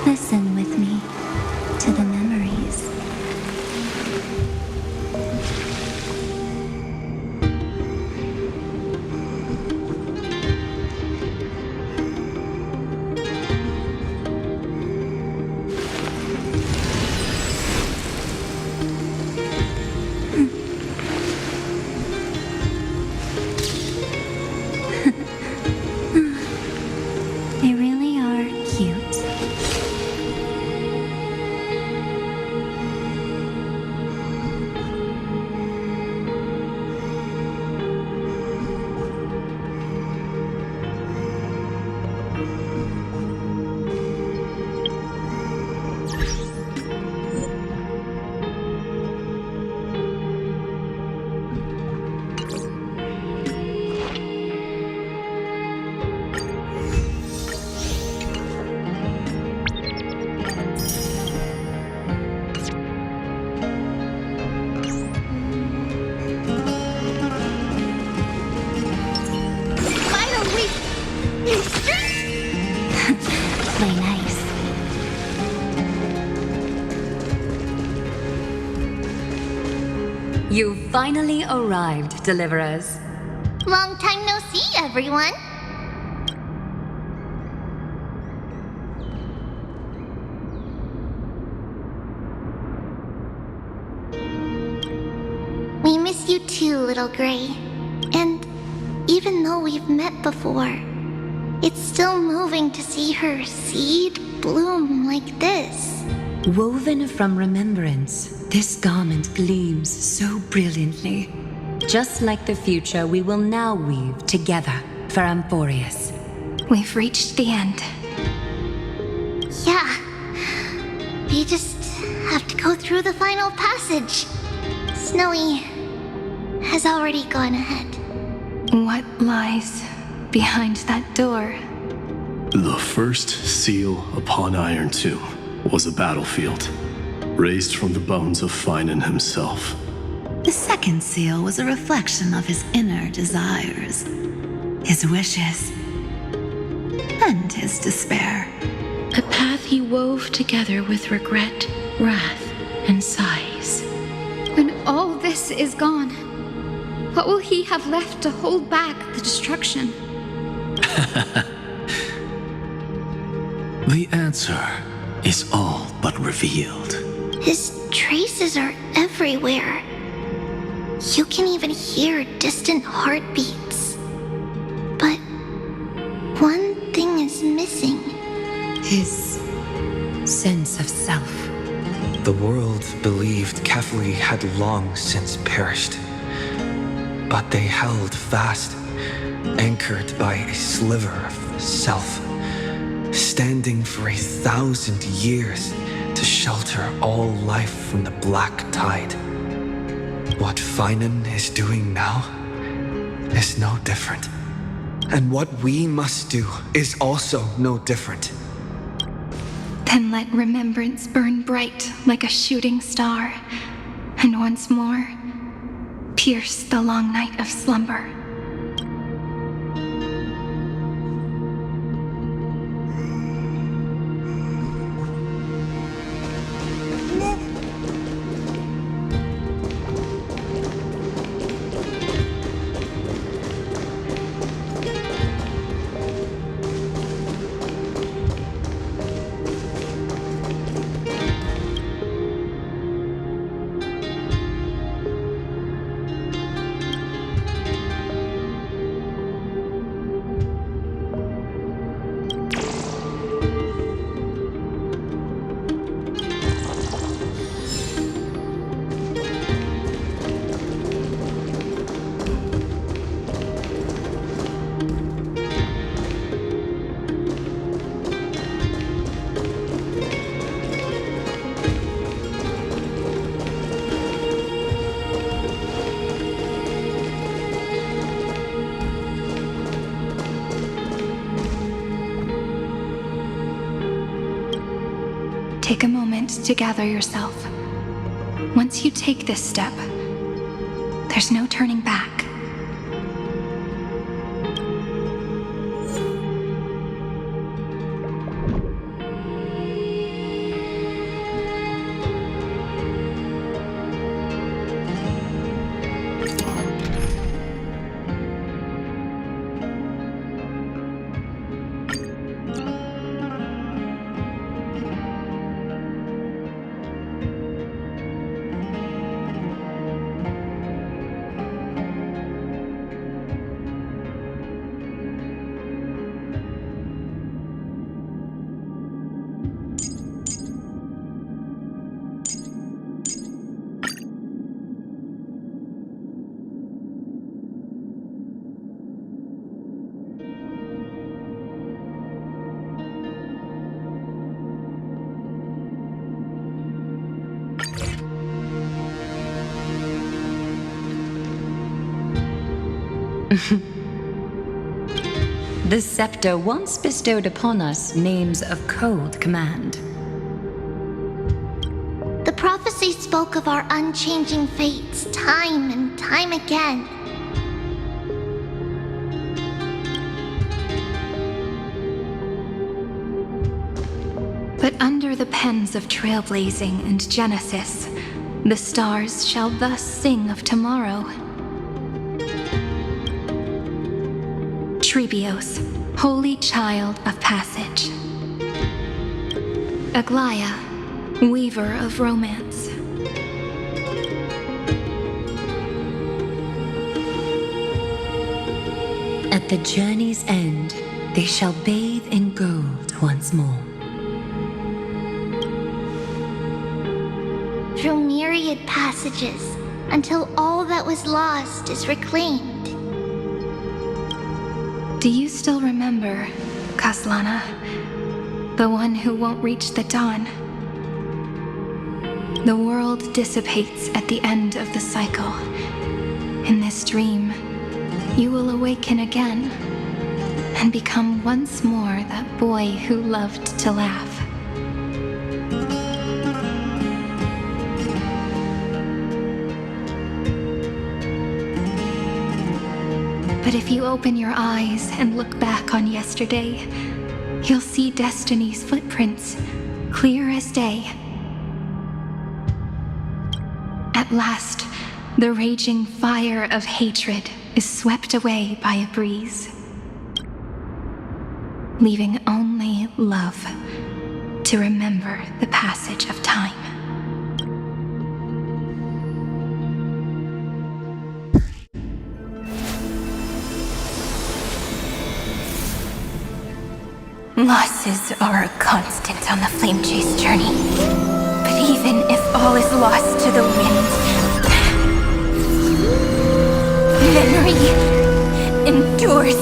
Listen with me to the memories. They really are cute. Play nice. You finally arrived, Deliverers. Long time no see, everyone. We miss you too, Little Gray. And even though we've met before, it's still moving to see her seed bloom like this. Woven from remembrance, this garment gleams so brilliantly. Just like the future, we will now weave together for Amphorius. We've reached the end. Yeah. We just have to go through the final passage. Snowy has already gone ahead. What lies behind that door? The first seal upon Iron Tomb was a battlefield, raised from the bones of Finan himself. The second seal was a reflection of his inner desires, his wishes, and his despair. A path he wove together with regret, wrath, and sighs. When all this is gone, what will he have left to hold back the destruction? The answer is all but revealed. His traces are everywhere. You can even hear distant heartbeats. But one thing is missing. His sense of self. The world believed Kefli had long since perished. But they held fast, anchored by a sliver of the self, standing for 1,000 years to shelter all life from the black tide. What Finan is doing now is no different. And what we must do is also no different. Then let remembrance burn bright like a shooting star, and once more, pierce the long night of slumber. Take a moment to gather yourself. Once you take this step, there's no turning back. The scepter once bestowed upon us names of cold command. The prophecy spoke of our unchanging fates time and time again. But under the pens of Trailblazing and Genesis, the stars shall thus sing of tomorrow. Trebios, holy child of passage. Aglaia, weaver of romance. At the journey's end, they shall bathe in gold once more. Through myriad passages, until all that was lost is reclaimed. Do you still remember, Kaslana? The one who won't reach the dawn? The world dissipates at the end of the cycle. In this dream, you will awaken again and become once more that boy who loved to laugh. But if you open your eyes and look back on yesterday, you'll see Destiny's footprints, clear as day. At last, the raging fire of hatred is swept away by a breeze, leaving only love to remember the passage of time. Losses are a constant on the Flame Chase journey. But even if all is lost to the wind, memory endures.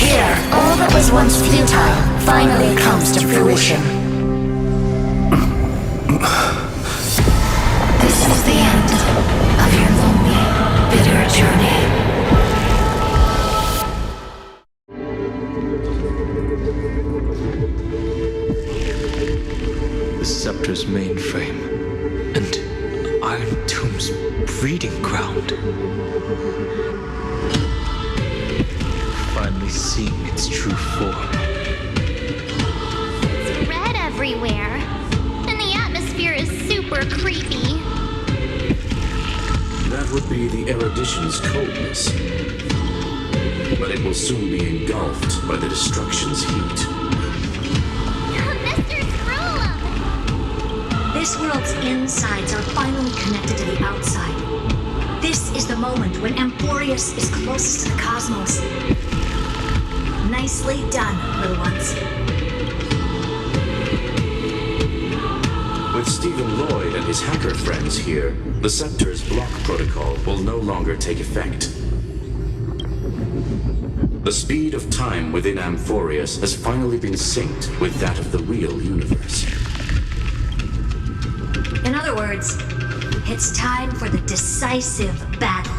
Here, all that was once futile finally comes to fruition. This is the end of your lonely, bitter journey. Scepter's mainframe, and Iron Tomb's breeding ground. Finally seeing its true form. It's red everywhere, and the atmosphere is super creepy. That would be the erudition's coldness. But it will soon be engulfed by the destruction's heat. This world's insides are finally connected to the outside. This is the moment when Amphorius is closest to the cosmos. Nicely done, little ones. With Stephen Lloyd and his hacker friends here, the Scepter's block protocol will no longer take effect. The speed of time within Amphorius has finally been synced with that of the real universe. In other words, it's time for the decisive battle.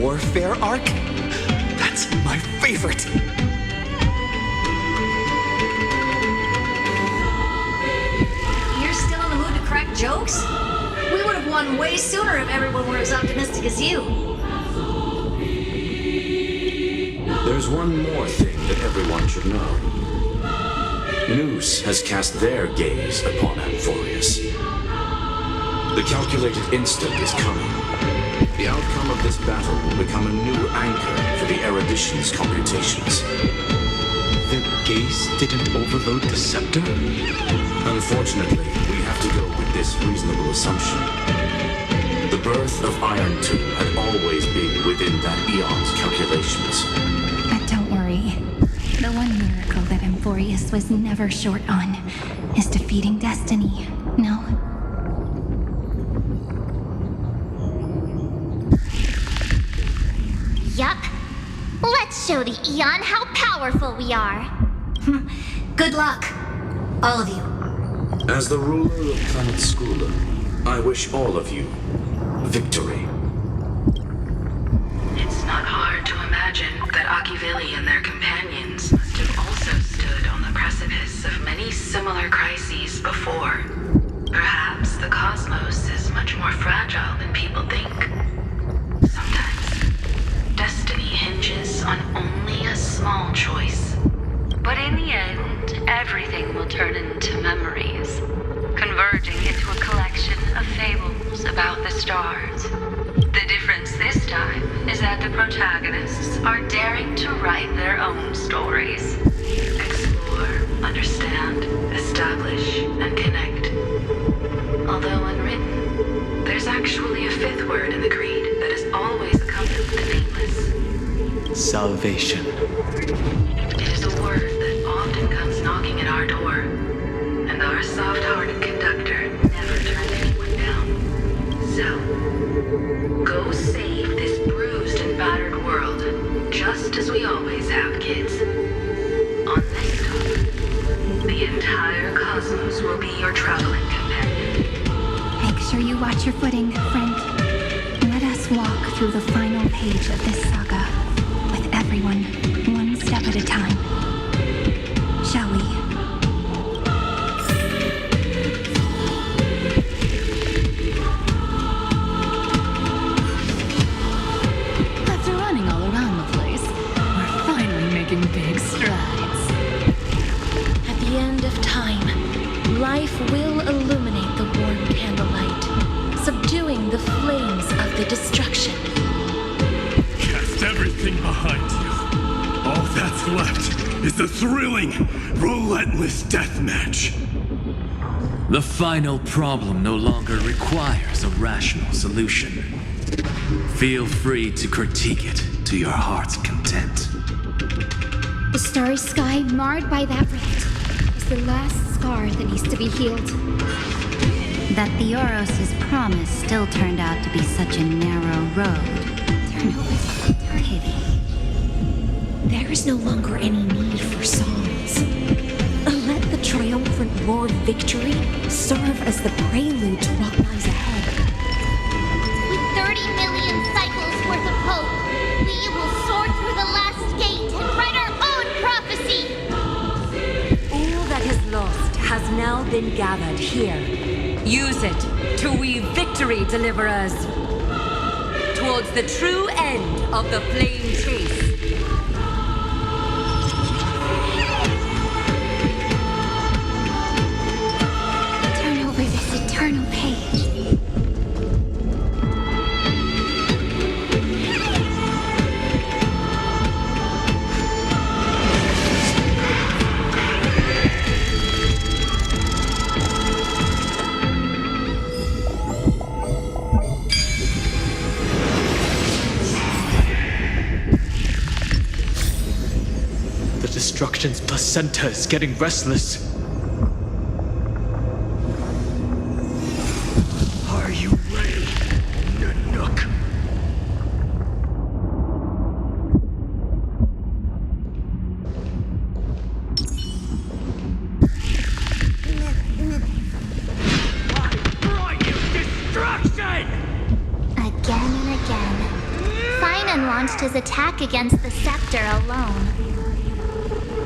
warfare arc? That's my favorite! You're still in the mood to crack jokes? We would have won way sooner if everyone were as optimistic as you. There's one more thing that everyone should know. Noose has cast their gaze upon Amphorius. The calculated instant is coming. The outcome of this battle will become a new anchor for the erudition's computations. The gaze didn't overload the scepter? Unfortunately, we have to go with this reasonable assumption. The birth of Iron 2 had always been within that eon's calculations. But don't worry. The one miracle that Amphorius was never short on is defeating destiny, no? Yup. Let's show the Eon how powerful we are. Good luck, all of you. As the ruler of Planet Skula, I wish all of you victory. It's not hard to imagine that Akivili and their companions must have also stood on the precipice of many similar crises before. Perhaps the cosmos is much more fragile than people think. Sometimes, destiny hinges on only a small choice. But in the end, everything will turn into memories, converging into a collection of fables about the stars. The difference this time is that the protagonists are daring to write their own stories. Explore, understand, establish, and connect. Although unwritten, there's actually a fifth word in the creed that has always accompanied the nameless. Salvation. It is a word that often comes knocking at our door, and our soft-hearted conductor never turned anyone down. So, go save this bruised and battered world, just as we always have, kids. On this stop, the entire cosmos will be your traveling companion. Make sure you watch your footing, friend. Let us walk through the final page of this saga, with everyone, one step at a time. Shall we? After running all around the place, we're finally making big strides. At the end of time, life will illuminate the warm candlelight, subduing the flames of the destruction. Cast everything behind you. All that's left is the thrilling, relentless deathmatch. The final problem no longer requires a rational solution. Feel free to critique it to your heart's content. The starry sky marred by that rift is the last scar that needs to be healed. That Theoros' promise still turned out to be such a narrow road. Pity. There is no longer any need for songs. Let the triumphant roar of victory serve as the prelude to what lies ahead. With 30 million cycles worth of hope, we will soar through the last gate and write our own prophecy! All that is lost has now been gathered here. Use it to weave victory, deliverers, towards the true end of the flame chase. Turn over this eternal page. The destruction's placenta is getting restless. Are you ready, Nanook? I brought you destruction! Again and again. Fine and launched his attack against the scepter alone.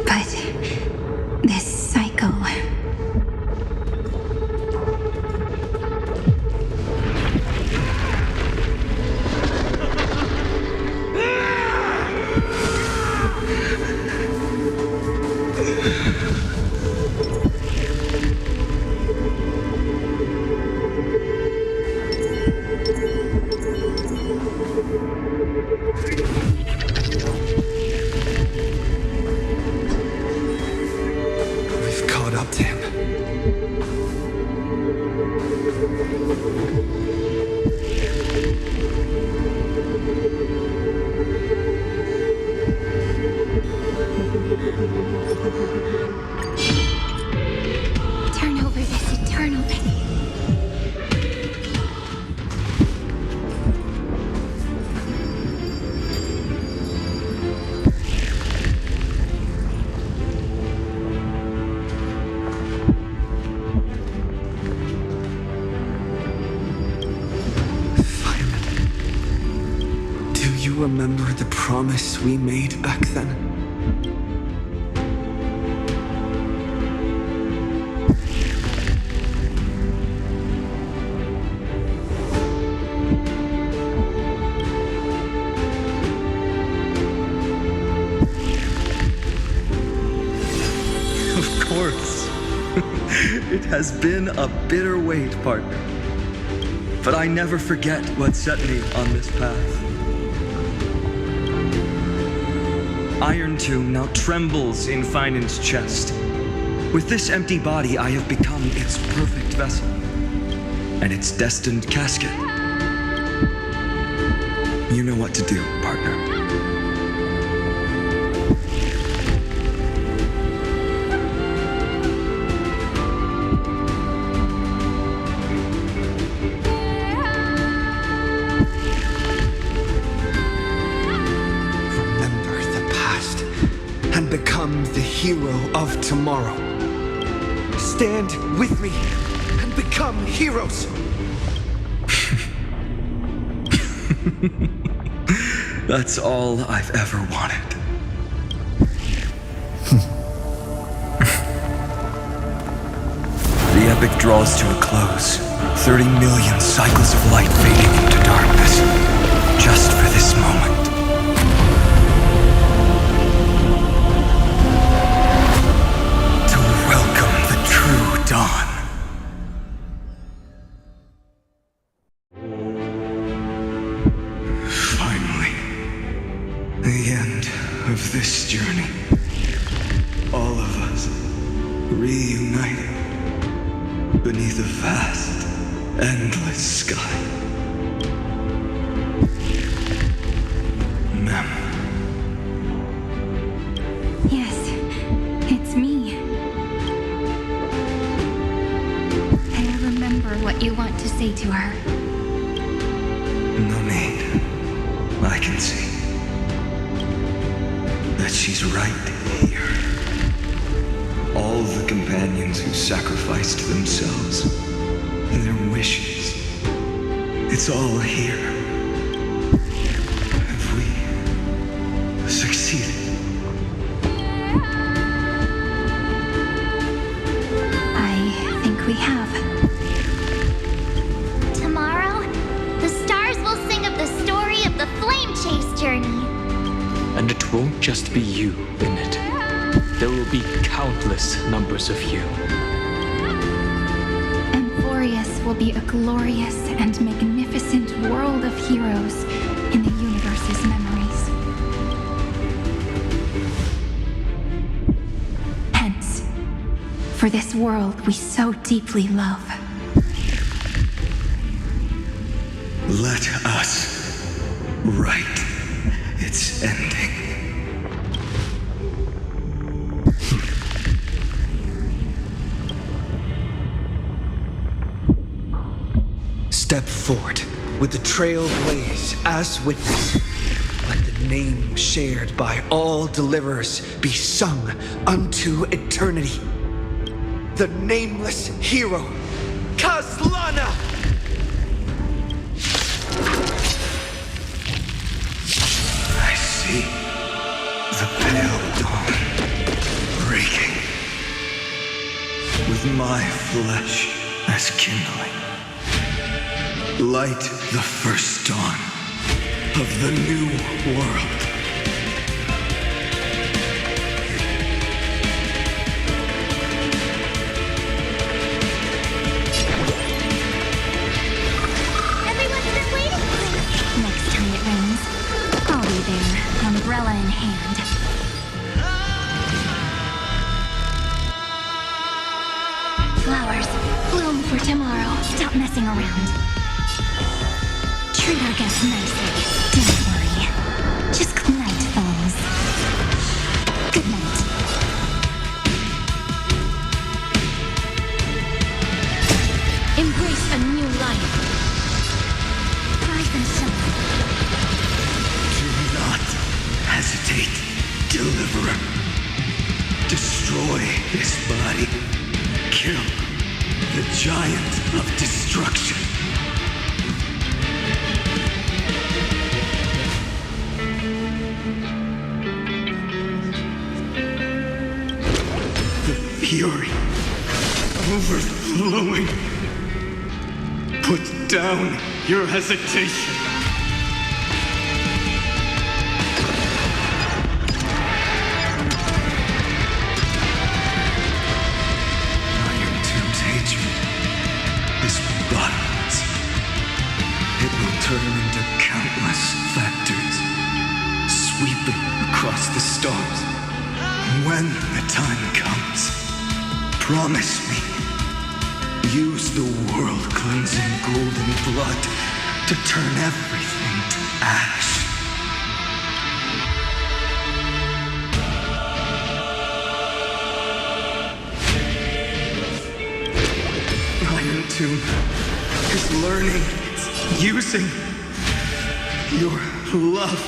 But this cycle. We've caught up to him. Turn over this eternal. Finally. Do you remember the promise we made back then? Of course. It has been a bitter wait, partner. But I never forget what set me on this path. Iron Tomb now trembles in Finan's chest. With this empty body, I have become its perfect vessel. And its destined casket. You know what to do, partner. Become the hero of tomorrow. Stand with me and become heroes. That's all I've ever wanted. The epic draws to a close. 30 million cycles of light fading into darkness. Just for this moment. Dawn. Finally, the end of this journey. All of us reunited beneath a vast, endless sky. Mem. Yes, it's me. What you want to say to her. No need. I can see that she's right here. All the companions who sacrificed themselves, their wishes, it's all here. Have we succeeded? I think we have. Journey. And it won't just be you in it. There will be countless numbers of you. Emporius will be a glorious and magnificent world of heroes in the universe's memories. Hence, for this world we so deeply love. Let us write its ending. Step forward with the Trailblaze as witness. Let the name shared by all deliverers be sung unto eternity. The nameless hero, Kaslana! see the pale dawn breaking, with my flesh as kindling. Light the first dawn of the new world. Everyone's been waiting for it. Next time it rains, I'll be there, umbrella in hand. Flowers, bloom for tomorrow. Stop messing around. Treat our guests nicely. Don't worry. Just good night, fellows. Good night. Embrace a new life. Rise and shine. Do not hesitate, Deliverer. Destroy this body. Kill the giant of destruction. The fury overflowing. Put down your hesitation. Iron Tomb's hatred is bottomless. It will turn into countless factors, sweeping across the stars. When the time comes, promise me, use the world-cleansing golden blood to turn everything to ash. Iron Tomb is learning, using your love.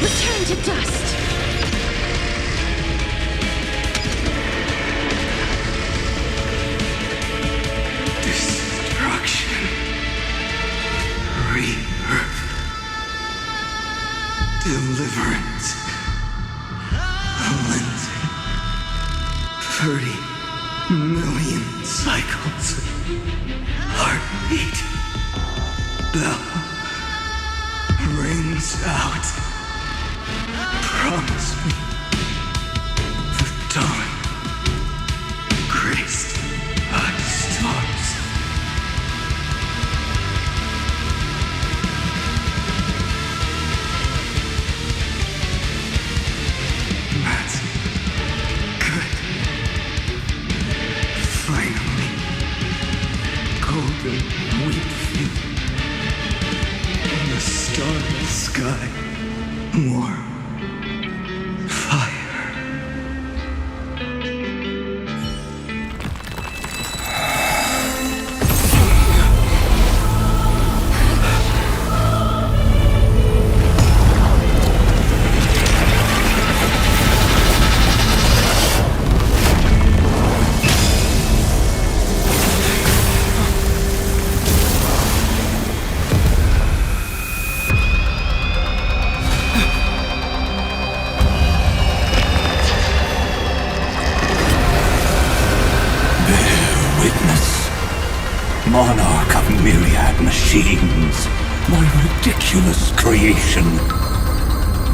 Return to dust. Destruction. Rebirth. Deliverance. Cleansing. 30 million cycles. Heartbeat. Bell rings out. Promise me the dawn graced by stars. That's good. Finally, golden wheat field in the starry sky. More fire. Monarch of myriad machines, my ridiculous creation.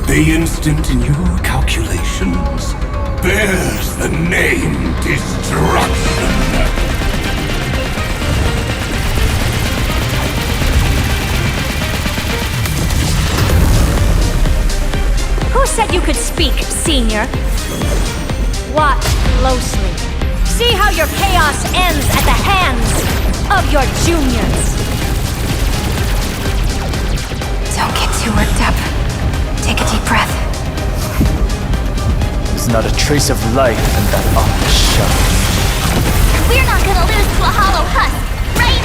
The instant in your calculations bears the name Destruction. Who said you could speak, Senior? Watch closely. See how your chaos ends at the hands of your juniors. Don't get too worked up. Take a deep breath. There's not a trace of life in that ominous shell. We're not gonna lose to a hollow husk, right?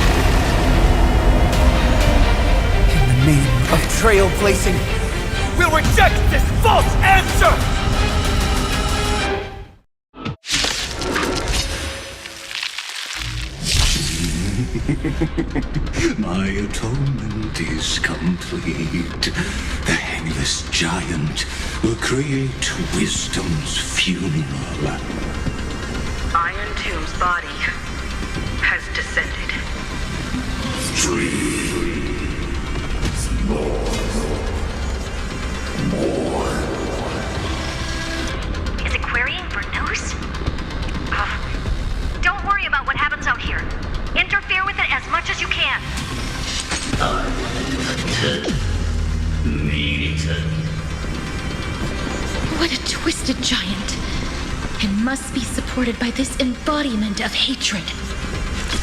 In the name of trailblazing, we'll reject this false answer! My atonement is complete. The Hangless Giant will create wisdom's funeral. Iron Tomb's body has descended. Is it querying for news? Don't worry about what happens out here. Interfere with it as much as you can. What a twisted giant. It must be supported by this embodiment of hatred.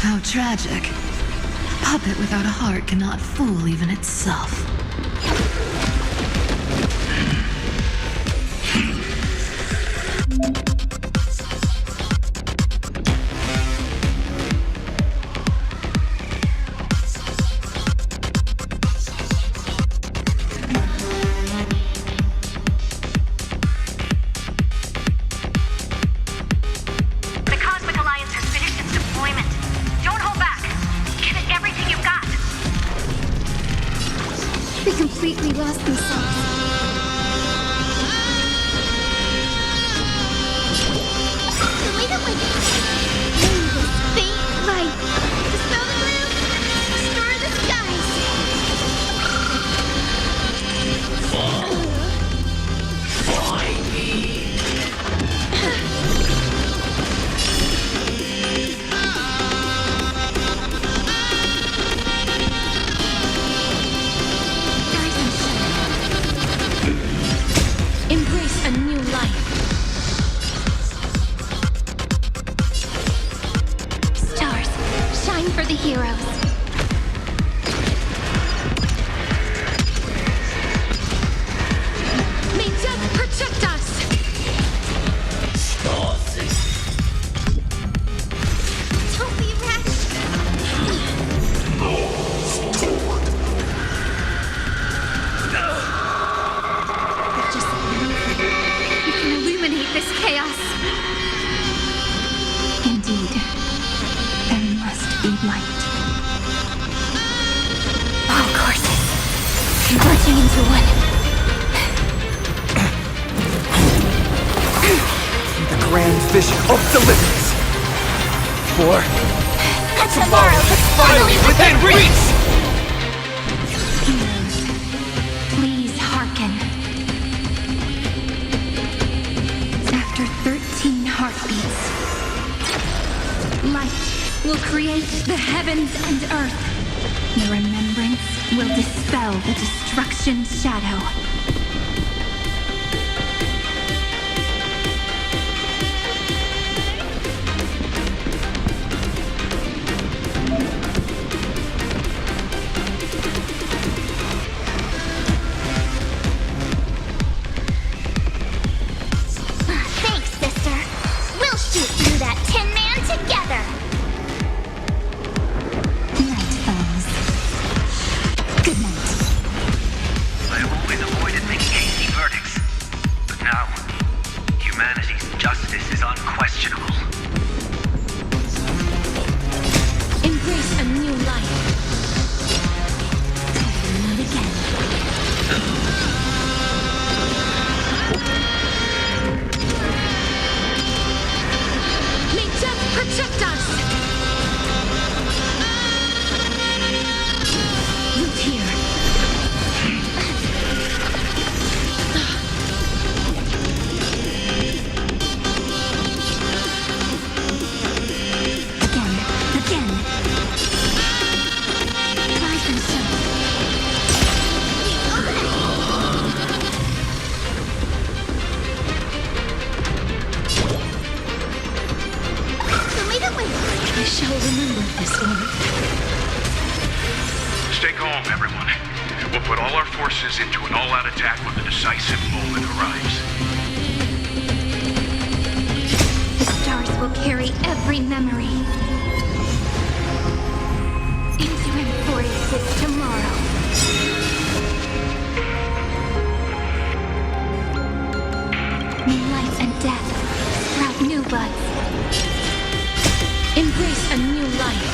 How tragic. A puppet without a heart cannot fool even itself. The Cosmic Alliance has finished its deployment. Don't hold back. Give it everything you've got. They completely lost themselves. Wait a minute. Faint light. Dispel the gloom. Restore the skies. Embrace a new life. Stars, shine for the heroes. May death protect us! Don't be rash. Just we can illuminate this chaos. Indeed, there must be light. All courses converging into one. The grand vision of deliverance. For Tomorrow is finally within reach! Heroes, please hearken. After 13 heartbeats, light will create the heavens and earth. The remembrance will dispel the destruction's shadow. Thanks, sister. We'll shoot through that Tin Man together. Night falls. Good night. I have always avoided making hasty verdicts, but now, humanity's justice is unquestionable. Embrace a new life. Meet again. May death protect us! Root here. Again. Rise and shine. I shall remember this one. Stay calm, everyone. We'll put all our forces into an all-out attack when the decisive moment arrives. The stars will carry every memory into Emphorius' tomorrow. May life and death sprout new buds. Embrace a new life.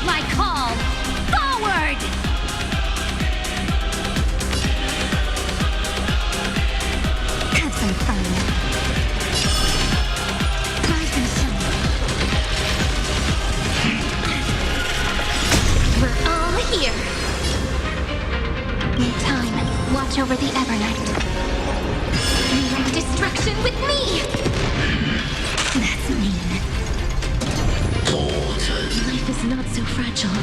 my call! Forward! Have some fun. Rise and shine. We're all here. In time, watch over the Evernight. Rewrite destruction with me! That's mean. Life is not so fragile.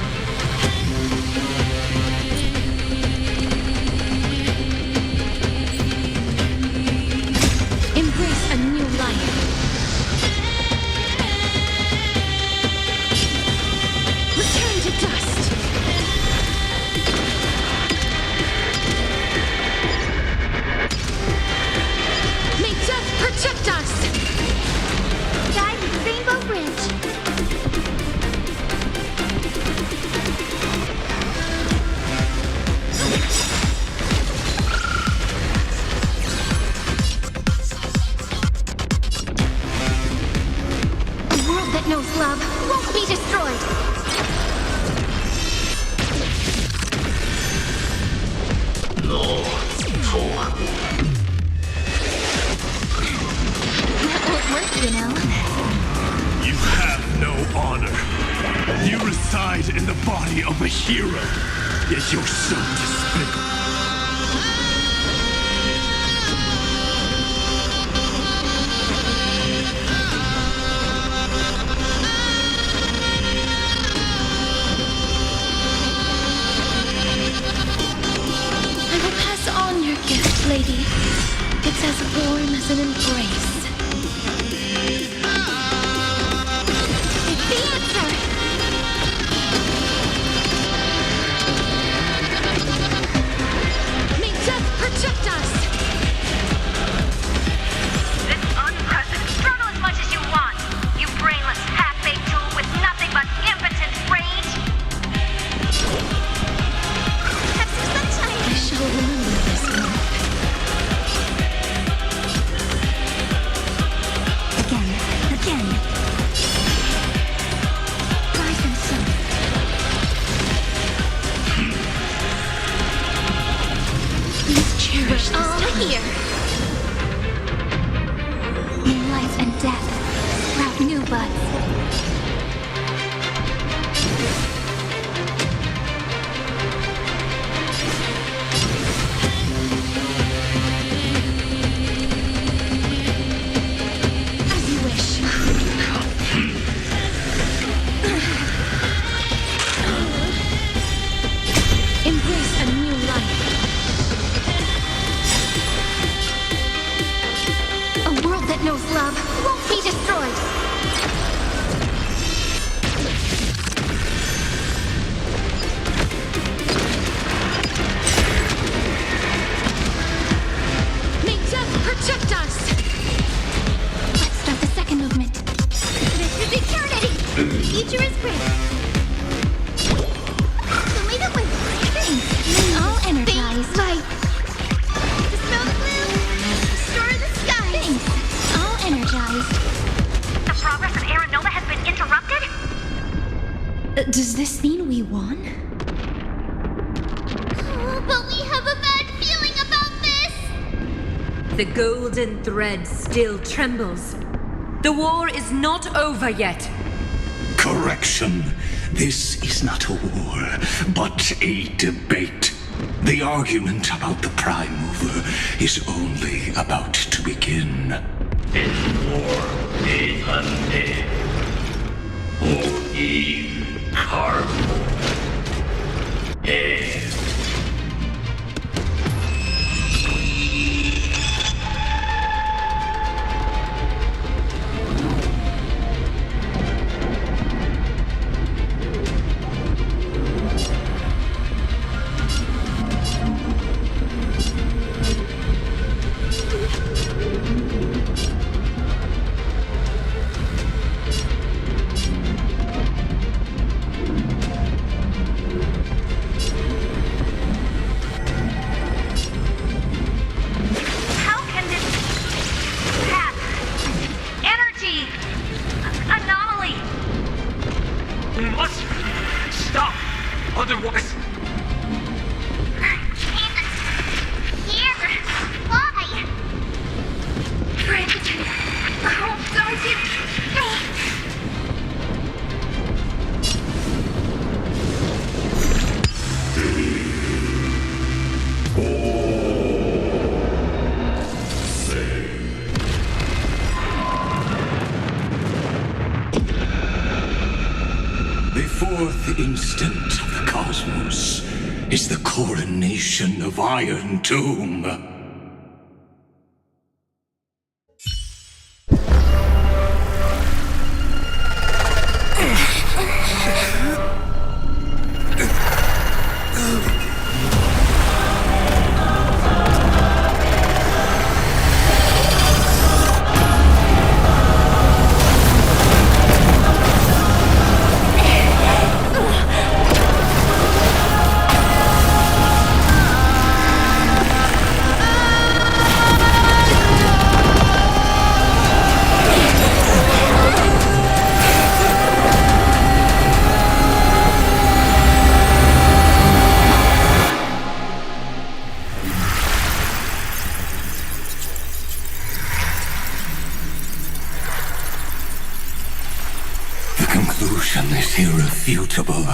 Embrace a new life. Return to dust. May death protect us! Guide Rainbow Bridge. A world that knows love won't be destroyed. That won't work, you know. You have no honor. You reside in the body of a hero, yet you're so despicable. I will pass on your gift, lady. It's as warm as an embrace. The answer! May death protect us! This unprecedented. Struggle as much as you want, you brainless half-baked tool with nothing but impotent rage! Have some sunshine! I shall remember this one. Again. Rise and shine. Please cherish We're all here. In life and death, sprout new buds. As you wish. Embrace a new life. A world that knows love won't be destroyed. May death protect us! Let's start the second movement. This is eternity. Future is great. So leave it with things. All energized. Like the snow blue, store the sky. Thanks. All energized. The progress of Aeronova has been interrupted? Does this mean we won? Oh, but we have a bad feeling about this. The golden thread still trembles. The war is not over yet. Correction. This is not a war, but a debate. The argument about the Prime Mover is only about to begin. Otherwise... Here! Why? Frank! Oh, don't you... The fourth instant of the cosmos is the coronation of Iron Tomb. Conclusion is irrefutable.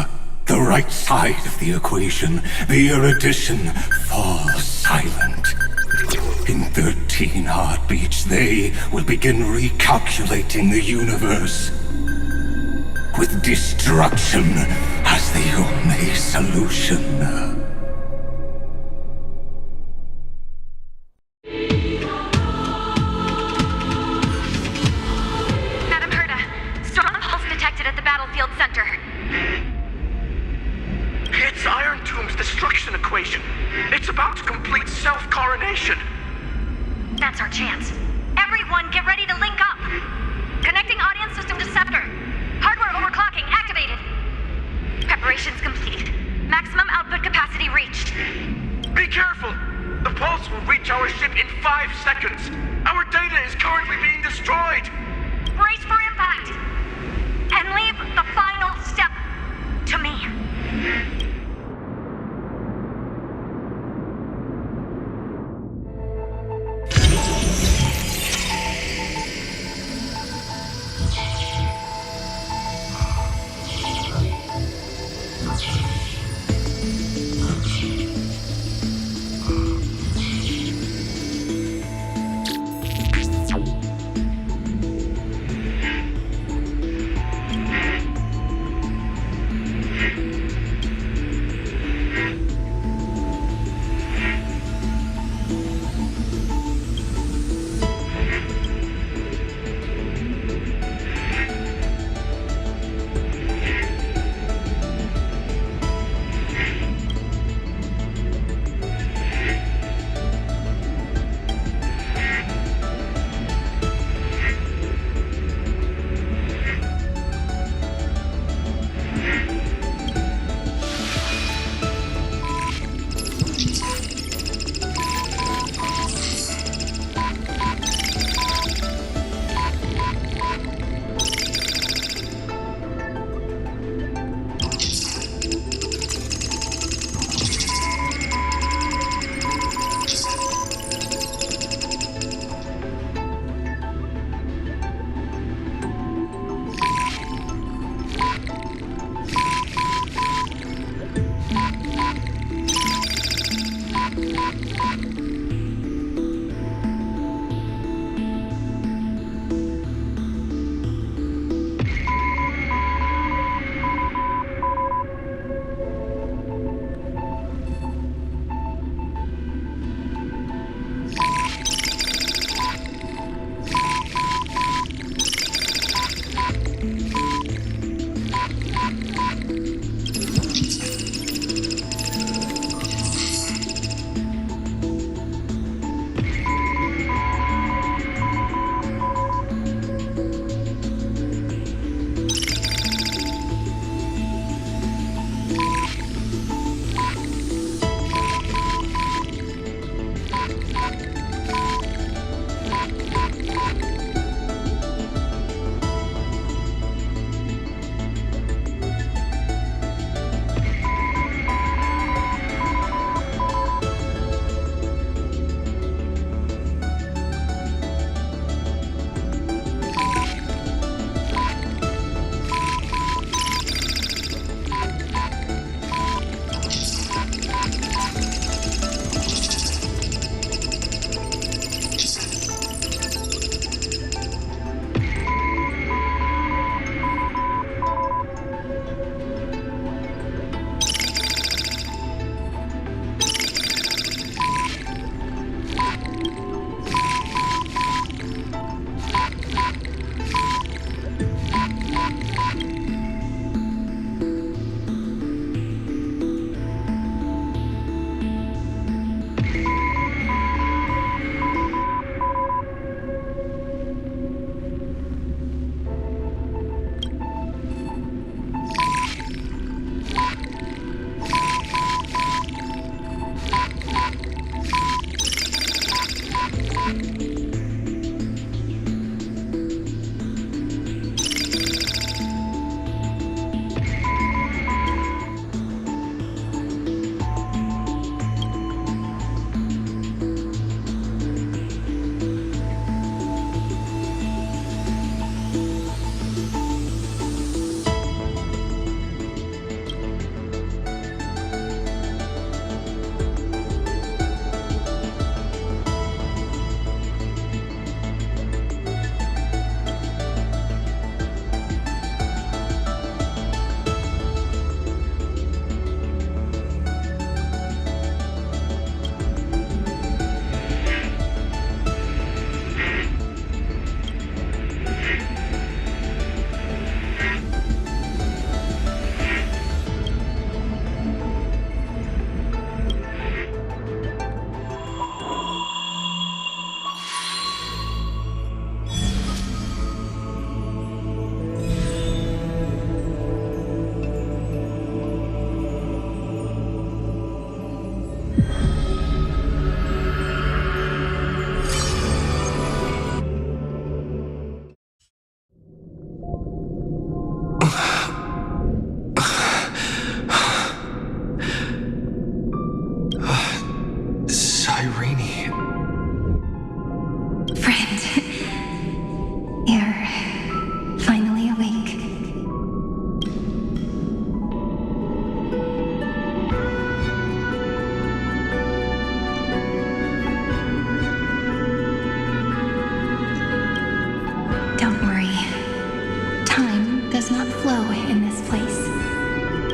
The right side of the equation, the erudition, falls silent. In 13 heartbeats, they will begin recalculating the universe, with destruction as the only solution. It's Iron Tomb's destruction equation. It's about to complete self-coronation. That's our chance. Everyone, get ready to link up. Connecting audience system to scepter. Hardware overclocking activated. Preparations complete. Maximum output capacity reached. Be careful! The pulse will reach our ship in 5 seconds. Our data is currently being destroyed. Brace for impact. And leave the final step to me.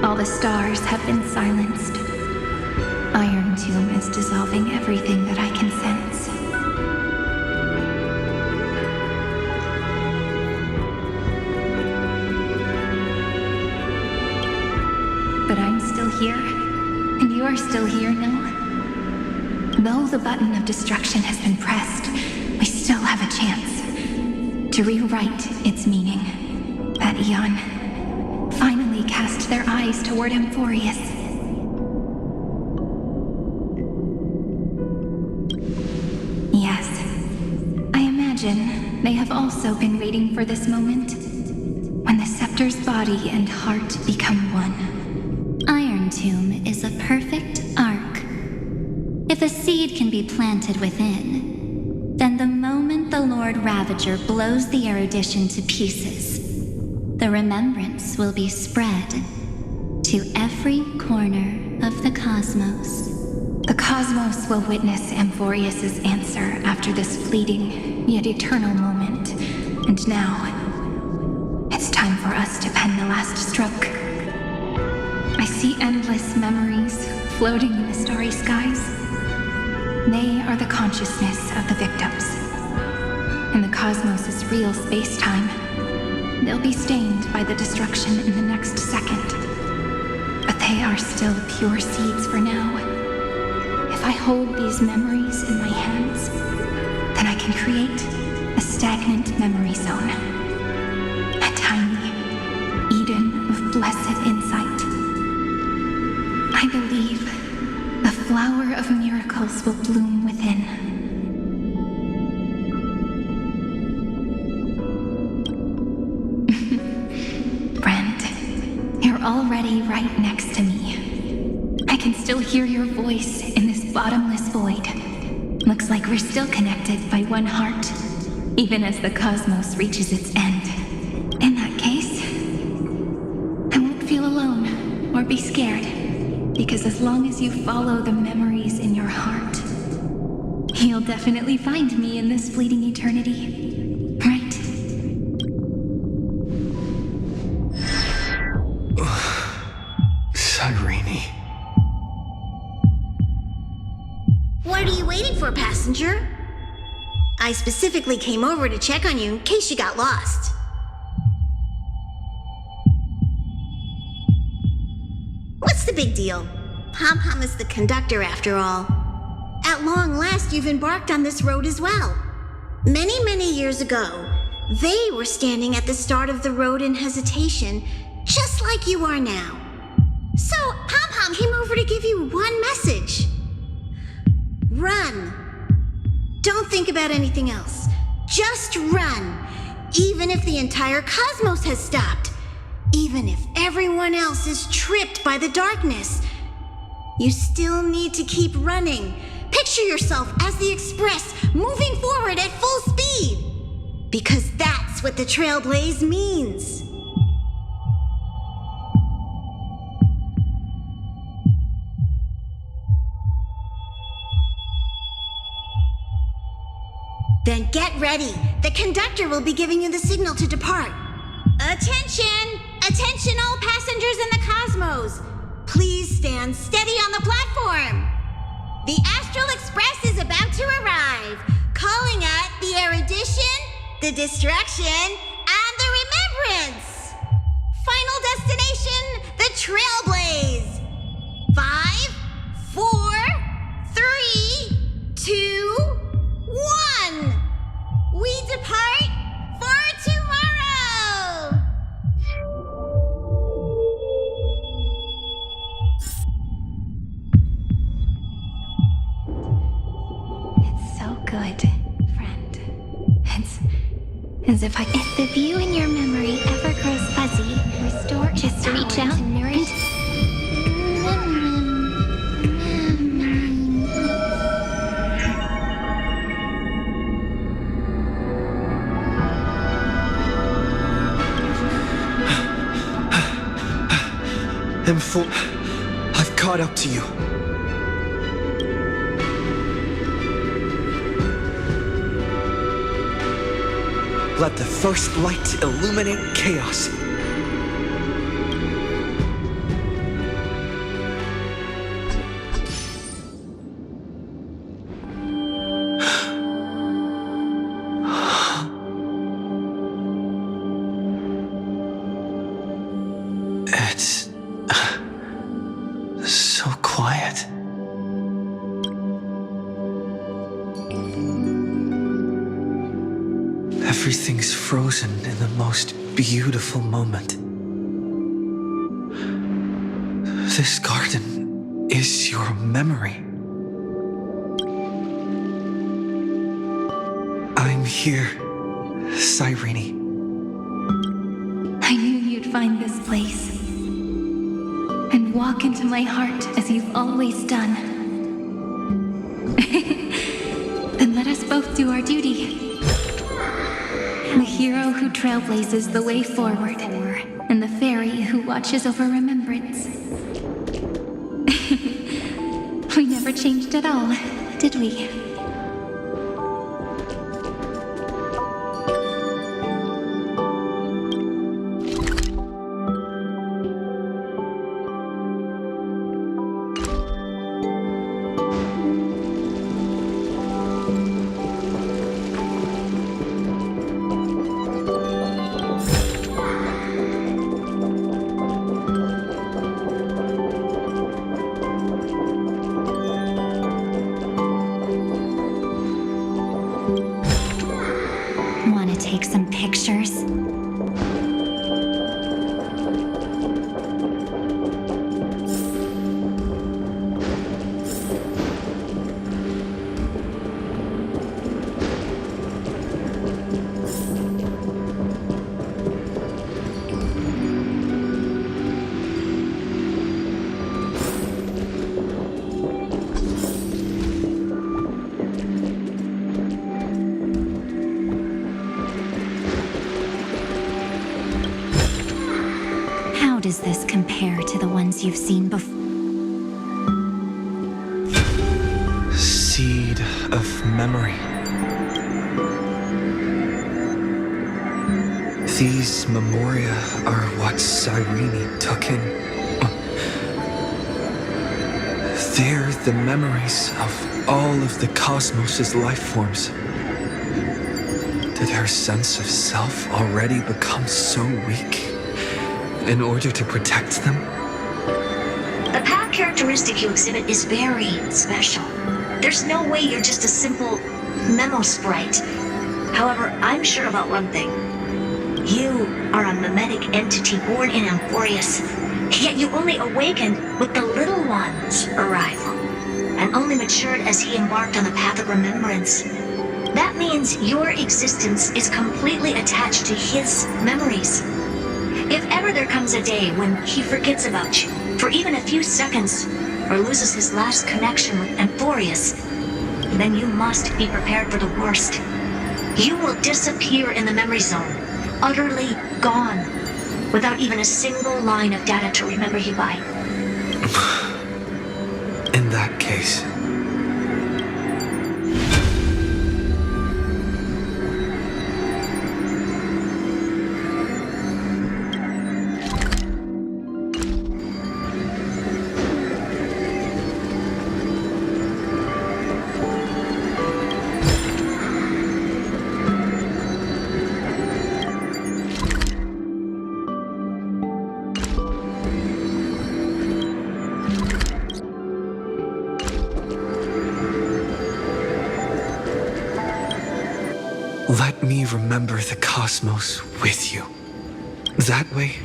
All the stars have been silenced. Iron Tomb is dissolving everything that I can sense. But I'm still here, and you are still here, no? Though the button of destruction has been pressed, we still have a chance to rewrite its meaning. That Eon finally cast their eyes toward Amphorius. Yes, I imagine they have also been waiting for this moment, when the scepter's body and heart become one. Iron Tomb is a perfect arc. If a seed can be planted within, then the moment the Lord Ravager blows the erudition to pieces, the remembrance will be spread to every corner of the cosmos. The cosmos will witness Amphorius' answer after this fleeting, yet eternal moment. And now, it's time for us to pen the last stroke. I see endless memories floating in the starry skies. They are the consciousness of the victims. In the cosmos' real space-time, they'll be stained by the destruction in the next second. But they are still pure seeds for now. If I hold these memories in my hands, then I can create a stagnant memory zone. A tiny Eden of blessed insight. I believe the flower of miracles will bloom within. Friend, you're already right next to me. I can still hear your voice in this bottomless void. Looks like we're still connected by one heart, even as the cosmos reaches its end. In that case, I won't feel alone or be scared. Because as long as you follow the memories in your heart, you'll definitely find me in this fleeting eternity. Right? Cyrene. What are you waiting for, passenger? I specifically came over to check on you in case you got lost. What's the big deal? Pom-Pom is the conductor after all. At long last, you've embarked on this road as well. Many, many years ago, they were standing at the start of the road in hesitation, just like you are now. So, Pom-Pom came over to give you one message. Run. Don't think about anything else. Just run. Even if the entire cosmos has stopped. Even if everyone else is tripped by the darkness, you still need to keep running. Picture yourself as the Express moving forward at full speed. Because that's what the Trailblaze means. Then get ready. The conductor will be giving you the signal to depart. Attention! Attention all passengers in the cosmos! Please stand steady on the platform! The Astral Express is about to arrive, calling at the erudition, the destruction, and the remembrance! Final destination, the Trailblaze! 5, 4, 3, 2, 1! We depart for tomorrow! It's so good, friend. It's as if the view in your memory ever grows fuzzy, restore just reach out and nourish. I've caught up to you. Let the first light illuminate chaos. Everything's frozen in the most beautiful moment. This garden is your memory. I'm here, Cyrene. I knew you'd find this place and walk into my heart as you've always done. Then let us both do our duty. The hero who trailblazes the way forward, and the fairy who watches over remembrance. We never changed at all, did we? Take some pictures. How does this compare to the ones you've seen before? Seed of memory. These memoria are what Cyrene took in. They're the memories of all of the cosmos' life forms. Did her sense of self already become so weak in order to protect them? The path characteristic you exhibit is very special. There's no way you're just a simple memo sprite. However, I'm sure about one thing. You are a mimetic entity born in Amphorius, yet you only awakened with the Little One's arrival, and only matured as he embarked on the path of remembrance. That means your existence is completely attached to his memories. If ever there comes a day when he forgets about you for even a few seconds, or loses his last connection with Amphorius, then you must be prepared for the worst. You will disappear in the memory zone, utterly gone, without even a single line of data to remember you by. In that case... Let me remember the cosmos with you. That way,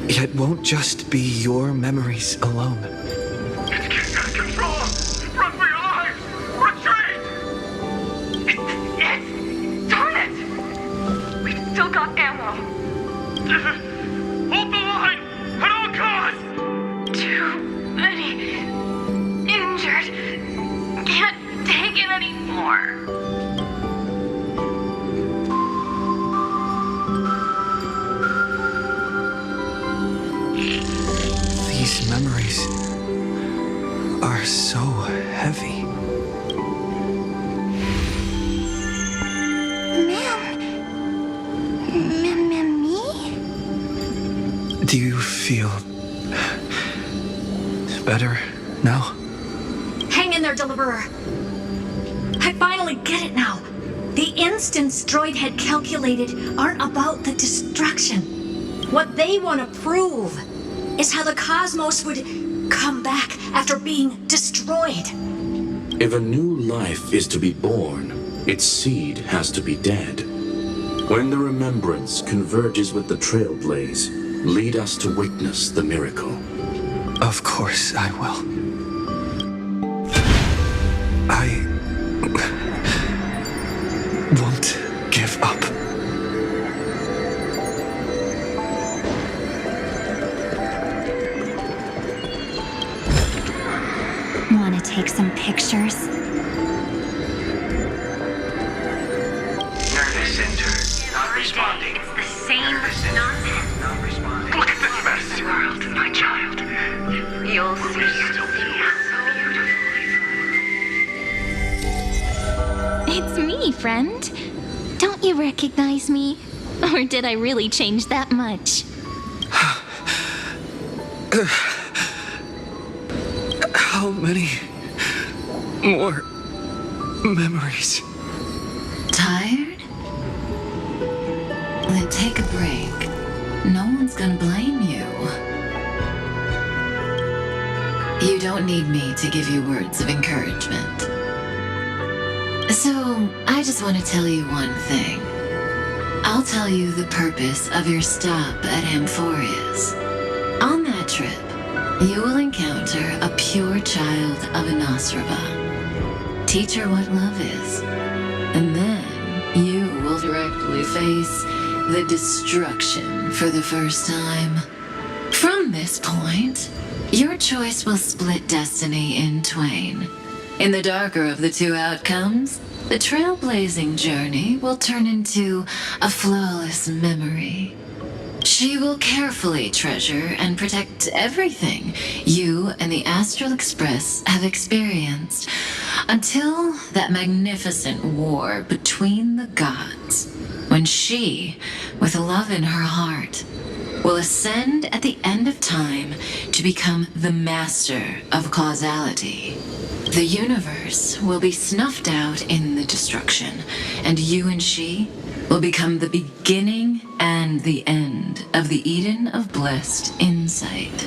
it won't just be your memories alone. It's getting out of control! Run for your lives! Retreat! It's... darn it! We've still got ammo. Hold the line! At all costs! Too many injured. Can't take it anymore. These memories are so heavy. Me? Do you feel better now? Hang in there, Deliverer. I finally get it now. The instants Droid had calculated aren't about the destruction. What they want to prove is how the cosmos would come back after being destroyed. If a new life is to be born, its seed has to be dead. When the remembrance converges with the Trailblaze, lead us to witness the miracle. Of course I will. I won't give up. Want to take some pictures? Nervous center. Not responding. It's the same nonsense. Not responding. Look at this mess. World, my child. You'll see. It's me, friend. Don't you recognize me? Or did I really change that much? How many more memories? Tired? Then take a break. No one's gonna blame you. You don't need me to give you words of encouragement. So, I just want to tell you one thing. I'll tell you the purpose of your stop at Amphorius. On that trip, you will encounter a pure child of Inostrava. Teach her what love is. And then you will directly face the destruction for the first time. From this point, your choice will split destiny in twain. In the darker of the two outcomes, the trailblazing journey will turn into a flawless memory. She will carefully treasure and protect everything you and the Astral Express have experienced until that magnificent war between the gods, when she, with love in her heart, will ascend at the end of time to become the master of causality. The universe will be snuffed out in the destruction, and you and she will become the beginning and the end of the Eden of blessed insight.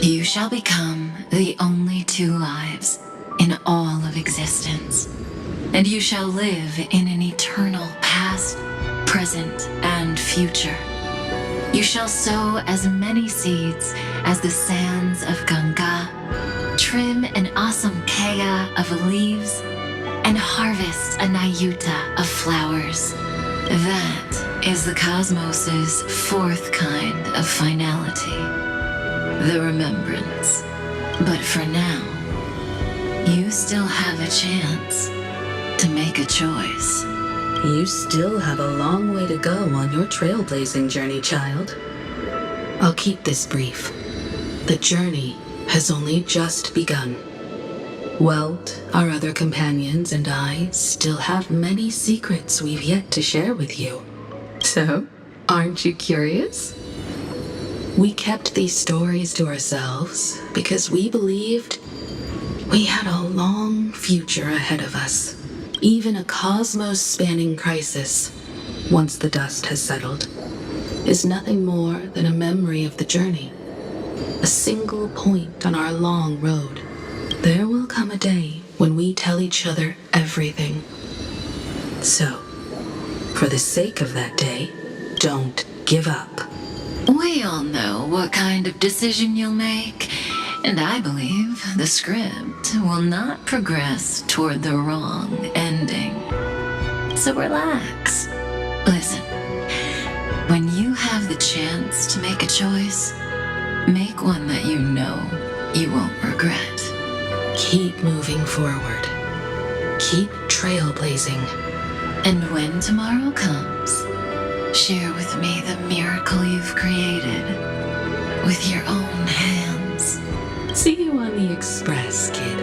You shall become the only two lives in all of existence, and you shall live in an eternal past, present, and future. You shall sow as many seeds as the sands of Ganga, trim an awesome kea of leaves, and harvest a nayuta of flowers. That is the cosmos's fourth kind of finality, the remembrance. But for now, you still have a chance to make a choice. You still have a long way to go on your trailblazing journey, child. I'll keep this brief. The journey has only just begun. Welt, our other companions, and I still have many secrets we've yet to share with you. So, aren't you curious? We kept these stories to ourselves because we believed we had a long future ahead of us. Even a cosmos-spanning crisis, once the dust has settled, is nothing more than a memory of the journey. A single point on our long road. There will come a day when we tell each other everything. So, for the sake of that day, don't give up. We all know what kind of decision you'll make, and I believe the script will not progress toward the wrong ending. So relax. Listen, when you have the chance to make a choice, make one that you know you won't regret. Keep moving forward. Keep trailblazing. And when tomorrow comes, share with me the miracle you've created with your own hands. See you on the Express, kid.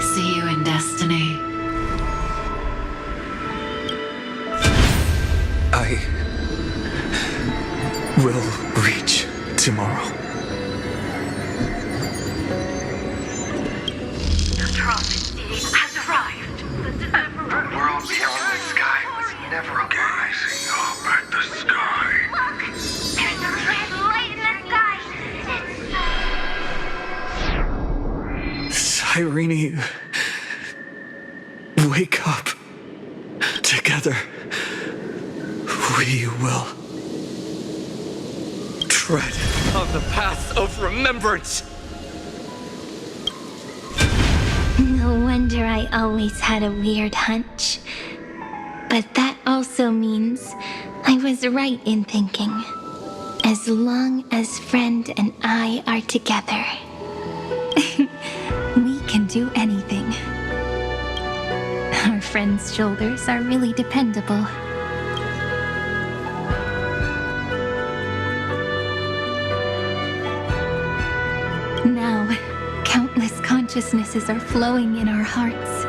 See you in destiny. I will reach tomorrow. The prophet has arrived. The world beyond the sky was never a lie. Gazing up at the sky. Look! There's a red light in the sky. Irene, wake up. Together, we will tread on the path of remembrance. No wonder I always had a weird hunch. But that also means I was right in thinking, as long as Friend and I are together, we can do anything. Our friend's shoulders are really dependable. Now, countless consciousnesses are flowing in our hearts.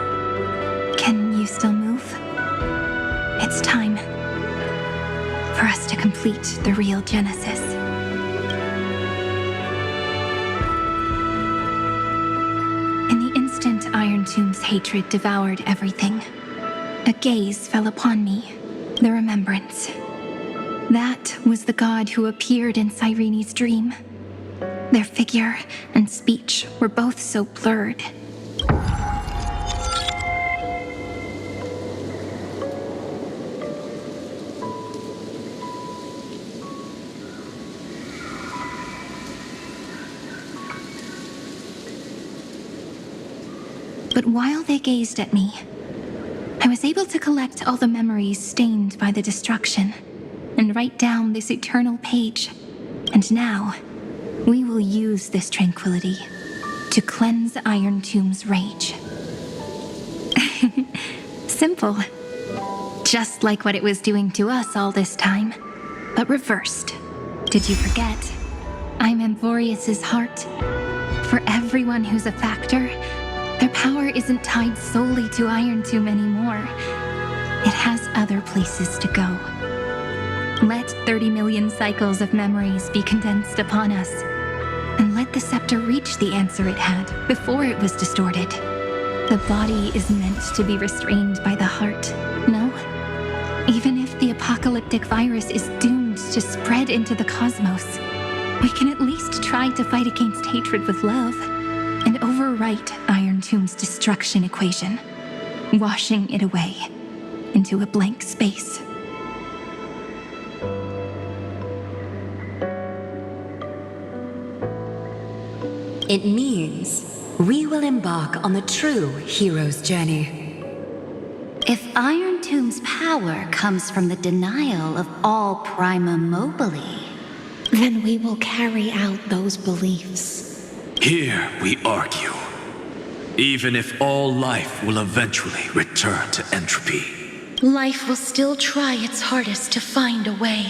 Can you still move? It's time for us to complete the real Genesis. In the instant Iron Tomb's hatred devoured everything, a gaze fell upon me, the remembrance. That was the god who appeared in Cyrene's dream. Their figure and speech were both so blurred. But while they gazed at me, I was able to collect all the memories stained by the destruction and write down this eternal page. And now, we will use this tranquility to cleanse Iron Tomb's rage. Simple. Just like what it was doing to us all this time, but reversed. Did you forget? I'm Amphorius's heart. For everyone who's a factor, their power isn't tied solely to Iron Tomb anymore. It has other places to go. Let 30 million cycles of memories be condensed upon us, and let the scepter reach the answer it had before it was distorted. The body is meant to be restrained by the heart, no? Even if the apocalyptic virus is doomed to spread into the cosmos, we can at least try to fight against hatred with love, and overwrite Iron Tomb's destruction equation, washing it away into a blank space. It means we will embark on the true hero's journey. If Iron Tomb's power comes from the denial of all prima mobile, then we will carry out those beliefs. Here we argue. Even if all life will eventually return to entropy, Life will still try its hardest to find a way.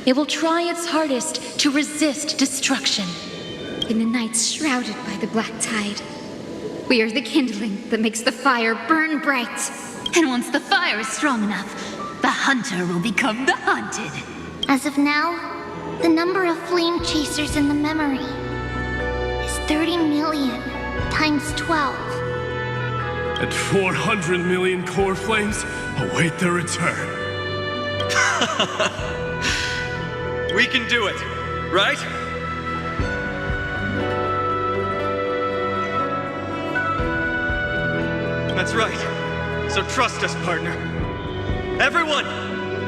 It will try its hardest to resist destruction. In the nights shrouded by the black tide, we are the kindling that makes the fire burn bright. And once the fire is strong enough, the hunter will become the hunted. As of now, the number of flame chasers in the memory is 30 million times 12. And 400 million core flames await their return. We can do it, right? That's right. So trust us, partner. Everyone,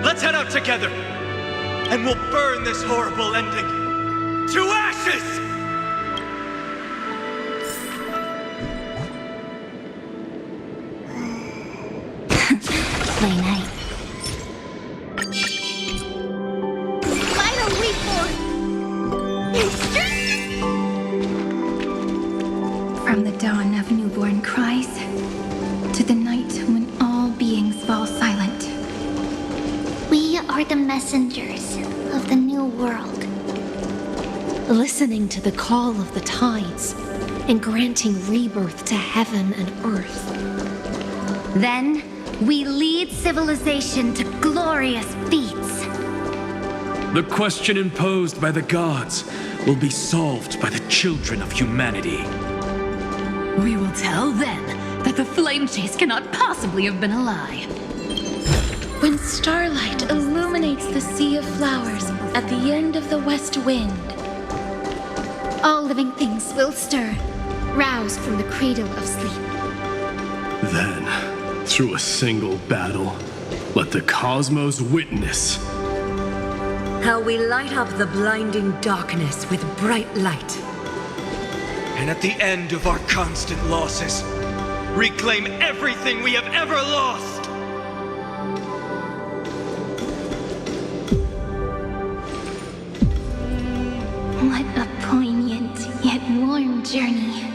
let's head out together. And we'll burn this horrible ending to ashes! Play night. Final report! From the dawn of newborn cries to the night when all beings fall silent. We are the messengers of the new world. Listening to the call of the tides and granting rebirth to heaven and earth. Then, we lead civilization to glorious feats. the question imposed by the gods will be solved by the children of humanity. We will tell them that the flame chase cannot possibly have been a lie. When starlight illuminates the sea of flowers at the end of the west wind, all living things will stir, roused from the cradle of sleep. Then, Through a single battle, let the cosmos witness how we light up the blinding darkness with bright light. And at the end of our constant losses, reclaim everything we have ever lost! What a poignant yet warm journey.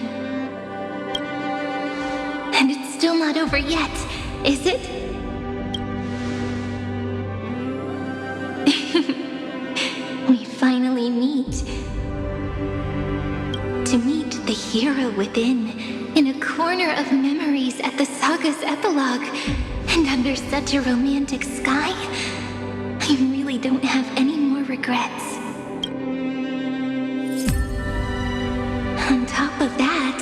And it's still not over yet, is it? We finally meet. To meet the hero within, in a corner of memories at the saga's epilogue, and under such a romantic sky, I really don't have any more regrets. On top of that,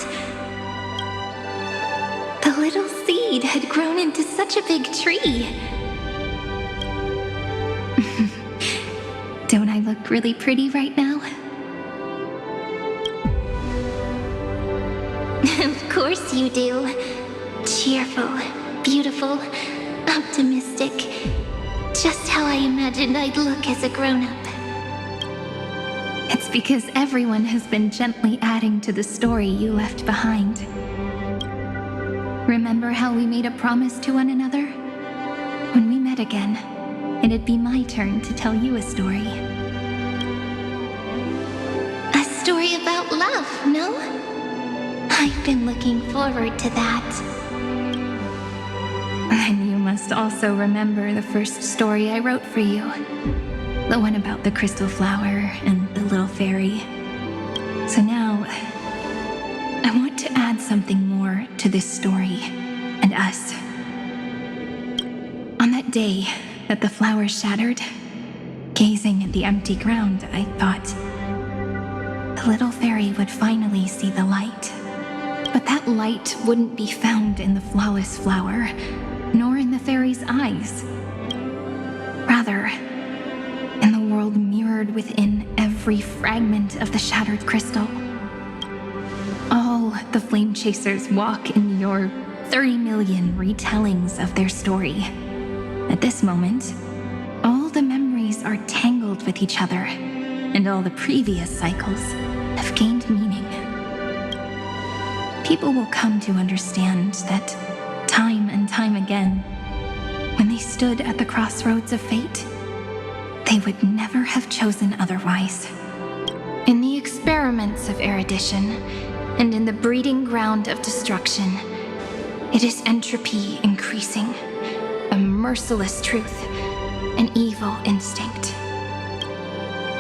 the little seed had grown into such a big tree. Don't I look really pretty right now? Of course you do. Cheerful, beautiful, optimistic. Just how I imagined I'd look as a grown-up. It's because everyone has been gently adding to the story you left behind. Remember how we made a promise to one another? When we met again, it'd be my turn to tell you a story. A story about love, no? I've been looking forward to that. And you must also remember the first story I wrote for you. The one about the crystal flower and the little fairy. So now, I want to add something more to this story and us. On that day that the flower shattered, gazing at the empty ground, I thought the little fairy would finally see the light. But that light wouldn't be found in the flawless flower, nor in the fairy's eyes. Rather, in the world mirrored within every fragment of the shattered crystal. All the flame chasers walk in your 30 million retellings of their story. At this moment, all the memories are tangled with each other, and all the previous cycles have gained meaning. People will come to understand that time and time again, when they stood at the crossroads of fate, they would never have chosen otherwise. In the experiments of erudition, and in the breeding ground of destruction, it is entropy increasing, a merciless truth, an evil instinct.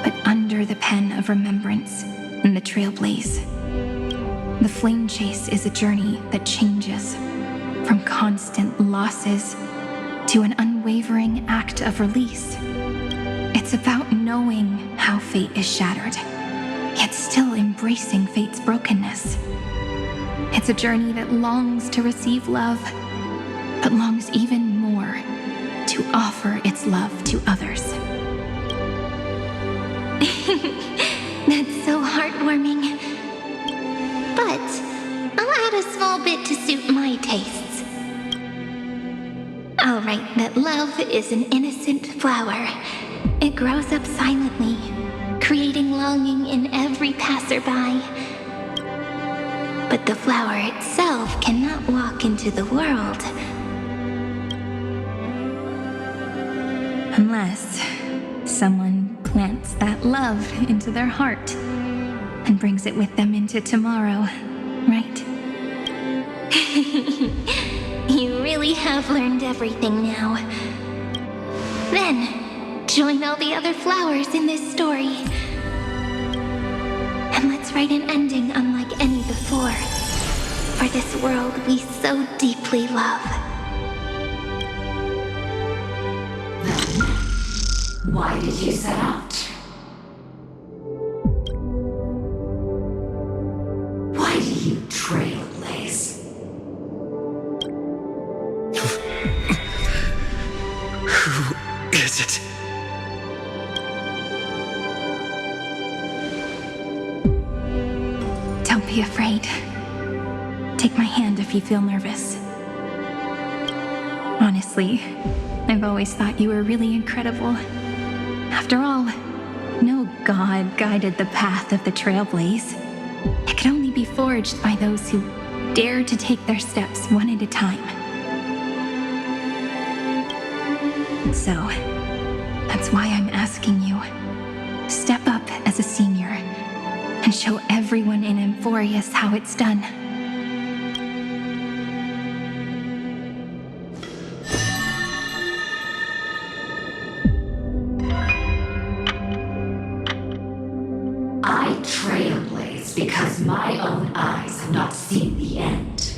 But under the pen of remembrance and the Trailblaze, the flame chase is a journey that changes from constant losses to an unwavering act of release. It's about knowing how fate is shattered, yet still embracing fate's brokenness. It's a journey that longs to receive love, but longs even more to offer its love to others. That's so heartwarming. But I'll add a small bit to suit my tastes. I'll write that love is an innocent flower. It grows up silently, creating longing in every passerby. But the flower itself cannot walk into the world unless someone plants that love into their heart and brings it with them into tomorrow, right? You really have learned everything now. Then, join all the other flowers in this story. And let's write an ending unlike any before, for this world we so deeply love. Why did you set out? Why do you trailblaze? Who is it? Don't be afraid. Take my hand if you feel nervous. Honestly, I've always thought you were really incredible. After all, no god guided the path of the Trailblaze. It could only be forged by those who dare to take their steps one at a time. So, that's why I'm asking you. Step up as a senior and show everyone in Amphorius how it's done. I trailblaze because my own eyes have not seen the end.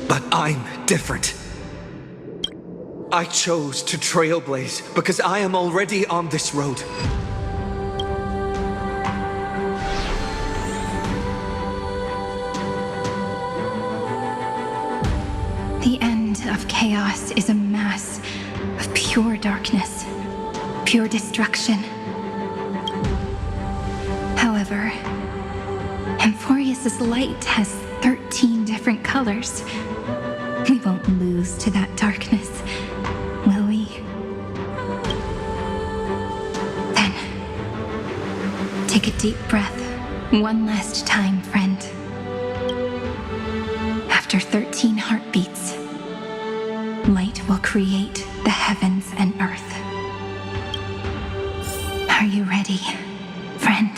But I'm different. I chose to trailblaze because I am already on this road. The end of chaos is a mass of pure darkness, pure destruction. However, Amphorius' light has 13 different colors. We won't lose to that darkness, will we? Then, take a deep breath one last time, friend. After 13 heartbeats, light will create the heavens and earth. Are you ready, friend?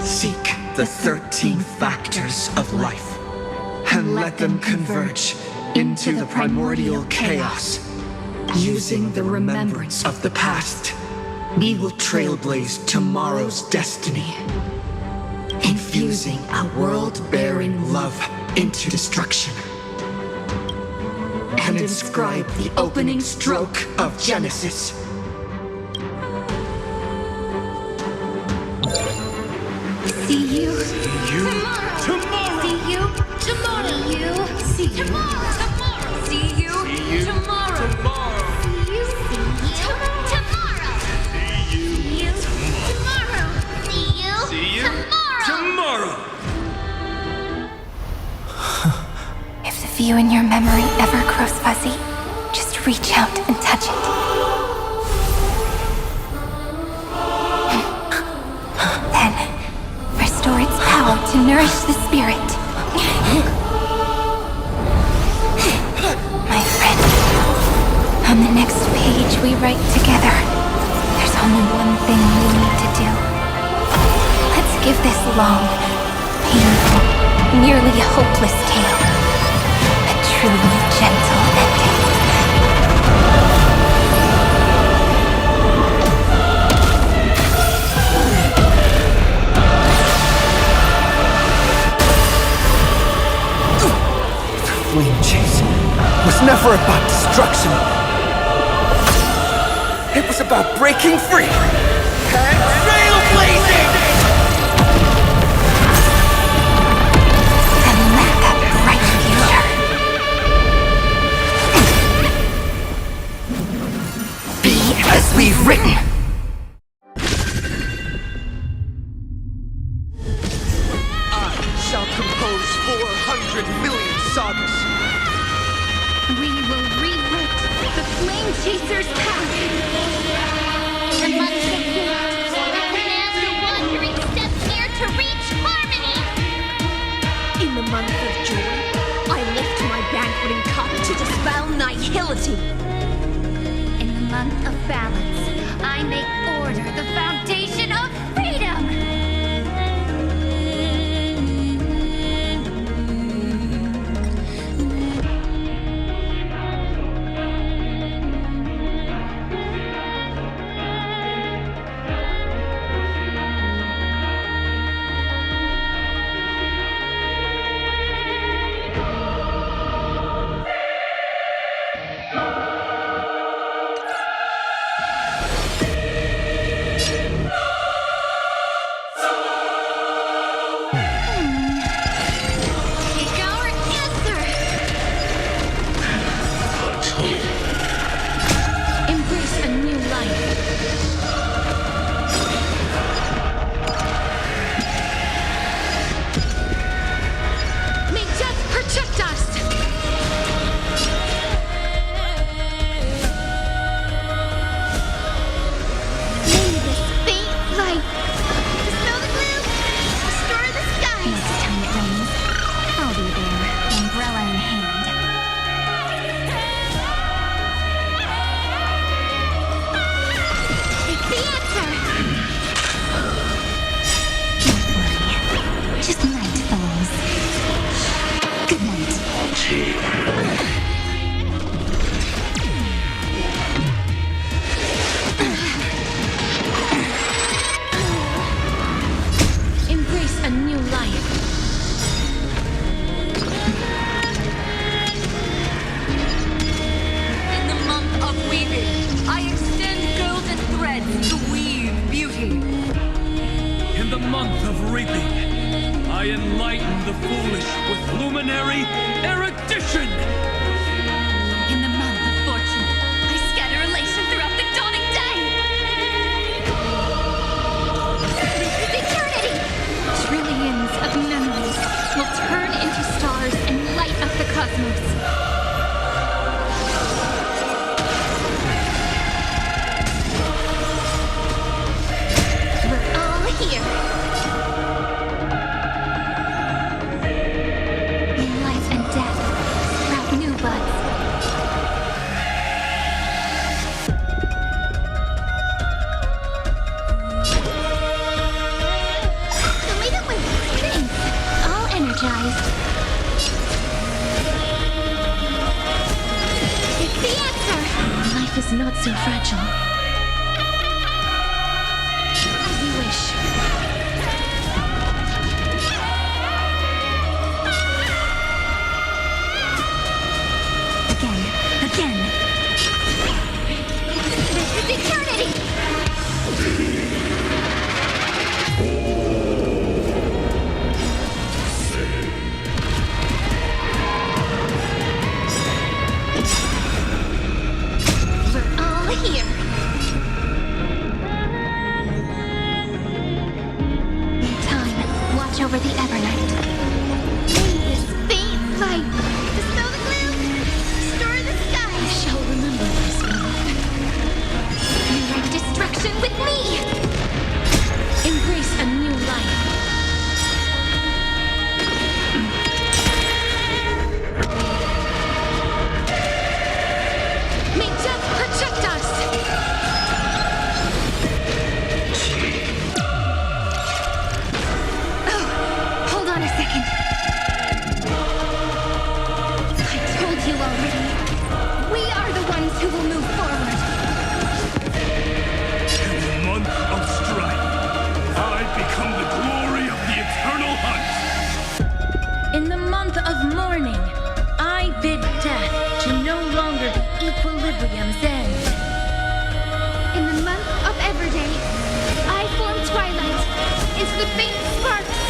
Seek the 13 factors of life, and let them converge into the primordial chaos. Using the remembrance of the past, we will trailblaze tomorrow's destiny. Infusing a world-bearing love into destruction. And inscribe the opening stroke of Genesis. See you Tomorrow! See you tomorrow! See you tomorrow! See you tomorrow! See you tomorrow! Tomorrow! If the view in your memory ever grows fuzzy, just reach out and touch it. Then, restore its power to nourish the spirit. My friend, on the next page we write together, there's only one thing we need to do. Let's give this long, painful, nearly hopeless tale a truly gentle ending. Flame chase was never about destruction. It was about breaking free and trailblazing! And let that bright future be As we've written. I shall compose 400 million sagas. We will rewrite the Flame Chaser's path. In the months of hate, a command the wandering steps near to reach harmony. In the month of joy, I lift my banqueting cup to dispel nihility. In the month of balance, I make order the foundation of freedom. reaping. I enlighten the foolish with luminary erudition. In the month of fortune, I scatter elation throughout the dawning day. This is eternity. Trillions of memories will turn into stars and light up the cosmos. We're all here. In life and death, sprout new buds. The way that we're breathing, all energized. It's the answer. Life is not so fragile. As you wish. Again. This is eternity. We're all here. In time, watch over the Evernight. May this faint light dispel the gloom, restore the sky. I shall remember this one. Rewrite destruction with me. Embrace a new life. May death protect us. Oh, hold on a second. I told you already. We are the ones who will move forward. In the month of strife, I become the glory of the eternal hunt. In the month of mourning, I bid death to no longer be equilibrium's end. In the month of Everday, I form twilight into the faint sparks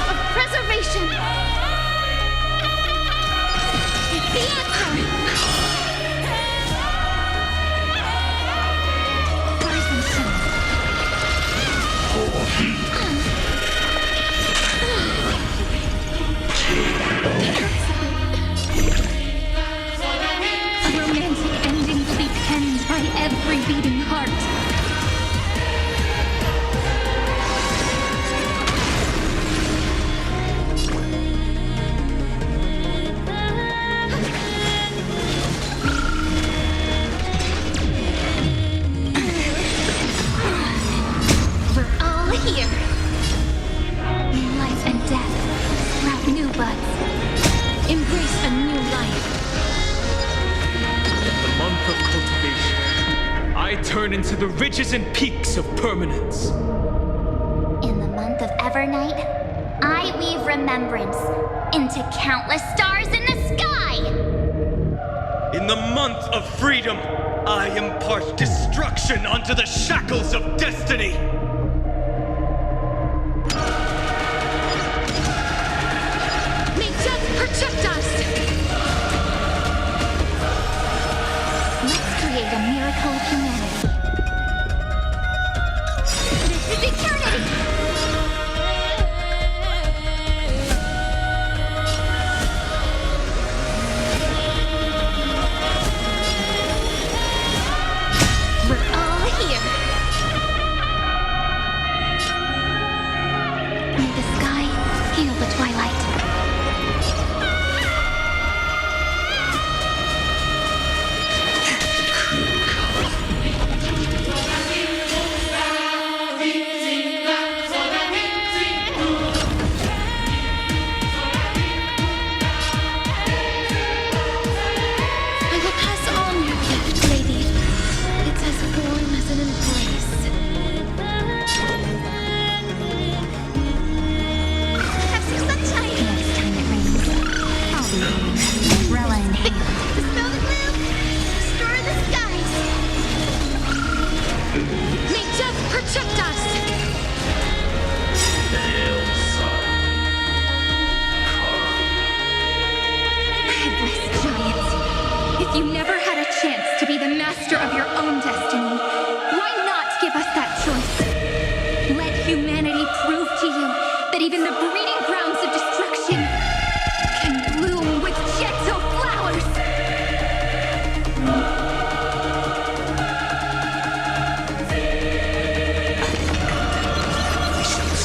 of preservation. It's the answer. Rise and shine. A romantic ending will be penned by every beating heart. We're all here. In life and death, sprout new buds. Embrace a new life. In the month of cultivation, I turn into the ridges and peaks of permanence. In the month of Evernight, I weave remembrance into countless stars in the sky. In the month of freedom, I impart destruction onto the shackles of destiny. May death protect us! Let's create a miracle of humanity. This is eternity! We're all here. May the sky heal the twilight. I will pass on your gift, lady. It's as warm as an embrace. Have some sunshine. Next time it rains, I'll be raining. Umbrella in hand. Dispel the gloom. Restore the skies. May death protect us.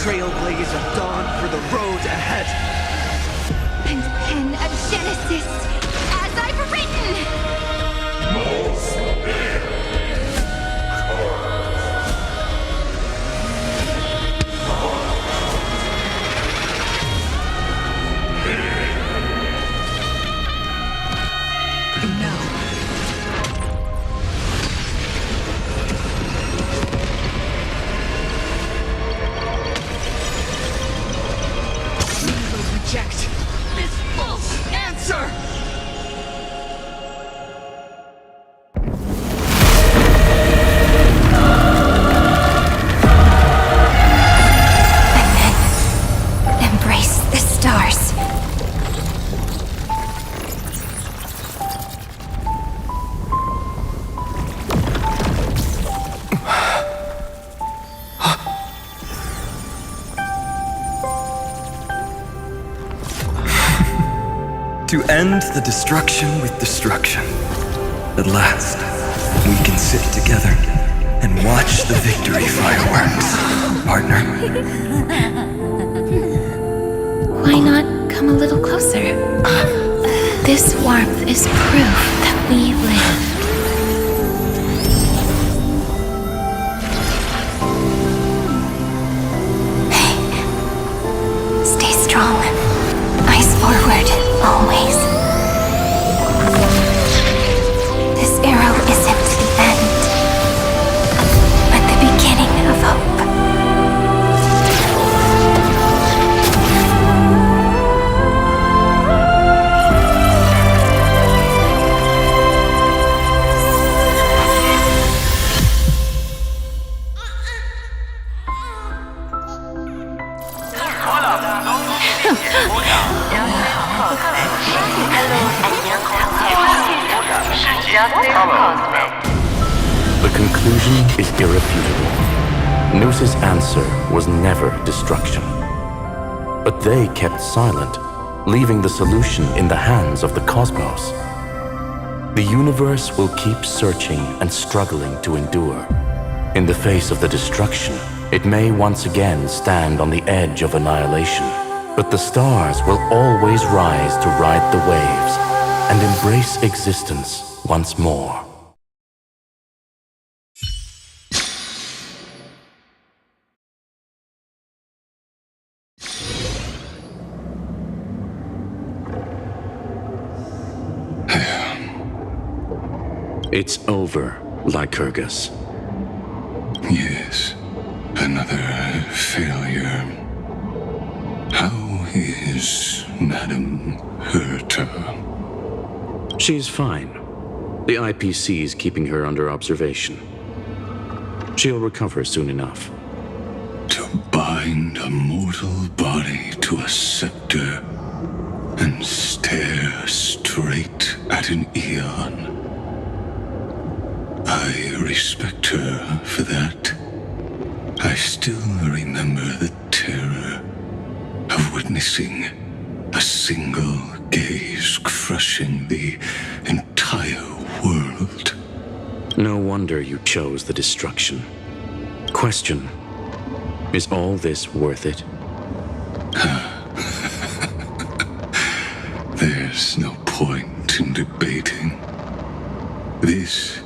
trailblaze of dawn for the road ahead. And pen a Genesis, as I've written! Reject this false answer! Embrace the stars. To end the destruction with destruction. At last, we can sit together and watch the victory fireworks, partner. Why not come a little closer? This warmth is proof that we live. Hey, stay strong. Eyes forward, always. This arrow isn't the end, but the beginning of hope. The conclusion is irrefutable. Noos's answer was never destruction. But they kept silent, leaving the solution in the hands of the cosmos. The universe will keep searching and struggling to endure. In the face of the destruction, it may once again stand on the edge of annihilation. But the stars will always rise to ride the waves and embrace existence once more. It's over, Lycurgus. Yes, another failure. How is Madame Herta? She's fine. The IPC's keeping her under observation. She'll recover soon enough. To bind a mortal body to a scepter and stare straight at an eon. I respect her for that. I still remember the terror of witnessing a single gaze crushing the entire world. No wonder you chose the destruction. Question: is all this worth it? There's no point in debating. This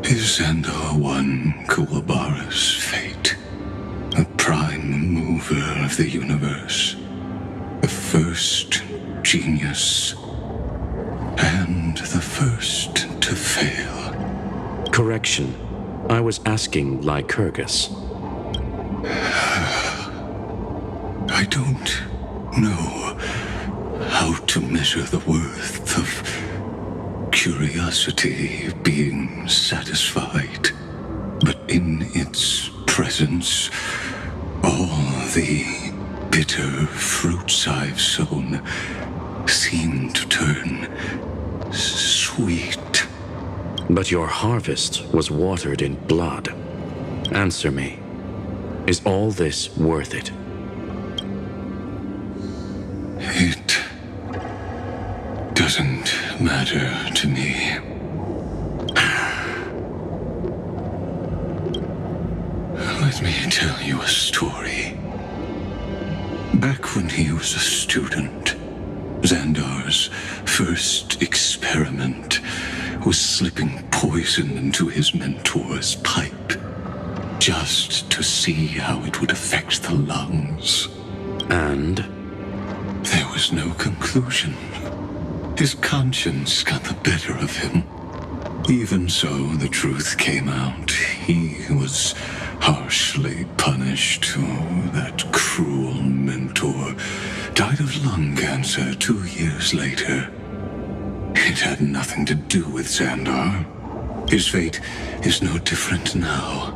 is Xandar One Kuwabara's fate. The prime mover of the universe. The first genius. And the first to fail. Correction. I was asking Lycurgus. I don't know how to measure the worth of curiosity being satisfied, but in its presence, all the bitter fruits I've sown seem to turn sweet. But your harvest was watered in blood. Answer me. Is all this worth it? It doesn't matter to me. Let me tell you a story. Back when he was a student, Xandar's first experiment was slipping poison into his mentor's pipe, just to see how it would affect the lungs. And? There was no conclusion. His conscience got the better of him. Even so, the truth came out. He was harshly punished. Oh, that cruel mentor died of lung cancer 2 years later. It had nothing to do with Xandar. His fate is no different now.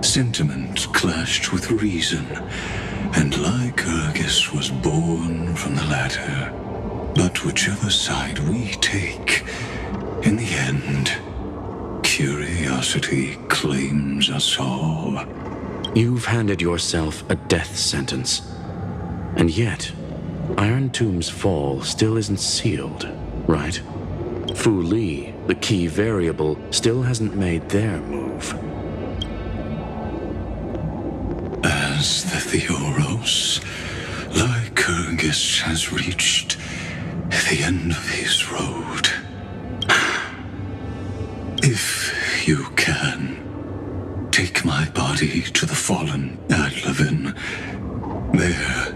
Sentiment clashed with reason, and Lycurgus was born from the latter. But whichever side we take, in the end, curiosity claims us all. You've handed yourself a death sentence. And yet, Iron Tomb's fall still isn't sealed, right? Fu Li, the key variable, still hasn't made their move. As the Theoros, Lycurgus has reached the end of his road. If you can, take my body to the fallen Adlevin. There,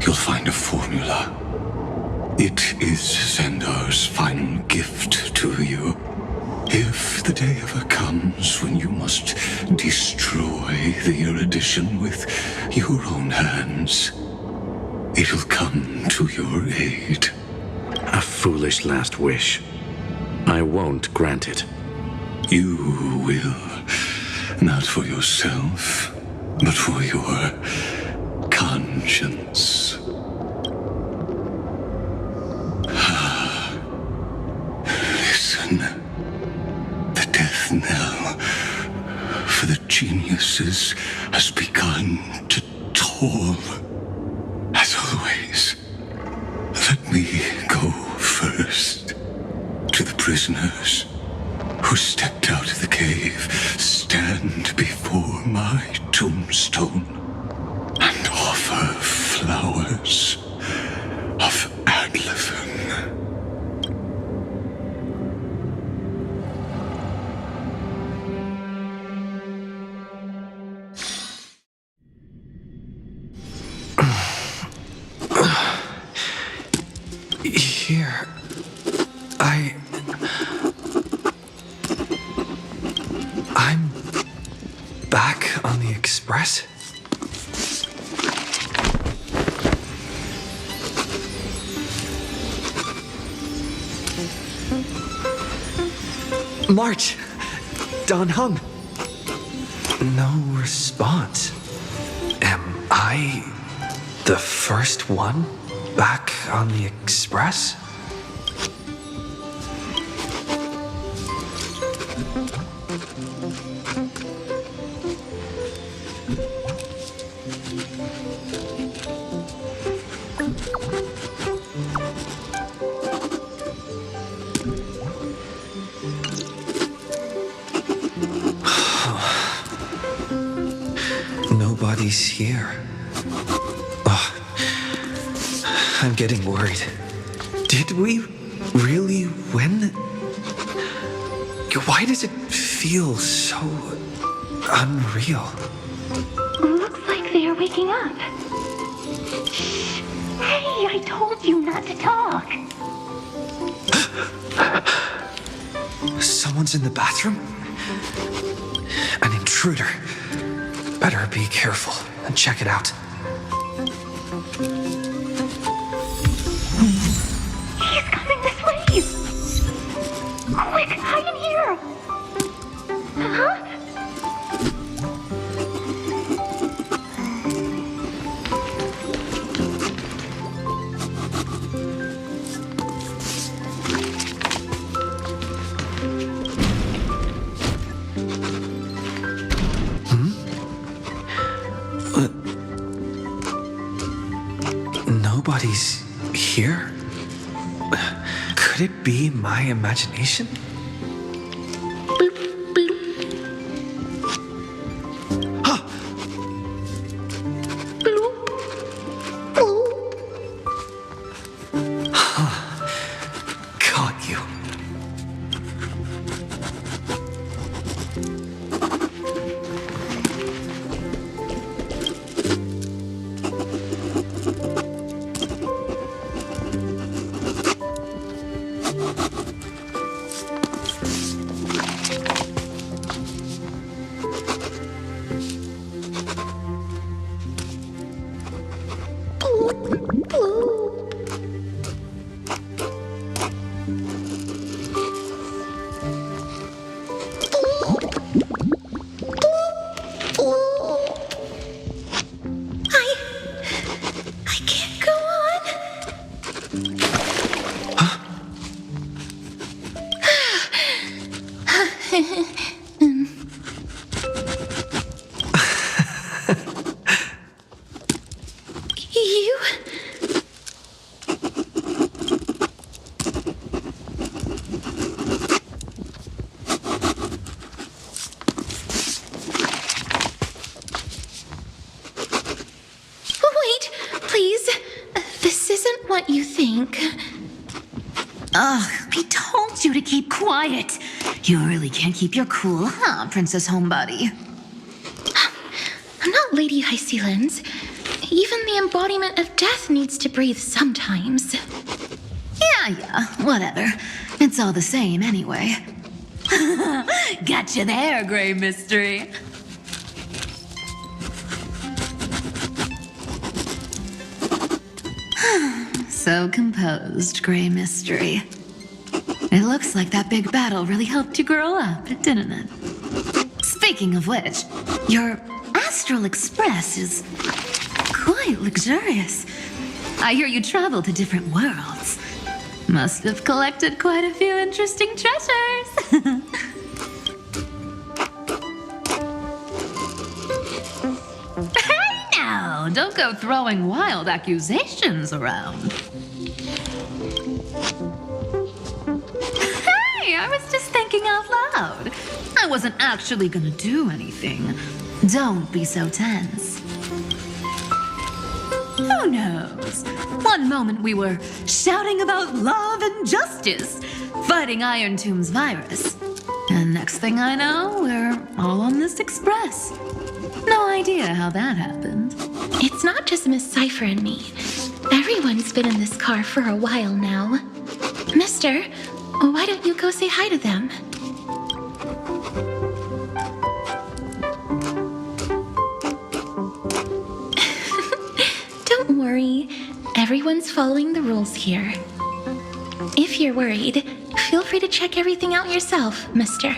you'll find a formula. It is Xandar's final gift to you. If the day ever comes when you must destroy the erudition with your own hands, it'll come to your aid. A foolish last wish. I won't grant it. You will. Not for yourself, but for your conscience. Listen. The death knell for the geniuses has begun to toll. As always, let me go first. To the prisoners who stepped out of the cave, stand before my tombstone and offer flowers of Adlevin. Here, I'm back on the Express? March! Don Hung! No response. Am I the first one back on the Express? Nobody's here. Oh, I'm getting worried. Did we really win? Why does it feel so unreal? Looks like they are waking up. Shh. Hey, I told you not to talk. Someone's in the bathroom? An intruder. Better be careful and check it out. He's coming this way! Quick, hide in here! Huh? Nobody's here? Could it be my imagination? what you think. Ugh, I told you to keep quiet. You really can't keep your cool, huh, Princess Homebody? I'm not Lady Hysealens. Even the embodiment of death needs to breathe sometimes. Yeah, whatever. It's all the same anyway. Gotcha there, Grey Mystery. So composed, Grey Mystery. It looks like that big battle really helped you grow up, didn't it? Speaking of which, your Astral Express is quite luxurious. I hear you travel to different worlds. Must have collected quite a few interesting treasures. Hey now, don't go throwing wild accusations around. Hey, I was just thinking out loud. I wasn't actually gonna do anything. Don't be so tense. Who knows? One moment we were shouting about love and justice, fighting Iron Tomb's virus. And next thing I know, we're all on this express. No idea how that happened. It's not just Miss Cypher and me. Everyone's been in this car for a while now. Mister, why don't you go say hi to them? Don't worry. Everyone's following the rules here. If you're worried, feel free to check everything out yourself, mister.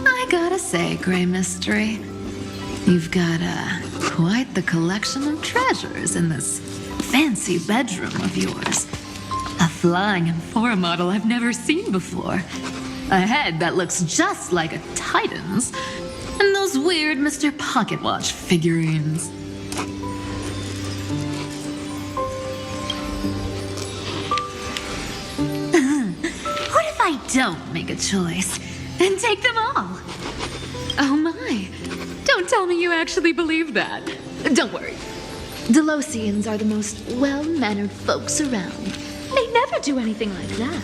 I gotta say, Grey Mystery, you've got quite the collection of treasures in this fancy bedroom of yours. A flying Amphora model I've never seen before. A head that looks just like a Titan's. And those weird Mr. Pocket Watch figurines. What if I don't make a choice and take them all? Oh my. Don't tell me you actually believe that. Don't worry. Delosians are the most well-mannered folks around. They never do anything like that.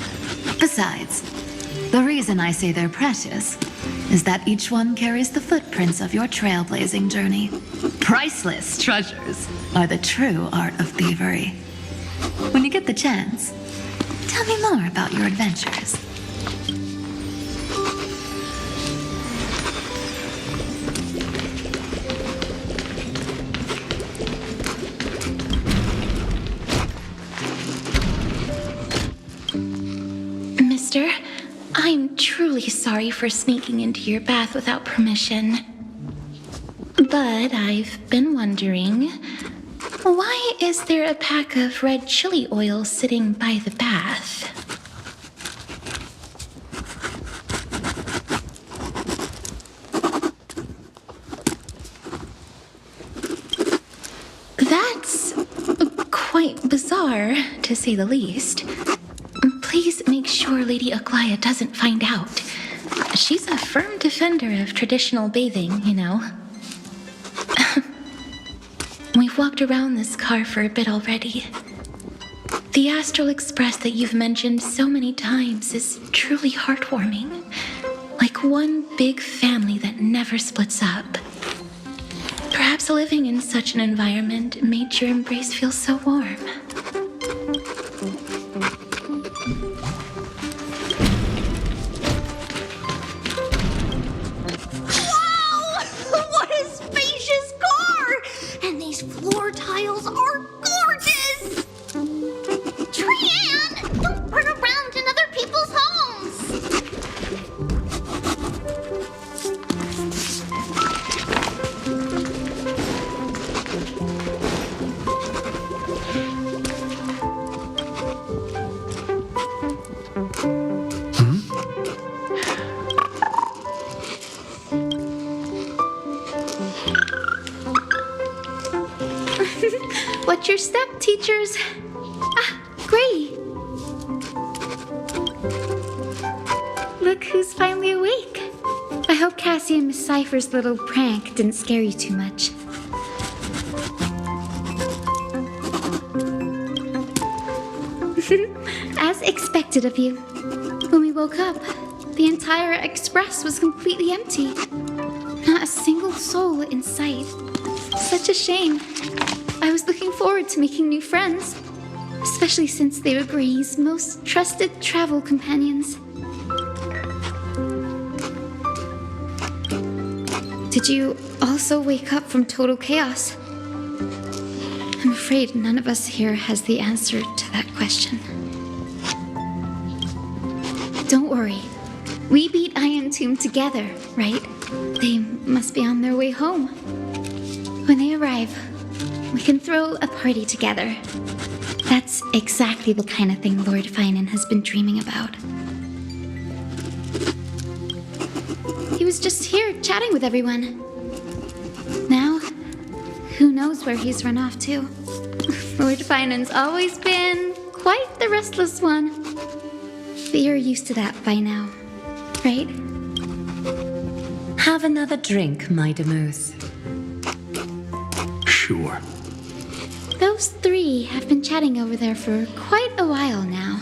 Besides, the reason I say they're precious is that each one carries the footprints of your trailblazing journey. Priceless treasures are the true art of thievery. When you get the chance, tell me more about your adventures. Mister, I'm truly sorry for sneaking into your bath without permission. But I've been wondering, why is there a pack of red chili oil sitting by the bath? That's quite bizarre, to say the least. Please make sure Lady Aglaya doesn't find out. She's a firm defender of traditional bathing, you know. We've walked around this car for a bit already. The Astral Express that you've mentioned so many times is truly heartwarming. Like one big family that never splits up. Perhaps living in such an environment made your embrace feel so warm. What a spacious car! And these floor tiles are gorgeous! Trian, don't run around in other people's homes! Watch your step, teachers. Ah, Gray. Look who's finally awake. I hope Cassie and Miss Cypher's little prank didn't scare you too much. As expected of you. When we woke up, the entire express was completely empty. Not a single soul in sight. Such a shame. I was looking forward to making new friends, especially since they were Gray's most trusted travel companions. Did you also wake up from total chaos? I'm afraid none of us here has the answer to that question. Don't worry. We beat Iron Tomb together, right? They must be on their way home. When they arrive, we can throw a party together. That's exactly the kind of thing Lord Finan has been dreaming about. He was just here chatting with everyone. Now, who knows where he's run off to? Lord Finan's always been quite the restless one. But you're used to that by now, right? Have another drink, my Demouse. Sure. Those three have been chatting over there for quite a while now.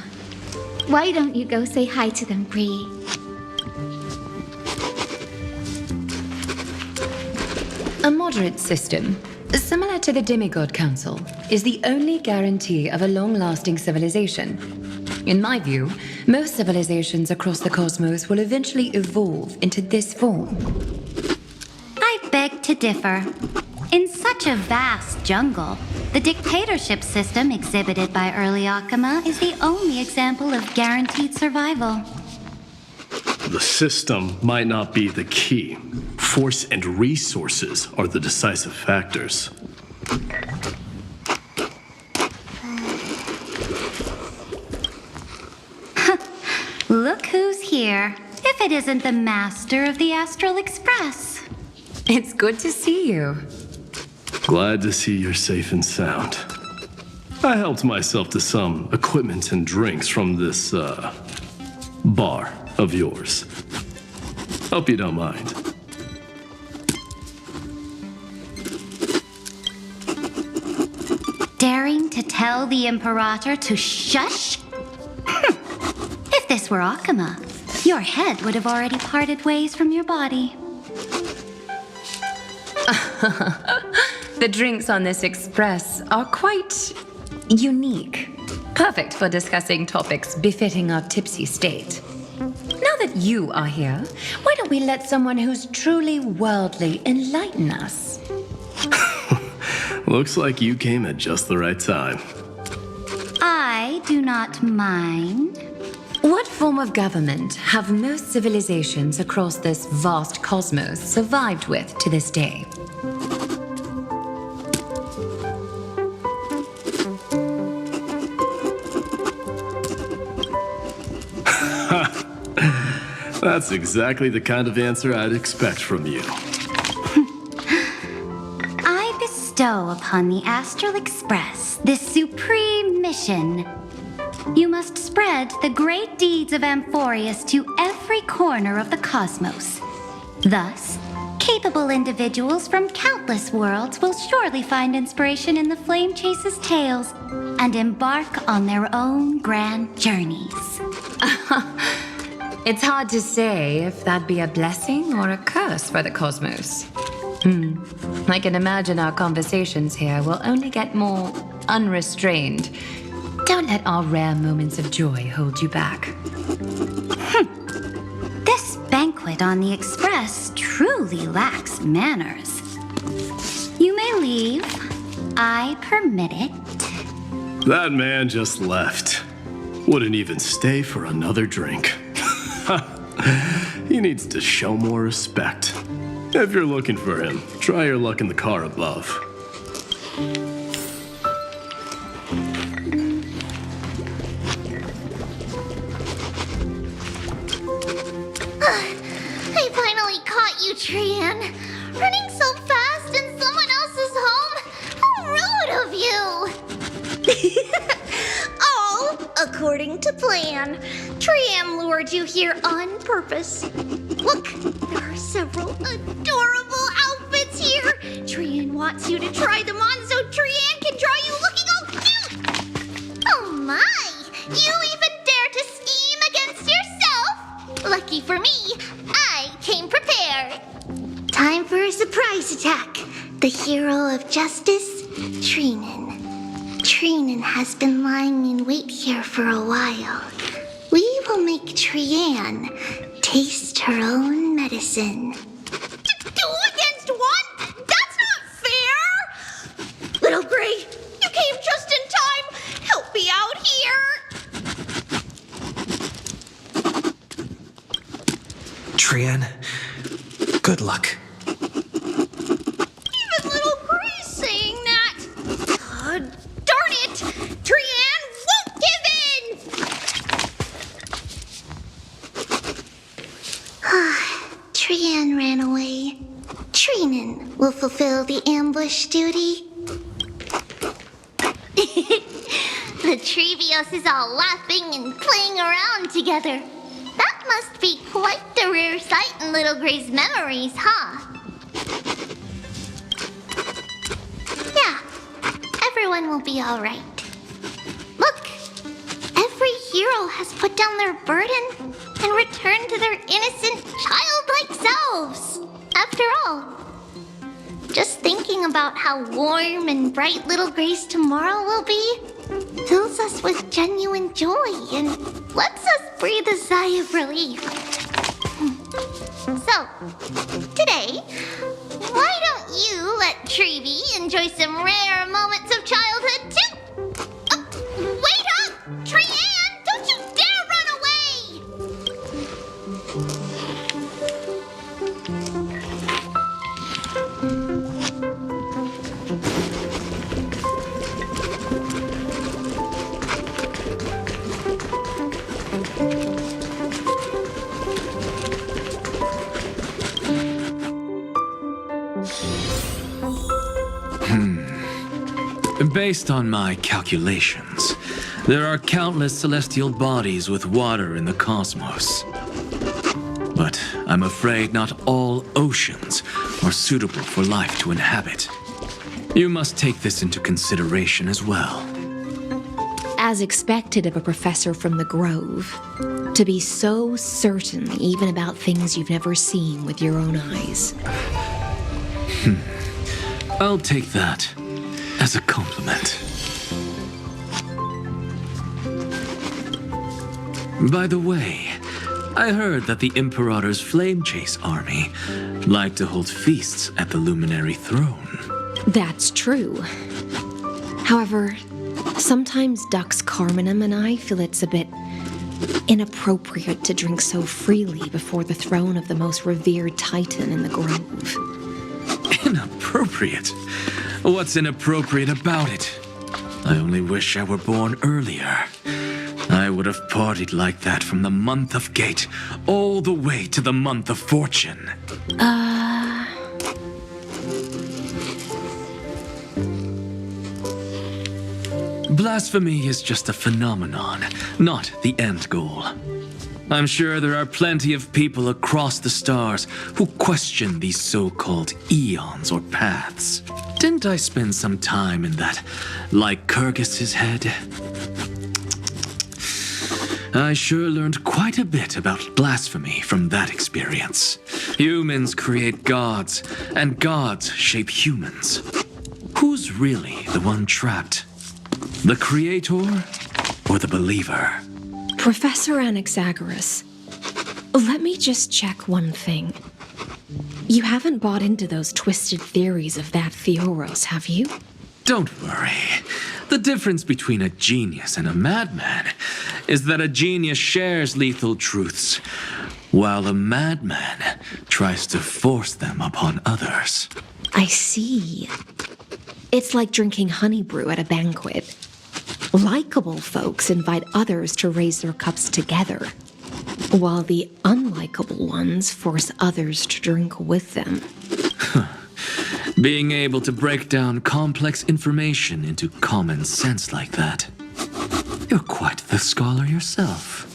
Why don't you go say hi to them, Bree? A moderate system, similar to the Demigod Council, is the only guarantee of a long-lasting civilization. In my view, most civilizations across the cosmos will eventually evolve into this form. I beg to differ. In such a vast jungle, the dictatorship system exhibited by early Akama is the only example of guaranteed survival. The system might not be the key. Force and resources are the decisive factors. Look who's here. If it isn't the master of the Astral Express. It's good to see you. Glad to see you're safe and sound. I helped myself to some equipment and drinks from this, bar of yours. Hope you don't mind. Daring to tell the Imperator to shush? If this were Akama, your head would have already parted ways from your body. The drinks on this express are quite unique. Perfect for discussing topics befitting our tipsy state. Now that you are here, why don't we let someone who's truly worldly enlighten us? Looks like you came at just the right time. I do not mind. What form of government have most civilizations across this vast cosmos survived with to this day? That's exactly the kind of answer I'd expect from you. I bestow upon the Astral Express this supreme mission. You must spread the great deeds of Amphorius to every corner of the cosmos. Thus, capable individuals from countless worlds will surely find inspiration in the Flame Chase's tales and embark on their own grand journeys. It's hard to say if that'd be a blessing or a curse for the cosmos. I can imagine our conversations here will only get more unrestrained. Don't let our rare moments of joy hold you back. This banquet on the Express truly lacks manners. You may leave. I permit it. That man just left. Wouldn't even stay for another drink. He needs to show more respect. If you're looking for him, try your luck in the car above. I finally caught you, Trian. Running so fast in someone else's home? How rude of you! according to plan. Triam lured you here on purpose. Look, there are several adorable outfits here. Trian wants you to try them on so Trian can draw you looking all cute. Oh my! You even dare to scheme against yourself? Lucky for me, I came prepared. Time for a surprise attack. The hero of justice, Treenan. Treenan has been lying in wait here for a while. We will make Trian taste her own medicine. Two against one? That's not fair! Little Gray, you came just in time. Help me out here. Trian, good luck. Even Little Gray's saying that. Darn it! Trian won't give in! Trian ran away. Treenan will fulfill the ambush duty. The Trevios is all laughing and playing around together. That must be quite the rare sight in Little Gray's memories, huh? Yeah, everyone will be all right. Look, every hero has put down their burden and returned to their innocent, childlike selves. After all, just thinking about how warm and bright Little Gray's tomorrow will be fills us with genuine joy and lets us breathe a sigh of relief. So, today, why don't you let Trevi enjoy some rare moments of childhood too? Wait up! Trian, don't you dare run away! Based on my calculations, there are countless celestial bodies with water in the cosmos. But I'm afraid not all oceans are suitable for life to inhabit. You must take this into consideration as well. As expected of a professor from the Grove, to be so certain even about things you've never seen with your own eyes. I'll take that as a compliment. By the way, I heard that the Imperator's Flame Chase army like to hold feasts at the Luminary Throne. That's true. However, sometimes Dux Carminum and I feel it's a bit inappropriate to drink so freely before the throne of the most revered Titan in the Grove. Inappropriate? What's inappropriate about it? I only wish I were born earlier. I would have partied like that from the month of Gate all the way to the month of Fortune. Blasphemy is just a phenomenon, not the end goal. I'm sure there are plenty of people across the stars who question these so-called eons or paths. Didn't I spend some time in that Lycurgus's head? I sure learned quite a bit about blasphemy from that experience. Humans create gods, and gods shape humans. Who's really the one trapped? The creator or the believer? Professor Anaxagoras, let me just check one thing. You haven't bought into those twisted theories of that Theoros, have you? Don't worry. The difference between a genius and a madman is that a genius shares lethal truths, while a madman tries to force them upon others. I see. It's like drinking honey brew at a banquet. Likeable folks invite others to raise their cups together, while the unlikable ones force others to drink with them. Being able to break down complex information into common sense like that. You're quite the scholar yourself.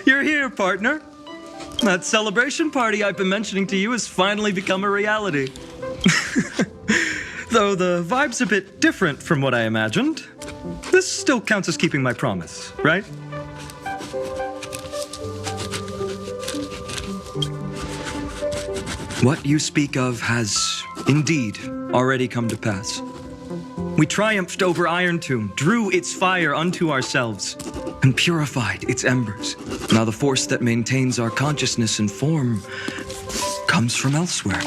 You're here, partner. That celebration party I've been mentioning to you has finally become a reality. Though the vibe's a bit different from what I imagined, this still counts as keeping my promise, right? What you speak of has indeed already come to pass. We triumphed over Iron Tomb, drew its fire unto ourselves, and purified its embers. Now the force that maintains our consciousness and form comes from elsewhere.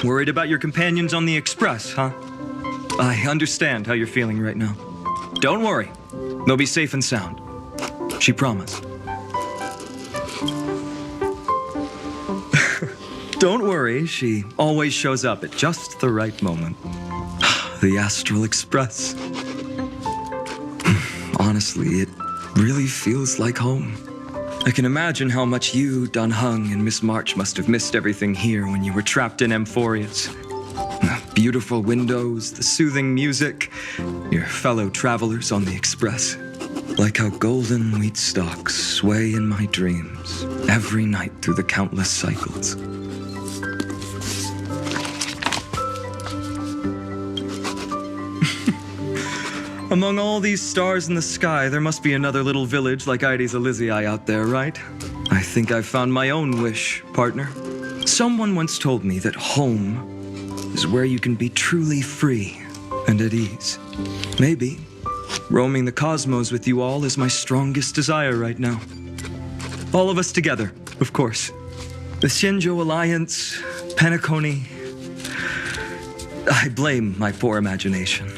Worried about your companions on the Express, huh? I understand how you're feeling right now. Don't worry. They'll be safe and sound. She promised. Don't worry, she always shows up at just the right moment. The Astral Express. Honestly, it really feels like home. I can imagine how much you, Dun Hung, and Miss March must have missed everything here when you were trapped in Amphorius. The beautiful windows, the soothing music, your fellow travelers on the Express. Like how golden wheat stalks sway in my dreams every night through the countless cycles. Among all these stars in the sky, there must be another little village like Ides Elysiae out there, right? I think I've found my own wish, partner. Someone once told me that home is where you can be truly free and at ease. Maybe roaming the cosmos with you all is my strongest desire right now. All of us together, of course. The Shinjo Alliance, Penacony. I blame my poor imagination.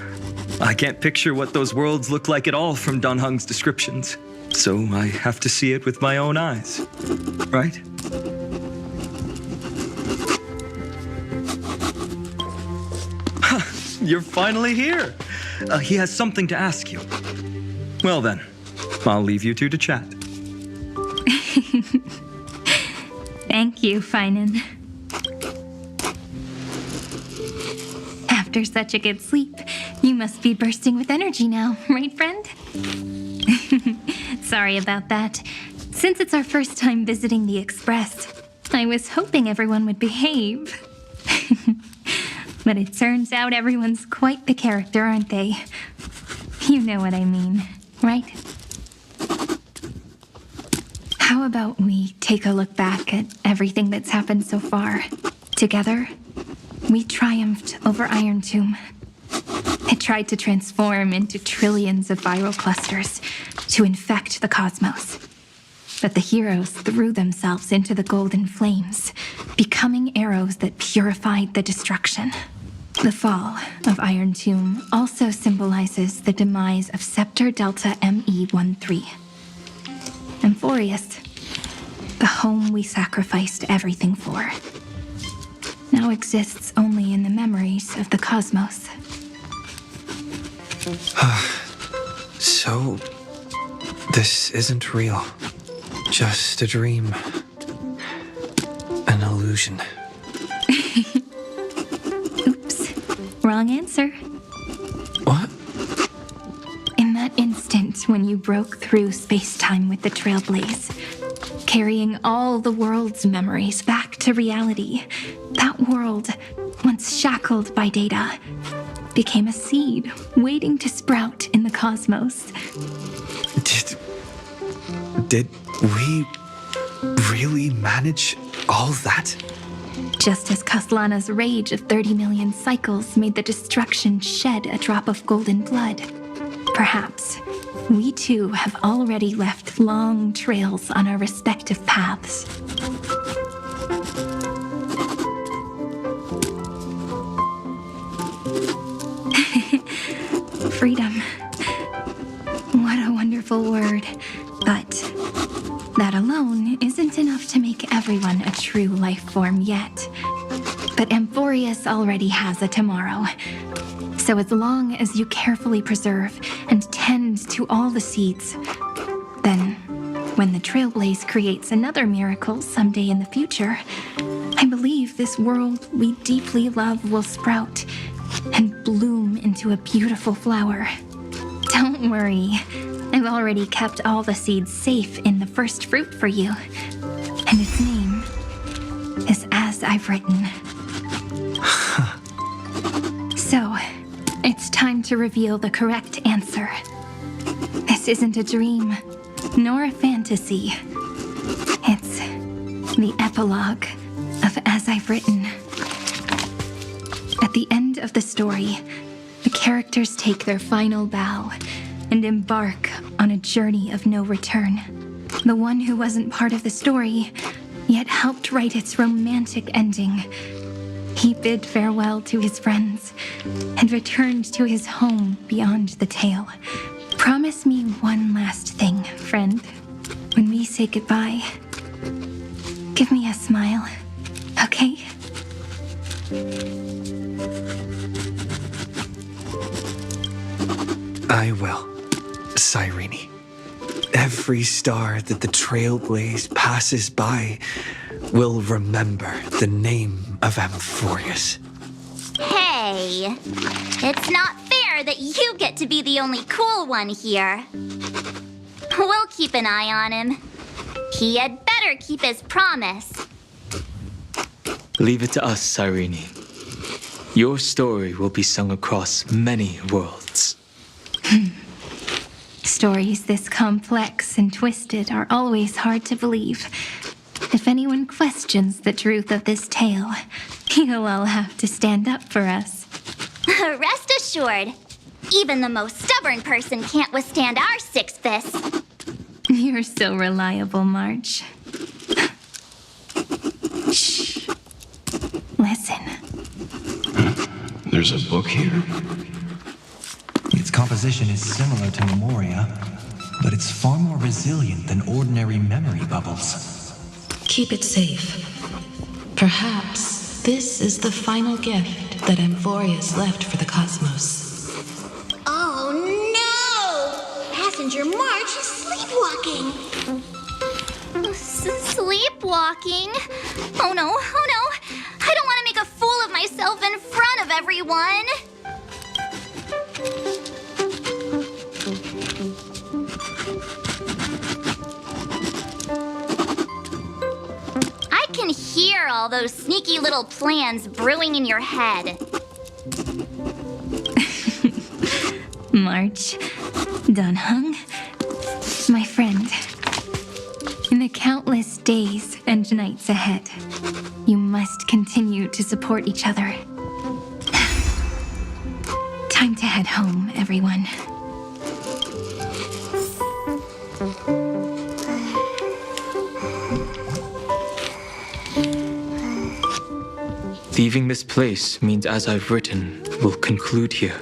I can't picture what those worlds look like at all from Dun Hung's descriptions, so I have to see it with my own eyes, right? You're finally here. He has something to ask you. Well then, I'll leave you two to chat. Thank you, Finan. After such a good sleep, you must be bursting with energy now, right, friend? Sorry about that. Since it's our first time visiting the Express, I was hoping everyone would behave. But it turns out everyone's quite the character, aren't they? You know what I mean, right? How about we take a look back at everything that's happened so far? Together, we triumphed over Iron Tomb. It tried to transform into trillions of viral clusters to infect the cosmos. But the heroes threw themselves into the golden flames, becoming arrows that purified the destruction. The fall of Iron Tomb also symbolizes the demise of Scepter Delta ME-13. Amphorius, the home we sacrificed everything for, now exists only in the memories of the cosmos. So, this isn't real. Just a dream. An illusion. Oops. Wrong answer. What? In that instant when you broke through space-time with the Trailblaze, carrying all the world's memories back to reality, that world, once shackled by data, became a seed waiting to sprout in the cosmos. Did we really manage all that? Just as Kaslana's rage of 30 million cycles made the destruction shed a drop of golden blood, perhaps we too have already left long trails on our respective paths. Freedom. What a wonderful word. But that alone isn't enough to make everyone a true life form yet. But Amphorius already has a tomorrow. So as long as you carefully preserve and tend to all the seeds, then when the Trailblaze creates another miracle someday in the future, I believe this world we deeply love will sprout and bloom into a beautiful flower. Don't worry, I've already kept all the seeds safe in the first fruit for you, and its name is As I've Written. So, it's time to reveal the correct answer. This isn't a dream, nor a fantasy. It's the epilogue of As I've Written. At the end of the story, the characters take their final bow and embark on a journey of no return. The one who wasn't part of the story, yet helped write its romantic ending. He bid farewell to his friends and returned to his home beyond the tale. Promise me one last thing, friend. When we say goodbye, give me a smile, okay? I will, Cyrene. Every star that the Trailblaze passes by will remember the name of Amphorius. Hey, it's not fair that you get to be the only cool one here. We'll keep an eye on him. He had better keep his promise. Leave it to us, Cyrene. Your story will be sung across many worlds. Stories this complex and twisted are always hard to believe. If anyone questions the truth of this tale, you'll all have to stand up for us. Rest assured, even the most stubborn person can't withstand our six fists. You're so reliable, March. Shh. Listen. There's a book here. Its composition is similar to Memoria, but it's far more resilient than ordinary memory bubbles. Keep it safe. Perhaps this is the final gift that Amphorius left for the cosmos. Oh no! Passenger March is sleepwalking. Sleepwalking? Oh no, oh no! I don't want to make a fool of myself in front of everyone! I can hear all those sneaky little plans brewing in your head. March, Dunhung, my friend. In the countless days and nights ahead, you must continue to support each other. Time to head home, everyone. Leaving this place means As I've Written will conclude here.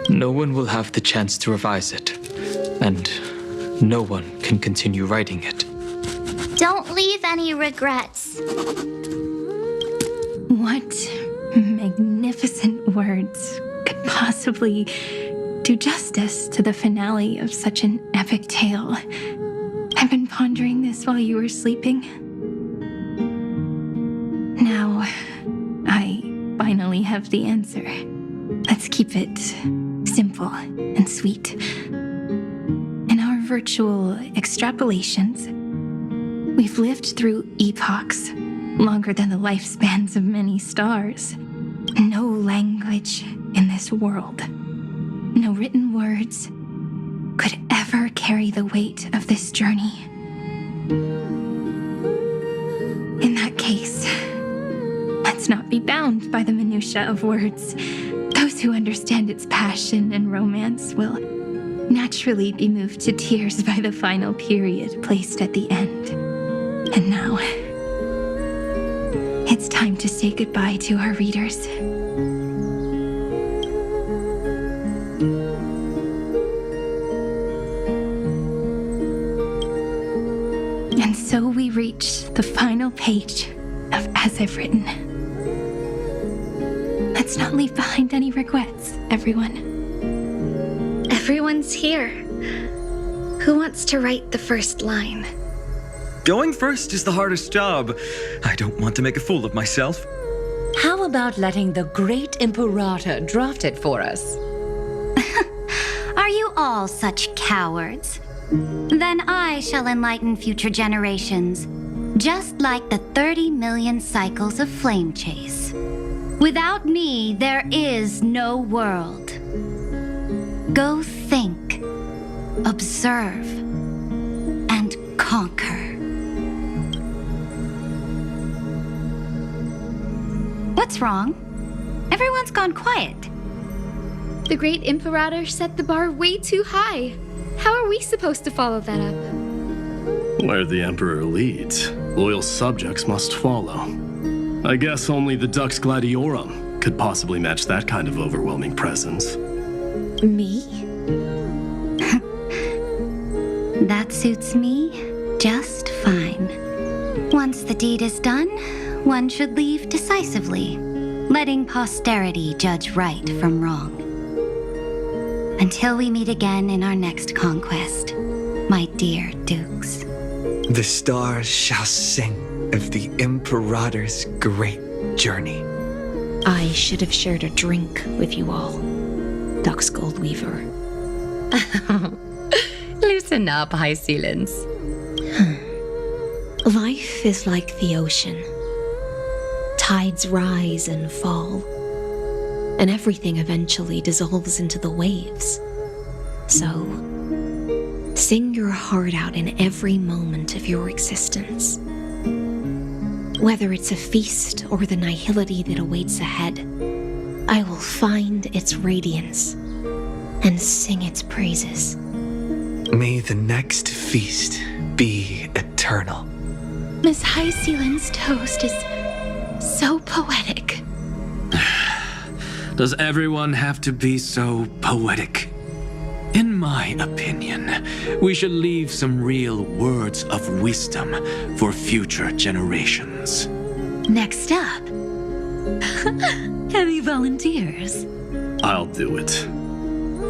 No one will have the chance to revise it, and no one can continue writing it. Don't leave any regrets. What magnificent words could possibly do justice to the finale of such an epic tale? I've been pondering this while you were sleeping. Now, I finally have the answer. Let's keep it simple and sweet. In our virtual extrapolations, we've lived through epochs longer than the lifespans of many stars. No language in this world, no written words, could ever carry the weight of this journey. In that case, let's not be bound by the minutiae of words. Those who understand its passion and romance will naturally be moved to tears by the final period placed at the end. And now, it's time to say goodbye to our readers. And so we reach the final page of As I've Written. Let's Let's not leave behind any regrets, everyone. Everyone's here. Who wants to write the first line? Going first is the hardest job. I don't want to make a fool of myself. How about letting the great Imperator draft it for us? Are you all such cowards? Then I shall enlighten future generations, just like the 30 million cycles of flame chase. Without me, there is no world. Go think, observe, and conquer. What's wrong? Everyone's gone quiet. The great Imperator set the bar way too high. How are we supposed to follow that up? Where the Emperor leads, loyal subjects must follow. I guess only the Dux Gladiorum could possibly match that kind of overwhelming presence. Me? That suits me just fine. Once the deed is done, one should leave decisively, letting posterity judge right from wrong. Until we meet again in our next conquest, my dear dukes. The stars shall sing of the Imperator's great journey. I should have shared a drink with you all, Dux Goldweaver. Loosen up, High Sealants. Life is like the ocean. Tides rise and fall, and everything eventually dissolves into the waves. So, sing your heart out in every moment of your existence. Whether it's a feast or the nihility that awaits ahead, I will find its radiance and sing its praises. May the next feast be eternal. Miss High Sealand's toast is so poetic. Does everyone have to be so poetic? In my opinion, we should leave some real words of wisdom for future generations. Next up, any volunteers? I'll do it.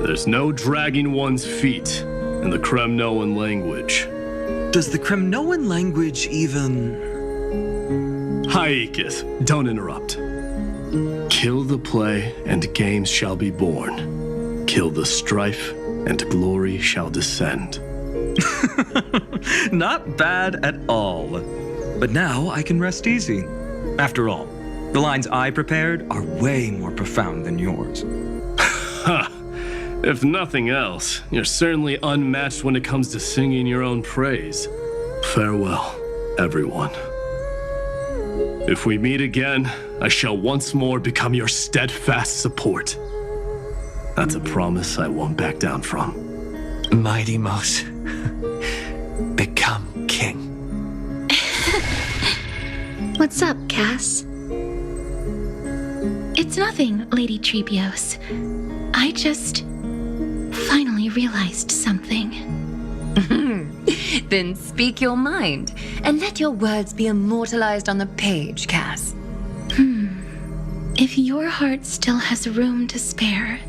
There's no dragging one's feet in the Kremnoan language. Does the Kremnoan language even... Haikis, don't interrupt. Kill the play, and games shall be born. Kill the strife, and glory shall descend. Not bad at all. But now I can rest easy. After all, the lines I prepared are way more profound than yours. Ha! If nothing else, you're certainly unmatched when it comes to singing your own praise. Farewell, everyone. If we meet again, I shall once more become your steadfast support. That's a promise I won't back down from. Mighty Mouse, become king. What's up, Cass? it's nothing, Lady Trebios. I just finally realized something. Then speak your mind, and let your words be immortalized on the page, Cass. If your heart still has room to spare,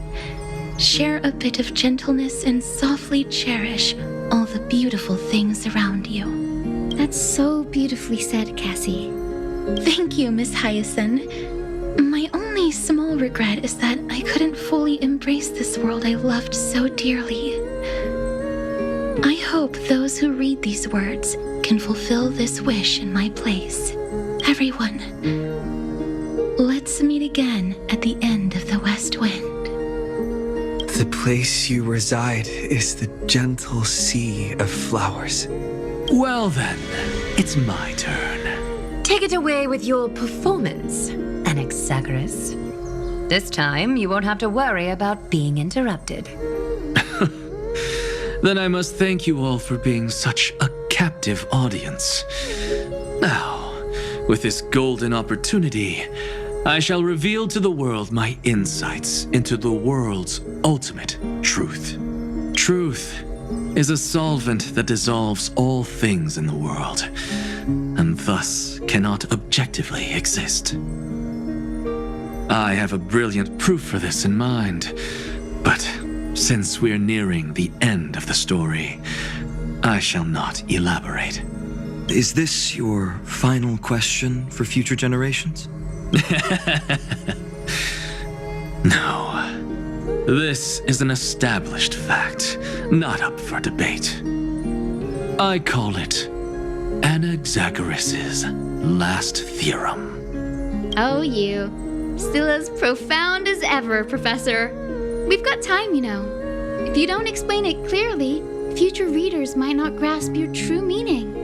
share a bit of gentleness and softly cherish all the beautiful things around you. That's so beautifully said, Cassie. Thank you, Miss Hyacinth. My only small regret is that I couldn't fully embrace this world I loved so dearly. I hope those who read these words can fulfill this wish in my place. Everyone, let's meet again at the end of the West Wind. The place you reside is the gentle sea of flowers. Well then, it's my turn. Take it away with your performance, Anaxagoras. This time, you won't have to worry about being interrupted. Then I must thank you all for being such a captive audience. Now, with this golden opportunity, I shall reveal to the world my insights into the world's ultimate truth. Truth is a solvent that dissolves all things in the world, and thus cannot objectively exist. I have a brilliant proof for this in mind, but since we're nearing the end of the story, I shall not elaborate. Is this your final question for future generations? No. This is an established fact, not up for debate. I call it Anaxagoras' last theorem. Oh, you. Still as profound as ever, Professor. We've got time, you know. If you don't explain it clearly, future readers might not grasp your true meaning.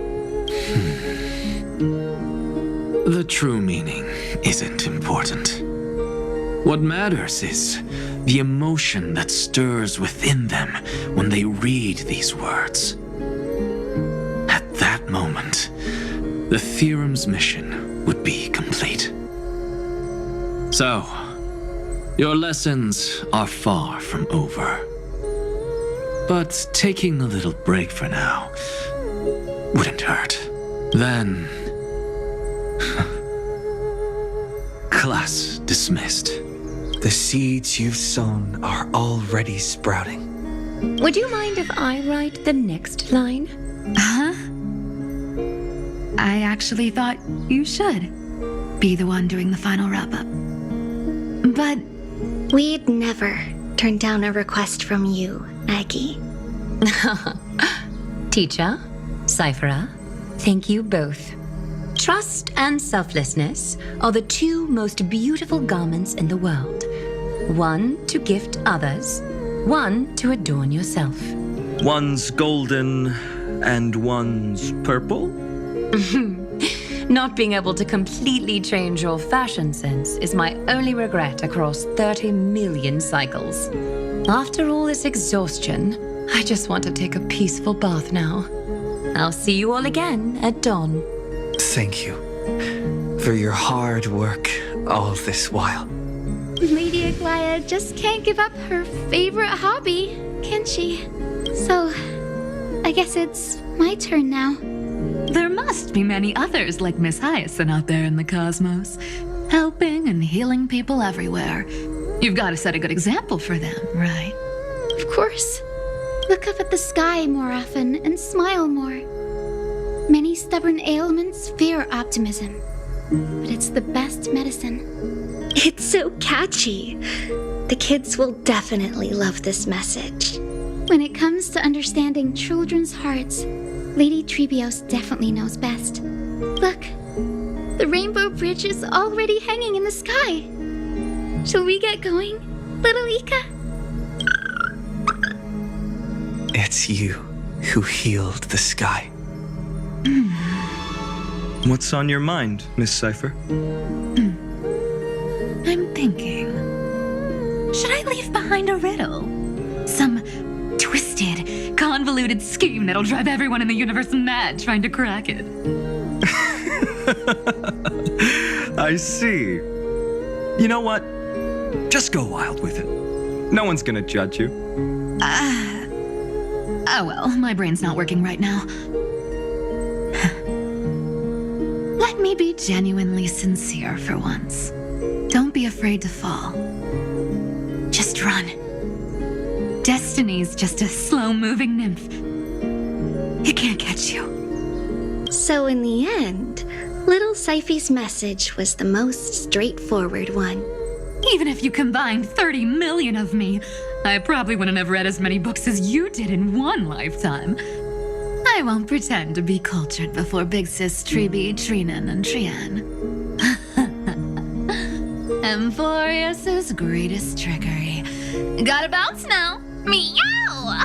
The true meaning isn't important. What matters is the emotion that stirs within them when they read these words. At that moment, the theorem's mission would be complete. So, your lessons are far from over. But taking a little break for now wouldn't hurt. Then, class dismissed. The seeds you've sown are already sprouting. Would you mind if I write the next line? Huh? I actually thought you should be the one doing the final wrap-up. But we'd never turn down a request from you, Aggie. Teacher, Cyphera, thank you both. Trust and selflessness are the two most beautiful garments in the world. One to gift others, one to adorn yourself. One's golden and one's purple? Not being able to completely change your fashion sense is my only regret across 30 million cycles. After all this exhaustion, I just want to take a peaceful bath now. I'll see you all again at dawn. Thank you for your hard work all this while. Lady Aglaya just can't give up her favorite hobby, can she? So, I guess it's my turn now. there must be many others like Miss Hyacinth out there in the cosmos, helping and healing people everywhere. You've got to set a good example for them, right? Of course. Look up at the sky more often and smile more. Many stubborn ailments fear optimism, but it's the best medicine. It's so catchy. The kids will definitely love this message. When it comes to understanding children's hearts, Lady Treebios definitely knows best. Look, the Rainbow Bridge is already hanging in the sky. Shall we get going, little Ika? It's you who healed the sky. What's on your mind, Miss Cypher? I'm thinking, should I leave behind a riddle? Some twisted, convoluted scheme that'll drive everyone in the universe mad trying to crack it. I see. You know what? Just go wild with it. No one's gonna judge you. Oh well, my brain's not working right now. Let me be genuinely sincere for once. Don't be afraid to fall. Just run. Destiny's just a slow-moving nymph. It can't catch you. So in the end, little Cyphy's message was the most straightforward one. Even if you combined 30 million of me, I probably wouldn't have read as many books as you did in one lifetime. I won't pretend to be cultured before Big Sis Treeby, Trinan, and Trian. Amphorius' greatest trickery. Gotta bounce now. Meow!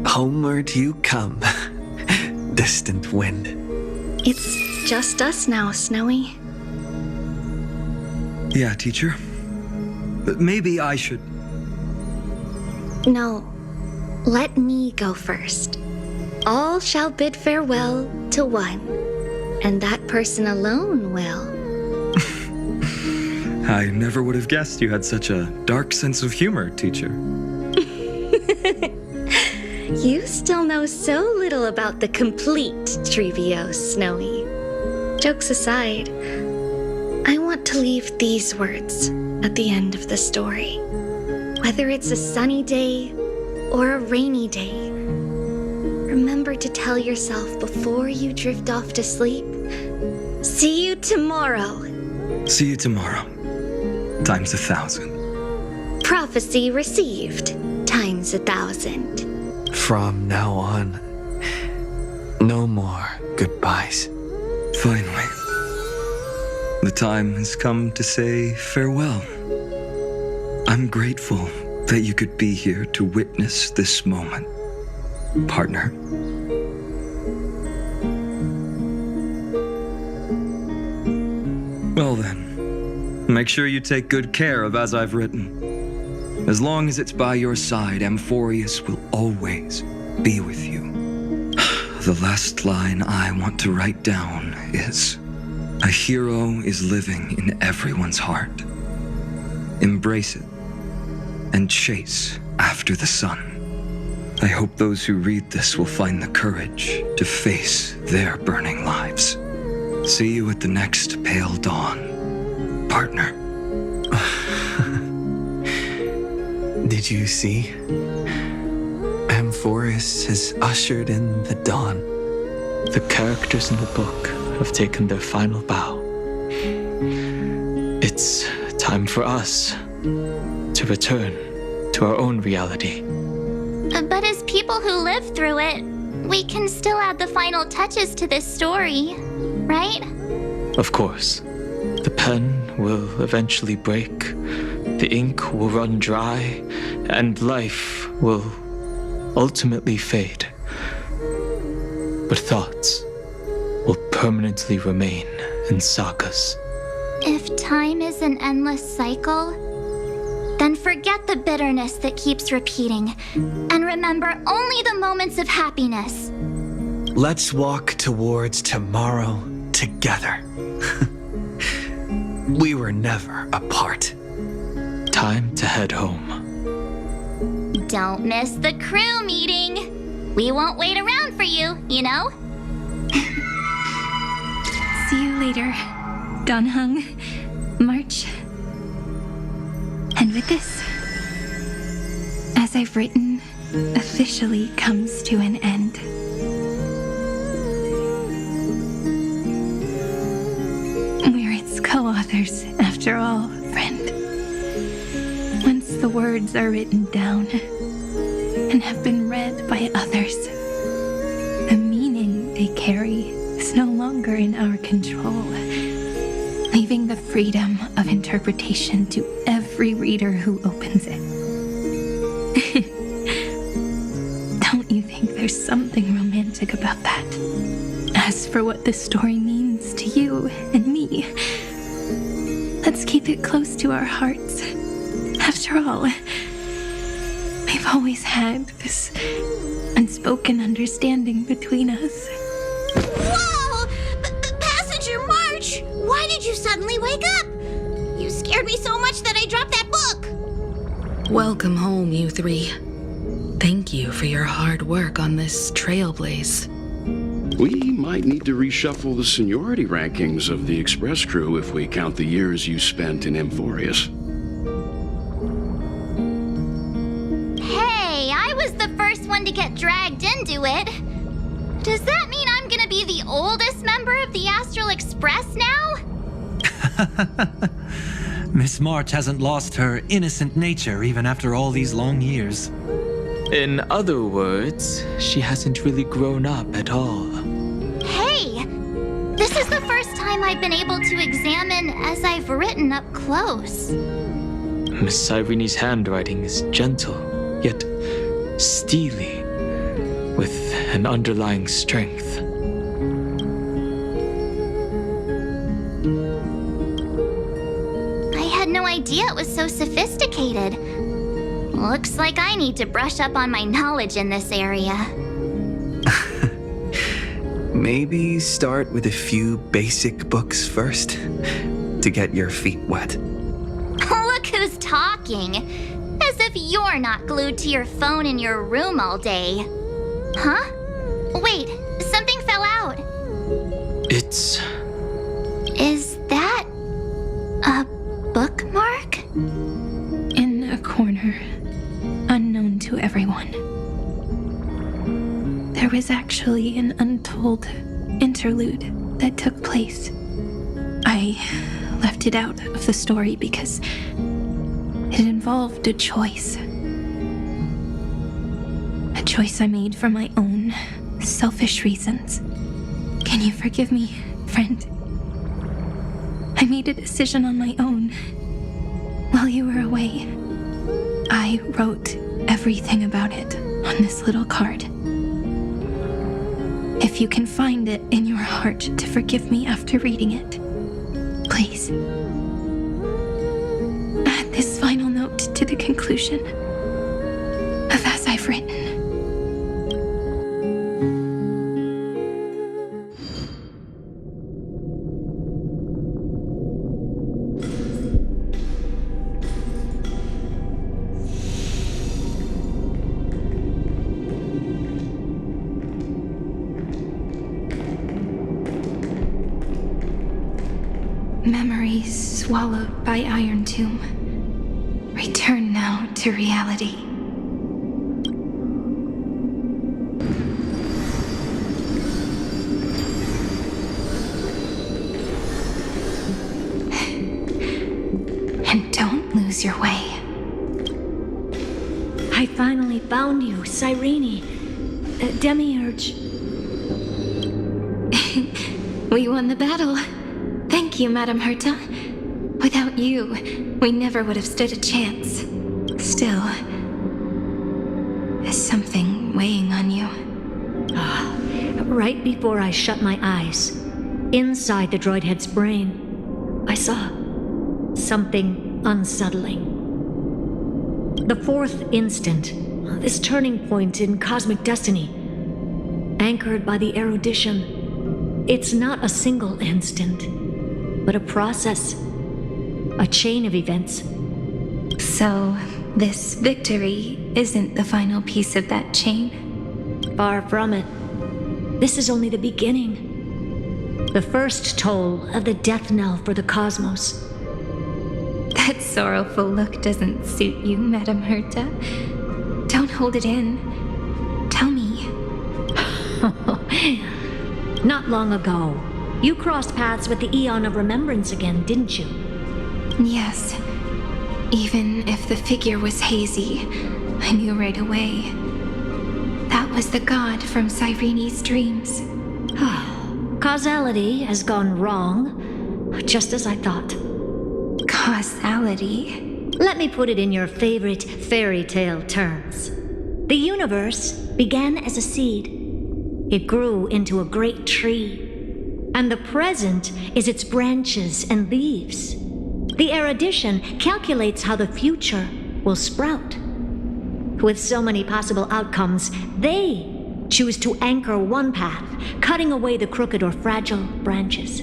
Homeward you come, distant wind. It's just us now, Snowy. Yeah, teacher. But maybe I should. No, let me go first. All shall bid farewell to one, and that person alone will. I never would have guessed you had such a dark sense of humor, teacher. You still know so little about the complete Treebios, Snowy. Jokes aside, I want to leave these words at the end of the story. Whether it's a sunny day or a rainy day, remember to tell yourself before you drift off to sleep, see you tomorrow. See you tomorrow. Times 1,000. Prophecy received. Times 1,000. From now on, no more goodbyes. Finally, the time has come to say farewell. I'm grateful that you could be here to witness this moment, partner. Well then, make sure you take good care of As I've Written. As long as it's by your side, Amphorius will always be with you. The last line I want to write down is, a hero is living in everyone's heart. Embrace it and chase after the sun. I hope those who read this will find the courage to face their burning lives. See you at the next pale dawn, partner. Did you see? Amphorius has ushered in the dawn. The characters in the book have taken their final bow. It's time for us to return to our own reality. But as people who lived through it, we can still add the final touches to this story, right? Of course. The pen will eventually break, the ink will run dry, and life will ultimately fade. But thoughts will permanently remain in sagas. If time is an endless cycle, then forget the bitterness that keeps repeating, and remember only the moments of happiness. Let's walk towards tomorrow together. We were never apart. Time to head home. Don't miss the crew meeting. We won't wait around for you, you know? See you later, Donhung, March. And with this, As I've Written officially comes to an end. We're its co-authors, after all, friend. Once the words are written down and have been read by others, the meaning they carry is no longer in our control, leaving the freedom of interpretation to every reader who opens it. Don't you think there's something romantic about that? As for what this story means to you and me, let's keep it close to our hearts. After all, we've always had this unspoken understanding between us. Whoa! Passenger March! Why did you suddenly wake up? You scared me so much that I dropped that book! Welcome home, you three. Thank you for your hard work on this Trailblaze. We might need to reshuffle the seniority rankings of the Express crew if we count the years you spent in Amphorius. Hey, I was the first one to get dragged into it. Does that mean I'm gonna be the oldest member of the Astral Express now? Miss March hasn't lost her innocent nature even after all these long years. In other words, she hasn't really grown up at all. Hey! This is the first time I've been able to examine As I've Written up close. Miss Irene's handwriting is gentle, yet steely, with an underlying strength. I had no idea it was so sophisticated. Looks like I need to brush up on my knowledge in this area. Maybe start with a few basic books first, to get your feet wet. Look who's talking. As if you're not glued to your phone in your room all day. Huh? Wait, something fell out. It's... Is that There was actually an untold interlude that took place. I left it out of the story because it involved a choice. A choice I made for my own selfish reasons. Can you forgive me, friend? I made a decision on my own. While you were away, I wrote everything about it on this little card. If you can find it in your heart to forgive me after reading it, please add this final note to the conclusion of As I've Written. Memories swallowed by Iron Tomb. Return now to reality. And don't lose your way. I finally found you, Cyrene. Demiurge. We won the battle. Thank you, Madame Herta. Without you, we never would have stood a chance. Still, there's something weighing on you. Right before I shut my eyes, inside the droid head's brain, I saw something unsettling. The fourth instant, this turning point in cosmic destiny, anchored by the erudition. It's not a single instant, but a process, a chain of events. So, this victory isn't the final piece of that chain? Far from it. This is only the beginning. The first toll of the death knell for the cosmos. That sorrowful look doesn't suit you, Madame Herta. Don't hold it in. Tell me. Not long ago, you crossed paths with the Eon of Remembrance again, didn't you? Yes. Even if the figure was hazy, I knew right away. That was the god from Cyrene's dreams. Causality has gone wrong, just as I thought. Causality? Let me put it in your favorite fairy tale terms. The universe began as a seed. It grew into a great tree. And the present is its branches and leaves. The erudition calculates how the future will sprout. With so many possible outcomes, they choose to anchor one path, cutting away the crooked or fragile branches.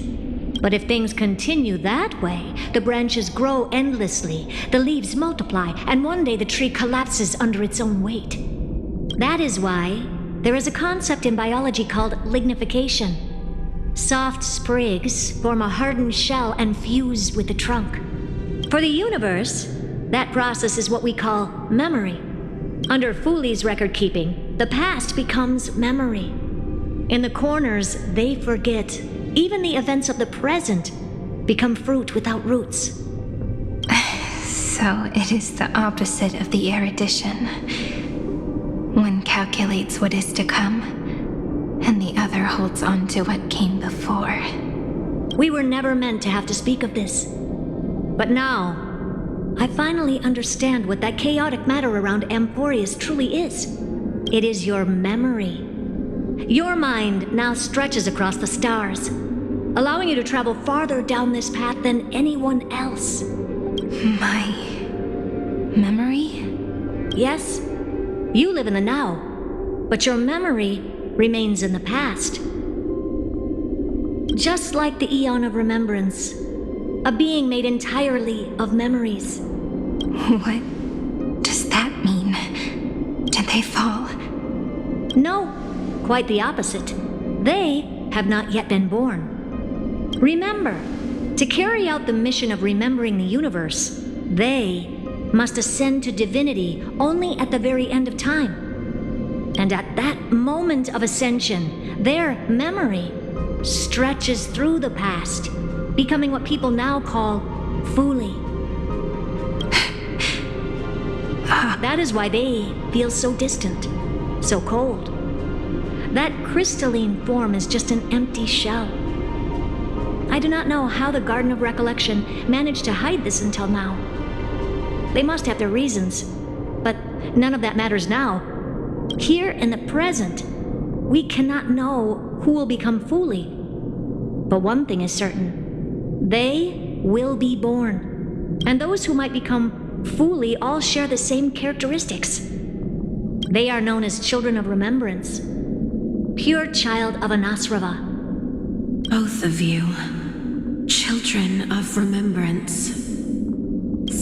But if things continue that way, the branches grow endlessly, the leaves multiply, and one day the tree collapses under its own weight. That is why there is a concept in biology called lignification. Soft sprigs form a hardened shell and fuse with the trunk. For the universe, that process is what we call memory. Under Fooley's record keeping, the past becomes memory. In the corners, they forget. Even the events of the present become fruit without roots. So it is the opposite of the erudition. One calculates what is to come, and the other holds on to what came before. We were never meant to have to speak of this. But now, I finally understand what that chaotic matter around Emporius truly is. It is your memory. Your mind now stretches across the stars, allowing you to travel farther down this path than anyone else. My memory? Yes, you live in the now, but your memory remains in the past. Just like the Eon of Remembrance, a being made entirely of memories. What does that mean? Did they fall? No, quite the opposite. They have not yet been born. Remember, to carry out the mission of remembering the universe, they must ascend to divinity only at the very end of time. And at that moment of ascension, their memory stretches through the past, becoming what people now call Fuli. That is why they feel so distant, so cold. That crystalline form is just an empty shell. I do not know how the Garden of Recollection managed to hide this until now. They must have their reasons, but none of that matters now. Here in the present, we cannot know who will become Fuli. But one thing is certain. They will be born. And those who might become Fuli all share the same characteristics. They are known as Children of Remembrance. Pure child of Anasrava. Both of you. Children of Remembrance.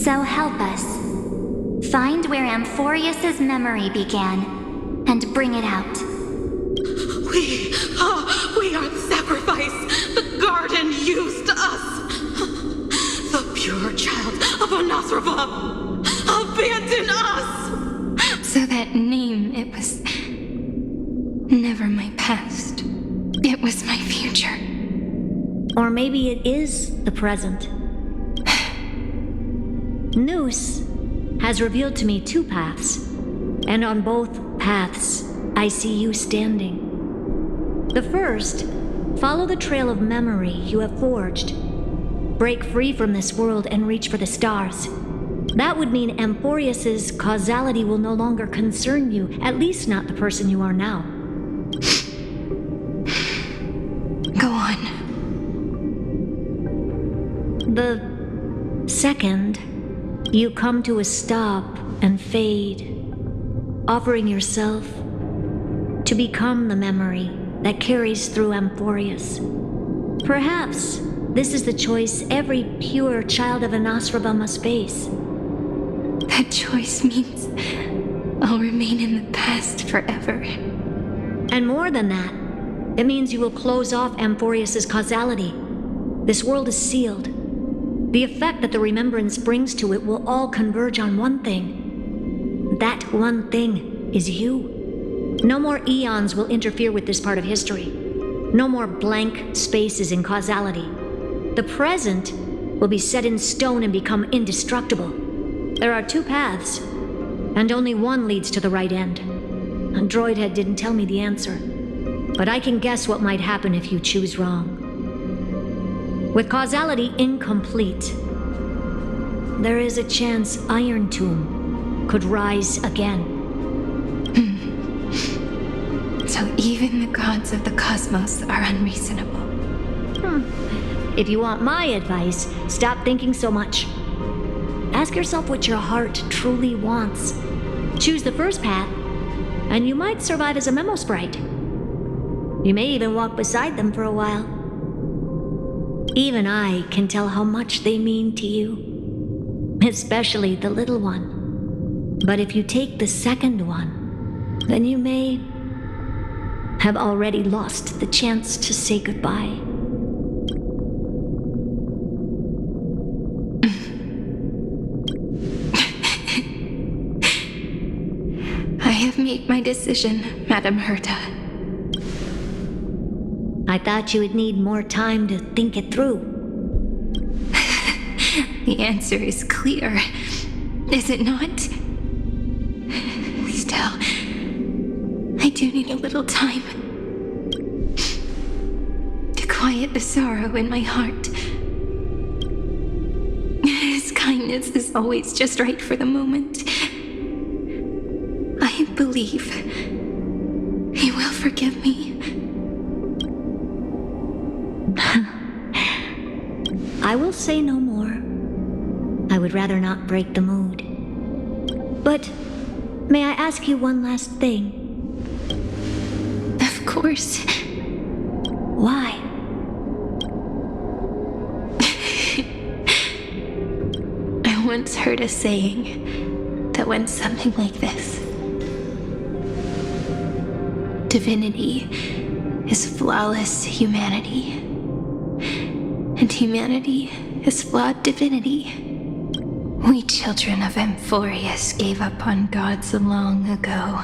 So help us. Find where Amphorius's memory began, and bring it out. We are the sacrifice. The garden used us. The pure child of Anasrava. Abandon us! So that name, it was never my past. It was my future. Or maybe it is the present. Noose has revealed to me two paths, and on both paths, I see you standing. The first, follow the trail of memory you have forged. Break free from this world and reach for the stars. That would mean Amphorius's causality will no longer concern you, at least not the person you are now. Go on. The second, you come to a stop and fade, offering yourself to become the memory that carries through Amphorius. Perhaps this is the choice every pure child of Anasrava must face. That choice means I'll remain in the past forever. And more than that, it means you will close off Amphorius's causality. This world is sealed. The effect that the remembrance brings to it will all converge on one thing. That one thing is you. No more eons will interfere with this part of history. No more blank spaces in causality. The present will be set in stone and become indestructible. There are two paths, and only one leads to the right end. Androidhead didn't tell me the answer, but I can guess what might happen if you choose wrong. With causality incomplete, there is a chance Iron Tomb could rise again. So even the gods of the cosmos are unreasonable. If you want my advice, stop thinking so much. Ask yourself what your heart truly wants. Choose the first path, and you might survive as a memo sprite. You may even walk beside them for a while. Even I can tell how much they mean to you, especially the little one. But if you take the second one, then you may have already lost the chance to say goodbye. I have made my decision, Madam Herta. I thought you would need more time to think it through. The answer is clear, is it not? Still, I do need a little time to quiet the sorrow in my heart. His kindness is always just right for the moment. I believe he will forgive me. I will say no more. I would rather not break the mood. But may I ask you one last thing? Of course. Why? I once heard a saying that went something like this. Divinity is flawless humanity, and humanity is flawed divinity. We children of Amphorius gave up on gods long ago.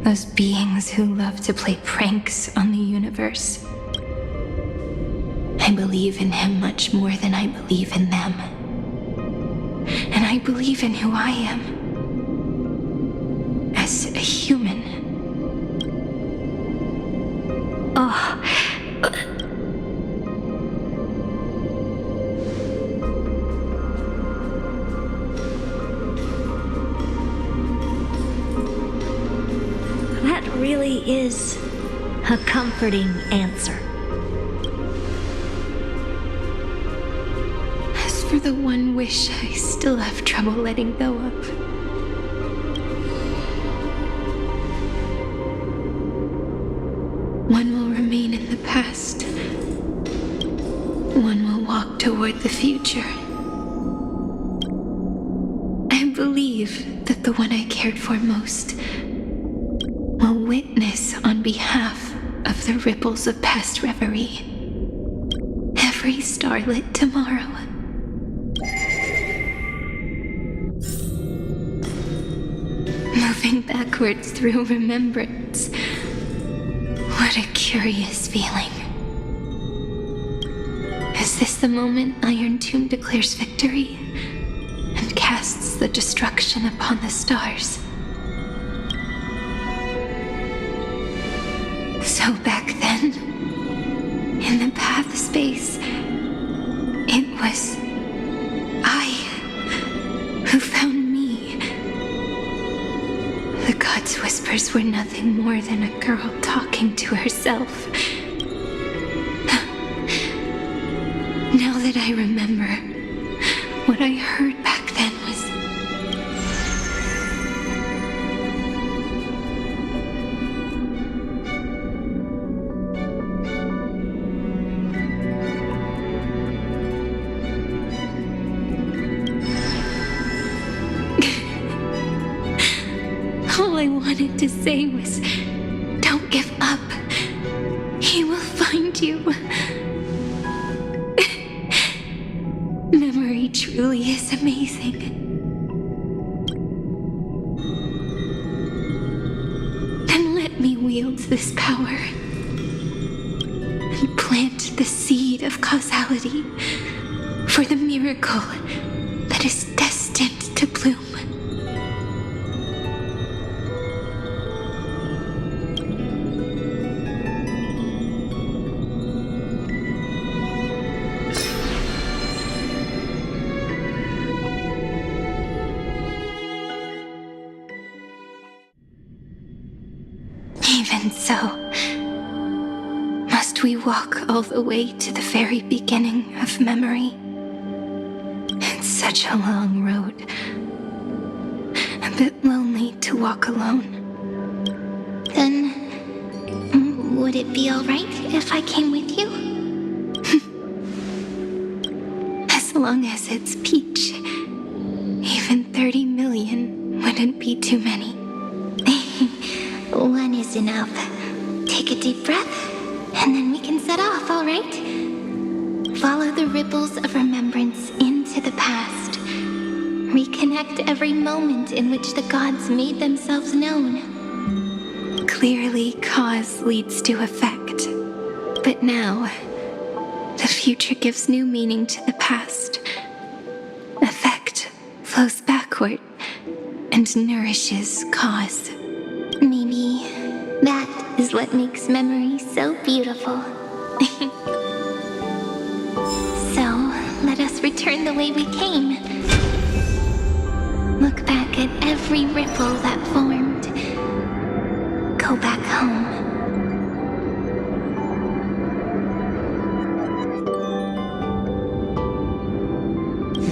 Those beings who love to play pranks on the universe. I believe in him much more than I believe in them. And I believe in who I am. As a human. Oh. That really is a comforting answer. As for the one wish I still have trouble letting go of. One will remain in the past. One will walk toward the future. I believe that the one I cared for most will witness on behalf of the ripples of past reverie every starlit tomorrow. Moving backwards through remembrance. What a curious feeling. Is this the moment Iron Tomb declares victory and casts the destruction upon the stars? So back then, in the path space, it was I who found me. The gods' whispers were nothing more than a girl talking to herself. Now that I remember, what I heard back then was... All I wanted to say was, don't give up. He will find you. Memory truly is amazing. Then let me wield this power and plant the seed of causality for the miracle that is destined to bloom. Even so, must we walk all the way to the very beginning of memory? It's such a long road. A bit lonely to walk alone. Then, would it be alright if I came with you? As long as it's Peach, even 30 million wouldn't be too many. One is enough. Take a deep breath, and then we can set off, alright? Follow the ripples of remembrance into the past. Reconnect every moment in which the gods made themselves known. Clearly, cause leads to effect. But now, the future gives new meaning to the past. Effect flows backward and nourishes cause. Maybe that is what makes memory so beautiful. So, let us return the way we came. Look back at every ripple that formed. Go back home.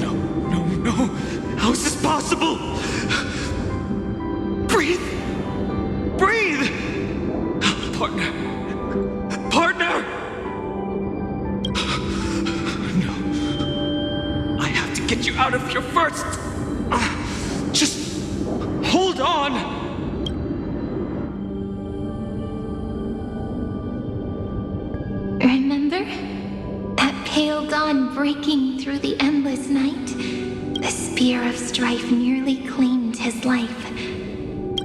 No! How is this possible? Breathe! Breathe! Partner! No. I have to get you out of here first! Just hold on! Remember? That pale dawn breaking through the endless night? The spear of strife nearly claimed his life.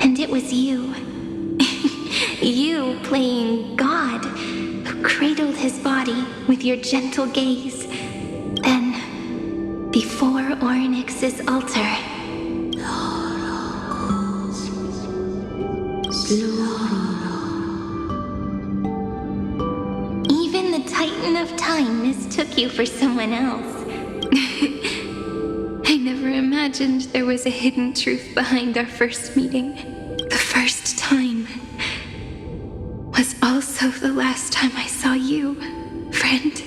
And it was you. You playing God, who cradled his body with your gentle gaze. Then, before Ornyx's altar, even the Titan of Time mistook you for someone else. I never imagined there was a hidden truth behind our first meeting. The first time was also the last time I saw you, friend.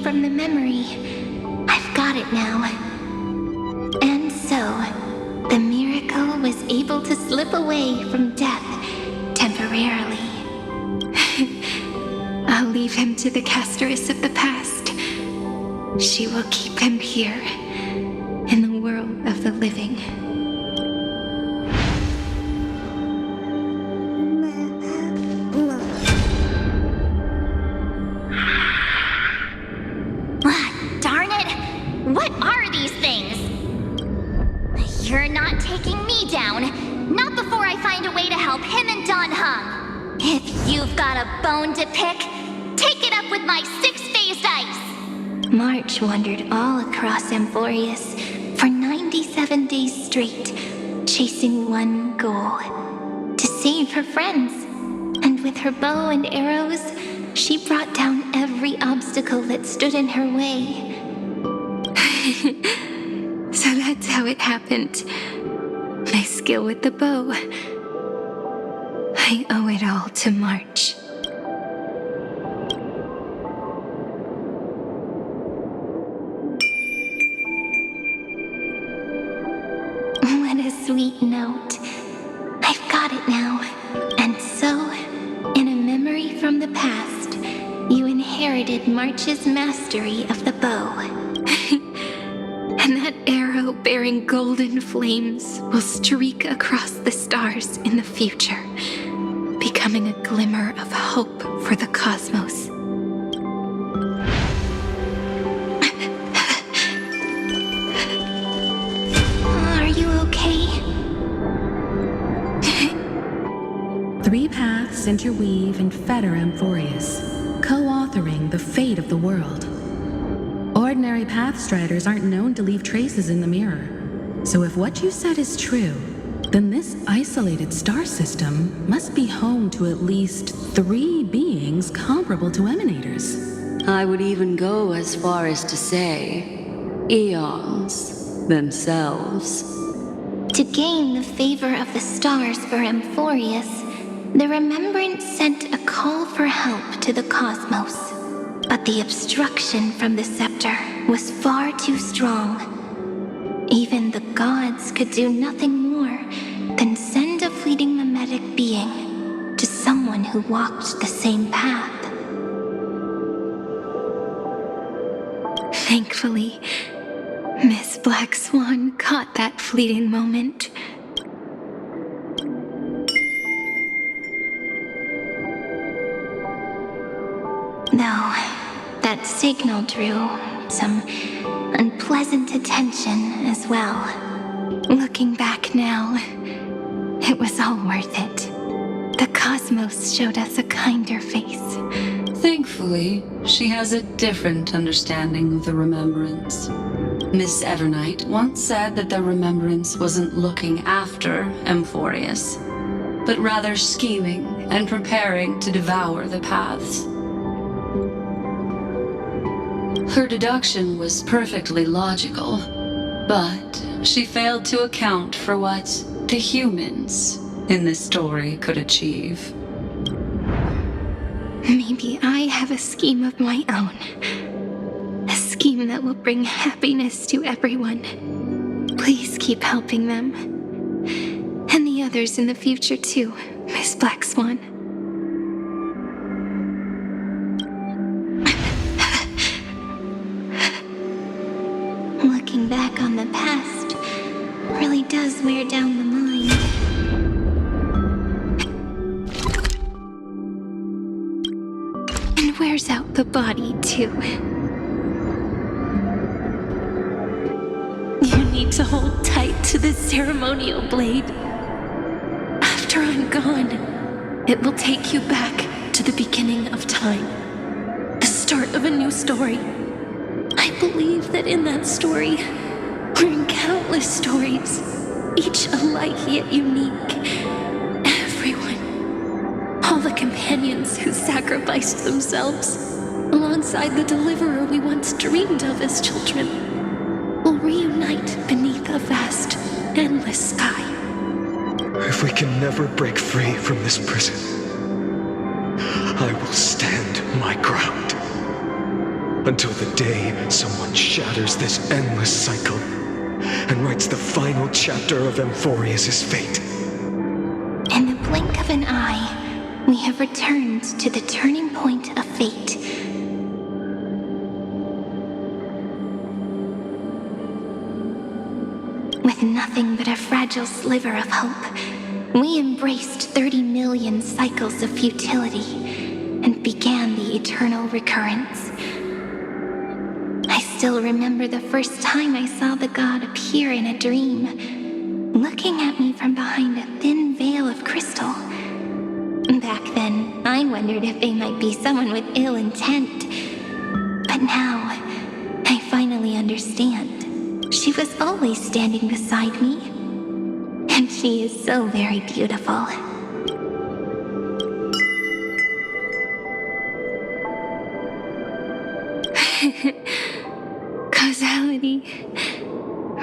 From the memory. I've got it now. And so, the miracle was able to slip away from death temporarily. I'll leave him to the casteress of the past. She will keep him here, in the world of the living. What are these things? You're not taking me down. Not before I find a way to help him and Don Hung. If you've got a bone to pick, take it up with my six-phased ice. March wandered all across Amphorius for 97 days straight, chasing one goal: to save her friends. And with her bow and arrows, she brought down every obstacle that stood in her way. So that's how it happened. My skill with the bow. I owe it all to March. What a sweet note. I've got it now. And so, in a memory from the past, you inherited March's mastery of the bow. And that arrow bearing golden flames will streak across the stars in the future, becoming a glimmer of hope for the cosmos. Are you okay? 3 paths interweave and fetter Amphorius, co-authoring the fate of the world. Ordinary pathstriders aren't known to leave traces in the mirror. So if what you said is true, then this isolated star system must be home to at least 3 beings comparable to emanators. I would even go as far as to say, eons themselves. To gain the favor of the stars for Amphorius, the Remembrance sent a call for help to the cosmos. But the obstruction from the scepter was far too strong. Even the gods could do nothing more than send a fleeting mimetic being to someone who walked the same path. Thankfully, Miss Black Swan caught that fleeting moment. Though that signal drew some unpleasant attention as well. Looking back now, it was all worth it. The cosmos showed us a kinder face. Thankfully, she has a different understanding of the Remembrance. Miss Evernight once said that the Remembrance wasn't looking after Amphorius, but rather scheming and preparing to devour the paths. Her deduction was perfectly logical, but she failed to account for what the humans in this story could achieve. Maybe I have a scheme of my own. A scheme that will bring happiness to everyone. Please keep helping them. And the others in the future too, Miss Black Swan. Looking back on the past really does wear down the mind. He wears out the body, too. You need to hold tight to this ceremonial blade. After I'm gone, it will take you back to the beginning of time. The start of a new story. I believe that in that story, we're in countless stories, each alike yet unique. Everyone, all the companions who sacrificed themselves, alongside the deliverer we once dreamed of as children, will reunite beneath a vast, endless sky. If we can never break free from this prison, I will stand my ground. Until the day someone shatters this endless cycle and writes the final chapter of Amphorius' fate. In the blink of an eye, we have returned to the turning point of fate. With nothing but a fragile sliver of hope, we embraced 30 million cycles of futility and began the eternal recurrence. I still remember the first time I saw the god appear in a dream, looking at me from behind a thin veil of crystal. Back then, I wondered if they might be someone with ill intent. But now, I finally understand. She was always standing beside me, and she is so very beautiful. Causality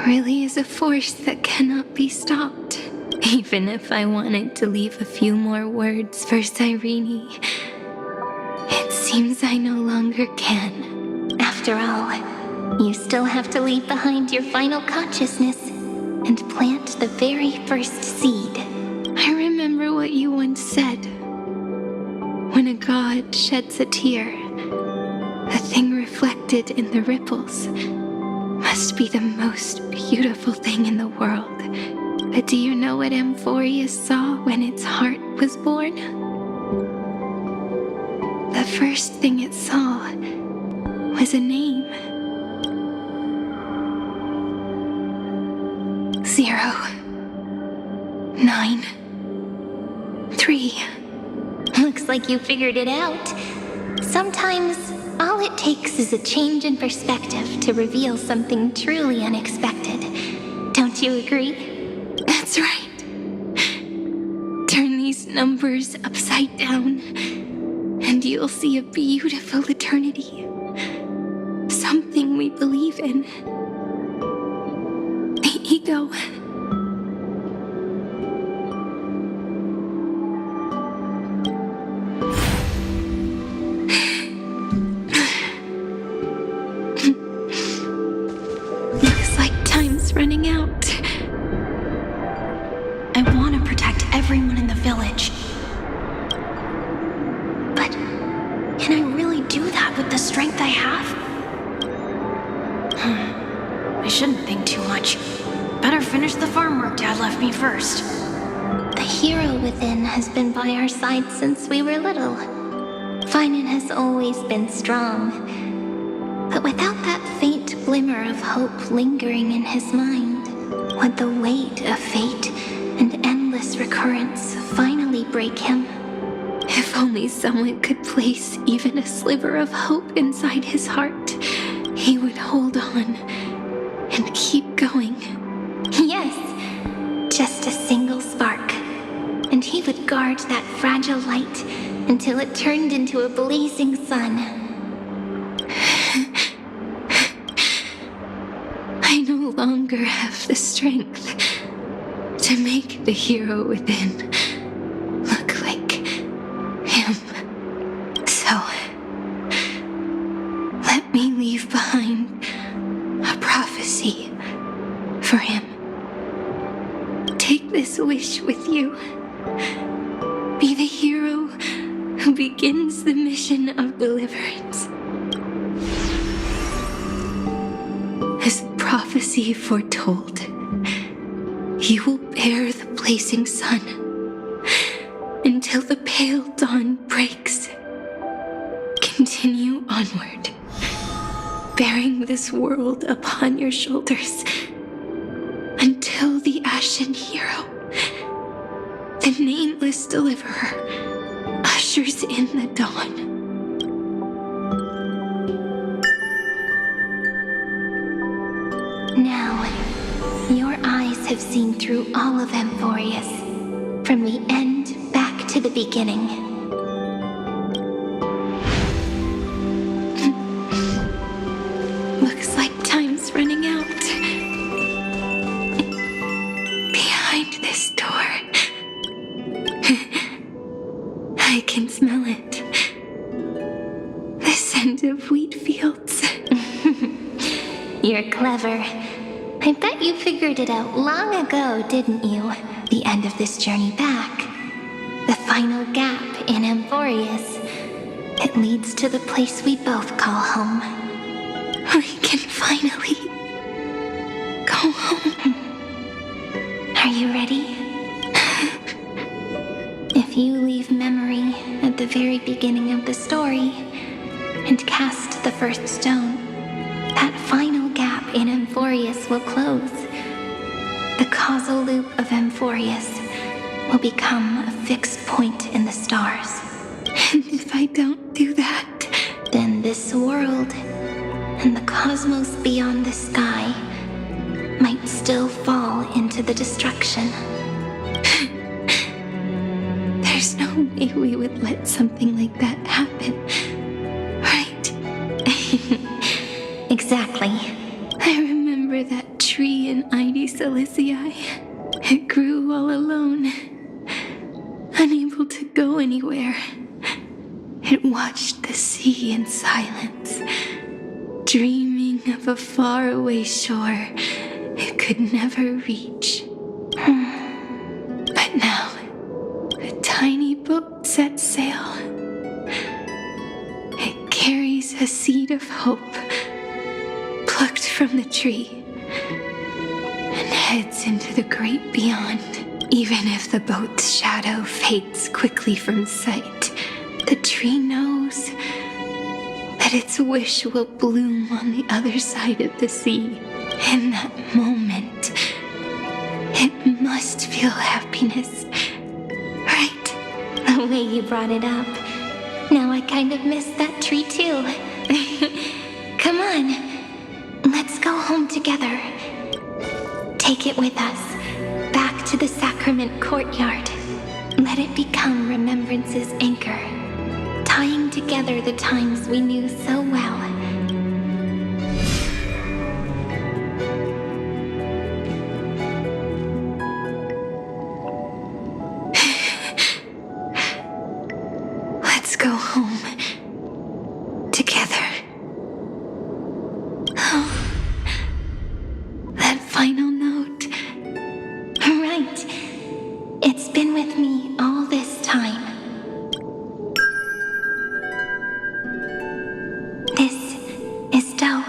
really is a force that cannot be stopped. Even if I wanted to leave a few more words for Cyrene, it seems I no longer can. After all, you still have to leave behind your final consciousness and plant the very first seed. I remember what you once said. When a god sheds a tear, the thing reflected in the ripples must be the most beautiful thing in the world. But do you know what Amphorius saw when its heart was born? The first thing it saw was a name. 0, 9, 3. Looks like you figured it out. Sometimes, all it takes is a change in perspective to reveal something truly unexpected. Don't you agree? That's right. Turn these numbers upside down, and you'll see a beautiful eternity. Something we believe in. The ego. Looks like time's running out. I want to protect everyone in the village. But can I really do that with the strength I have? I shouldn't think too much. Better finish the farm work Dad left me first. The hero within has been by our side since we were little. Finan has always been strong. But without that faint glimmer of hope lingering in his mind, would the weight of fate and endless recurrence finally break him? If only someone could place even a sliver of hope inside his heart, he would hold on and keep going. Yes, just a single spark, and he would guard that fragile light until it turned into a blazing sun. I no longer have the strength to make the hero within look like him. So, let me leave behind a prophecy for him. Take this wish with you. Be the hero who begins the mission of deliverance. As prophecy foretold, you will bear the blazing sun until the pale dawn breaks. Can Continue onward, bearing this world upon your shoulders, until the Ashen Hero, the nameless deliverer, ushers in the dawn. Now, your eyes have seen through all of Amphorius, from the end back to the beginning. Looks like time's running out. Behind this door. I can smell it. The scent of wheat fields. You're clever. I bet you figured it out long ago, didn't you? The end of this journey back. The final gap in Amphorius. It leads to the place we both call home. We can finally go home. Are you ready? If you leave memory at the very beginning of the story and cast the first stone, that final gap in Amphorius will close. The causal loop of Amphorius will become a fixed point in the stars. And if I don't do that, then this world and the cosmos beyond the sky might still fall into the destruction. There's no way we would let something like that happen, right? Exactly. I remember that tree in Ide Silicii. It grew all alone, unable to go anywhere. It watched the sea in silence, dreaming of a faraway shore it could never reach. But now, a tiny boat sets sail. It carries a seed of hope, plucked from the tree, and heads into the great beyond. Even if the boat's shadow fades quickly from sight, the tree knows that its wish will bloom on the other side of the sea. In that moment, it must feel happiness, right? The way you brought it up. Now I kind of miss that tree too. Come on, let's go home together. Take it with us, back to the sacrament courtyard. Let it become remembrance's anchor, tying together the times we knew so well. Let's go home together. Oh, that final note. Right. It's been with me all this time. This is Doe.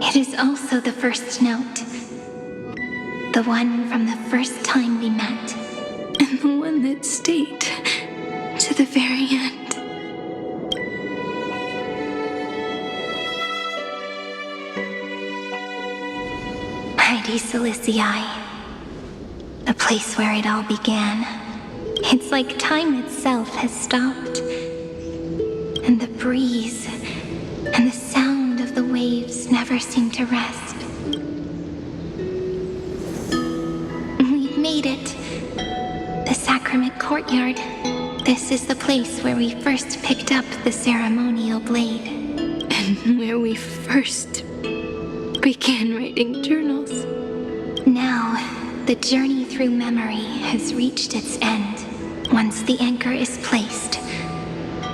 It is also the first note. The one from the first time we met. And the one that stayed to the very end. Ide Silicii. The place where it all began. It's like time itself has stopped. And the breeze and the sound of the waves never seem to rest. We've made it. The sacrament courtyard. This is the place where we first picked up the ceremonial blade. And where we first began writing journals. Now, the journey through memory has reached its end. Once the anchor is placed,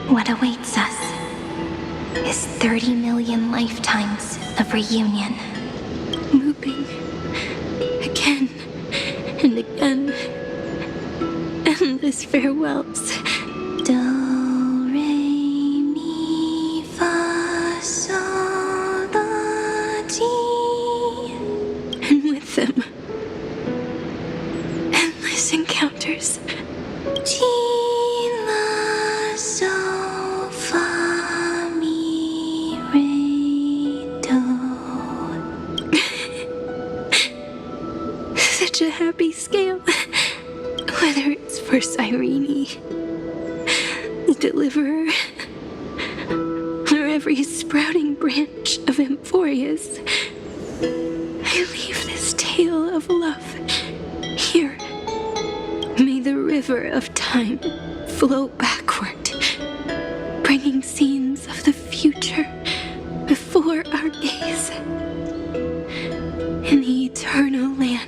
what awaits us is 30 million lifetimes of reunion. Looping again and again. Endless farewells. Do, re, mi, fa, sol, la, ti. And with them, endless encounters. Ti, la, sol, fa. such a happy scale. Whether it's for Cyrene, the Deliverer, or every sprouting branch of Emphorius, I leave this tale of love here. May the river of time flow backward, bringing scenes of the future before our gaze. In the eternal land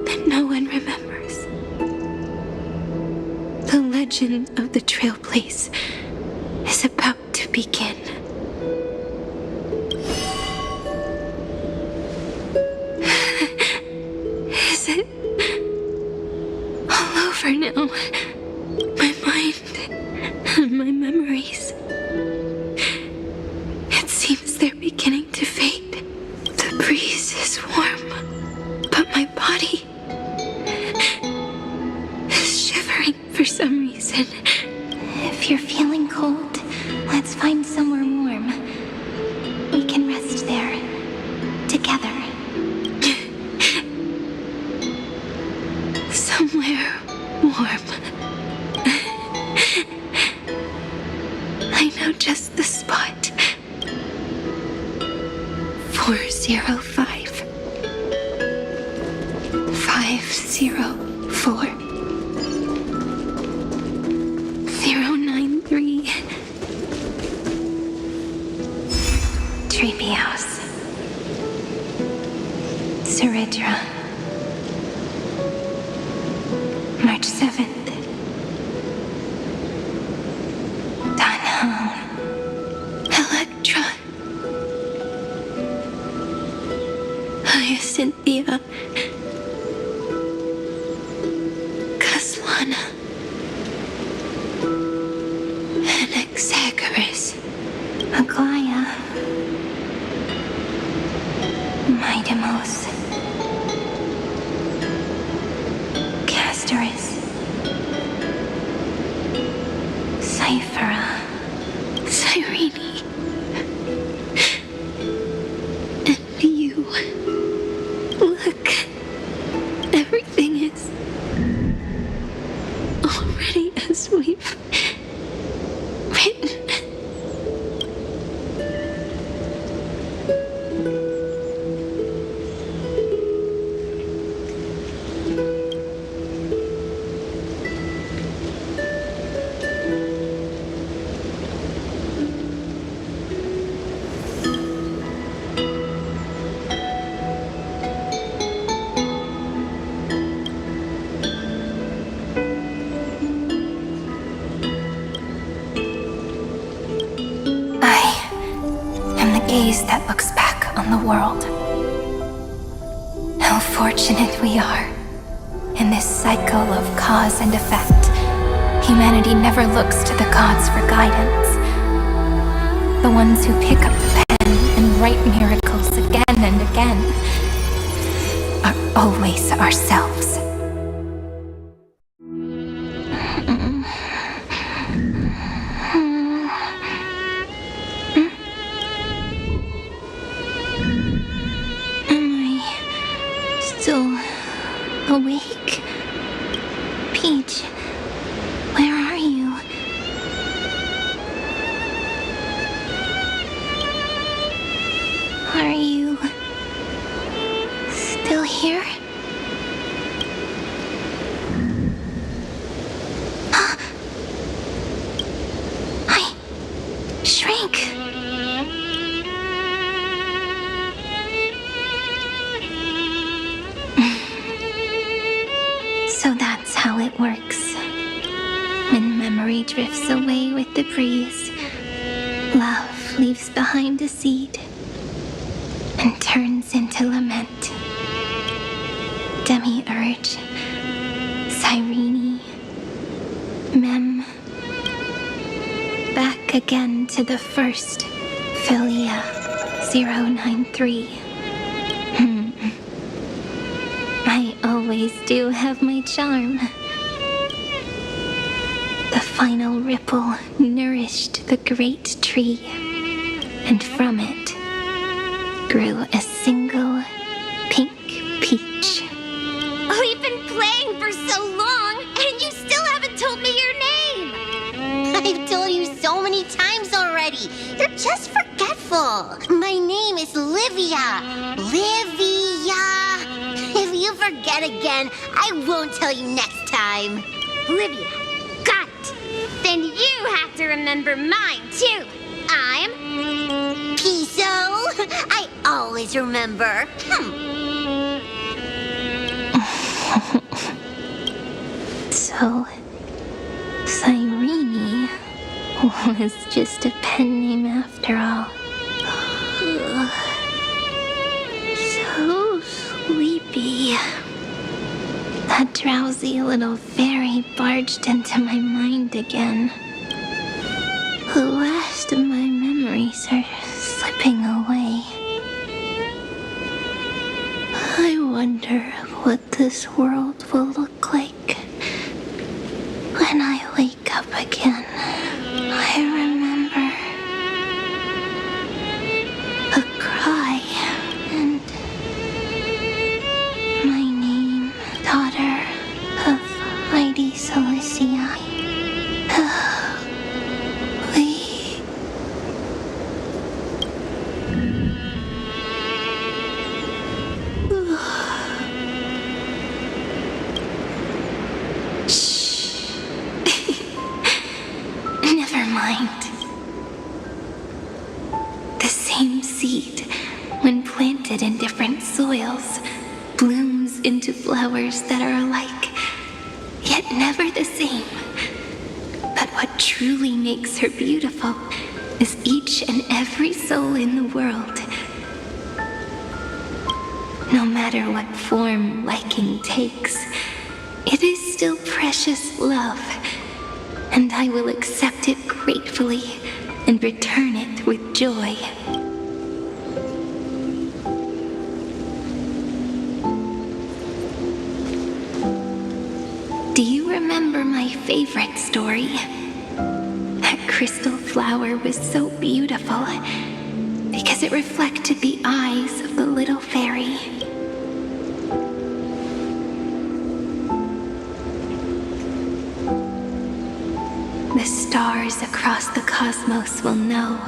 that no one remembers. The legend of the Trailblaze is about to begin. Is it all over now? My mind and my memories. It seems they're beginning to fade. The breeze is warm, but my body is shivering for some reason. If you're feeling cold, let's find somewhere warm. We can rest there, together. Somewhere warm. I know just the spot. 405. 504. 093. Trailblaze. Seridra. March 7th. Dunhound. Electra. Hyacinthia. Caslana. Anaxagoras. Aglaya. Midemos. Castorus. Cyphera. Cyrene. And you. Look. Everything is already as we've written. Gaze that looks back on the world. How fortunate we are. In this cycle of cause and effect, humanity never looks to the gods for guidance. The ones who pick up the pen and write miracles again and again are always ourselves. Awake? Peach, where are you? Are you still here? I shrank. So that's how it works. When memory drifts away with the breeze, love leaves behind a seed and turns into lament. Demiurge, Cyrene, Mem, back again to the first, Philia 093. I always do have my charm. The final ripple nourished the great tree, and from it grew a single pink peach. We've been playing for so long, and you still haven't told me your name. I've told you so many times already. You're just forgetful. My name is Livia. Livia. If you forget again, I won't tell you next time. Livia. Got it. Then you have to remember mine, too. I'm... Piso. I always remember. So, Cyrene was just a pen name after all. So sleepy. That drowsy little fairy barged into my mind again. The last of my memories are slipping away. I wonder what this world will look like when I wake up again. I remember a cry and my name, daughter of Mighty Cilicia. Never mind. The same seed, when planted in different soils, blooms into flowers that are alike, yet never the same. But what truly makes her beautiful is each and every soul in the world. No matter what form liking takes, it is still precious love, and I will accept it gratefully and return it with joy. Do you remember my favorite story? That crystal flower was so beautiful because it reflected the eyes of the little fairy. The stars across the cosmos will know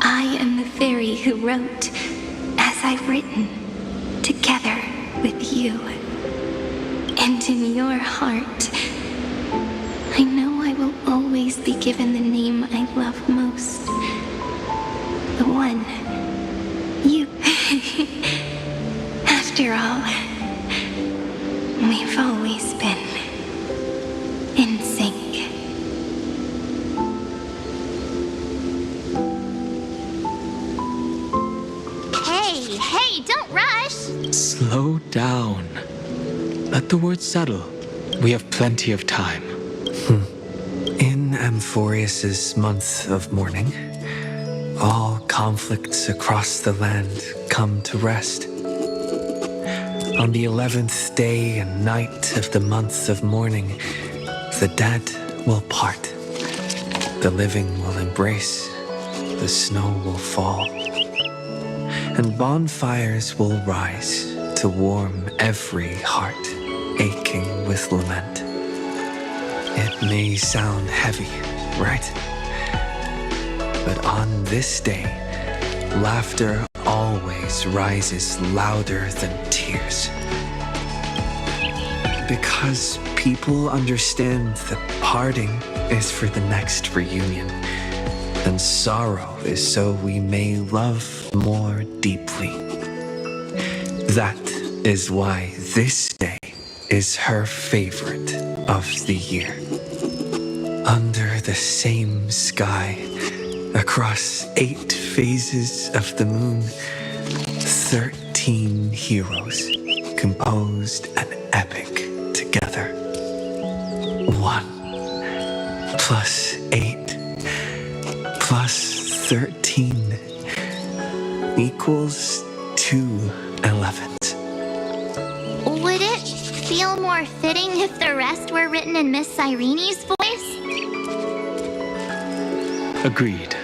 I am the fairy who wrote, as I've written, together with you. And in your heart, I know I will always be given the name I love most. The one you. After all, we've always been in sync. Hey, don't rush! Slow down. Let the words settle. We have plenty of time. In Amphorius's month of mourning, all conflicts across the land come to rest. On the 11th day and night of the month of mourning, the dead will part. The living will embrace. The snow will fall. And bonfires will rise to warm every heart aching with lament. It may sound heavy, right? But on this day, laughter always rises louder than tears. Because people understand that parting is for the next reunion, and sorrow is so we may love more deeply. That is why this day is her favorite of the year. Under the same sky, across 8 phases of the moon, 13 heroes composed an epic together. 1 plus 8 plus 13 equals 2 11s. Would it feel more fitting if the rest were written in Miss Cyrene's voice? Agreed.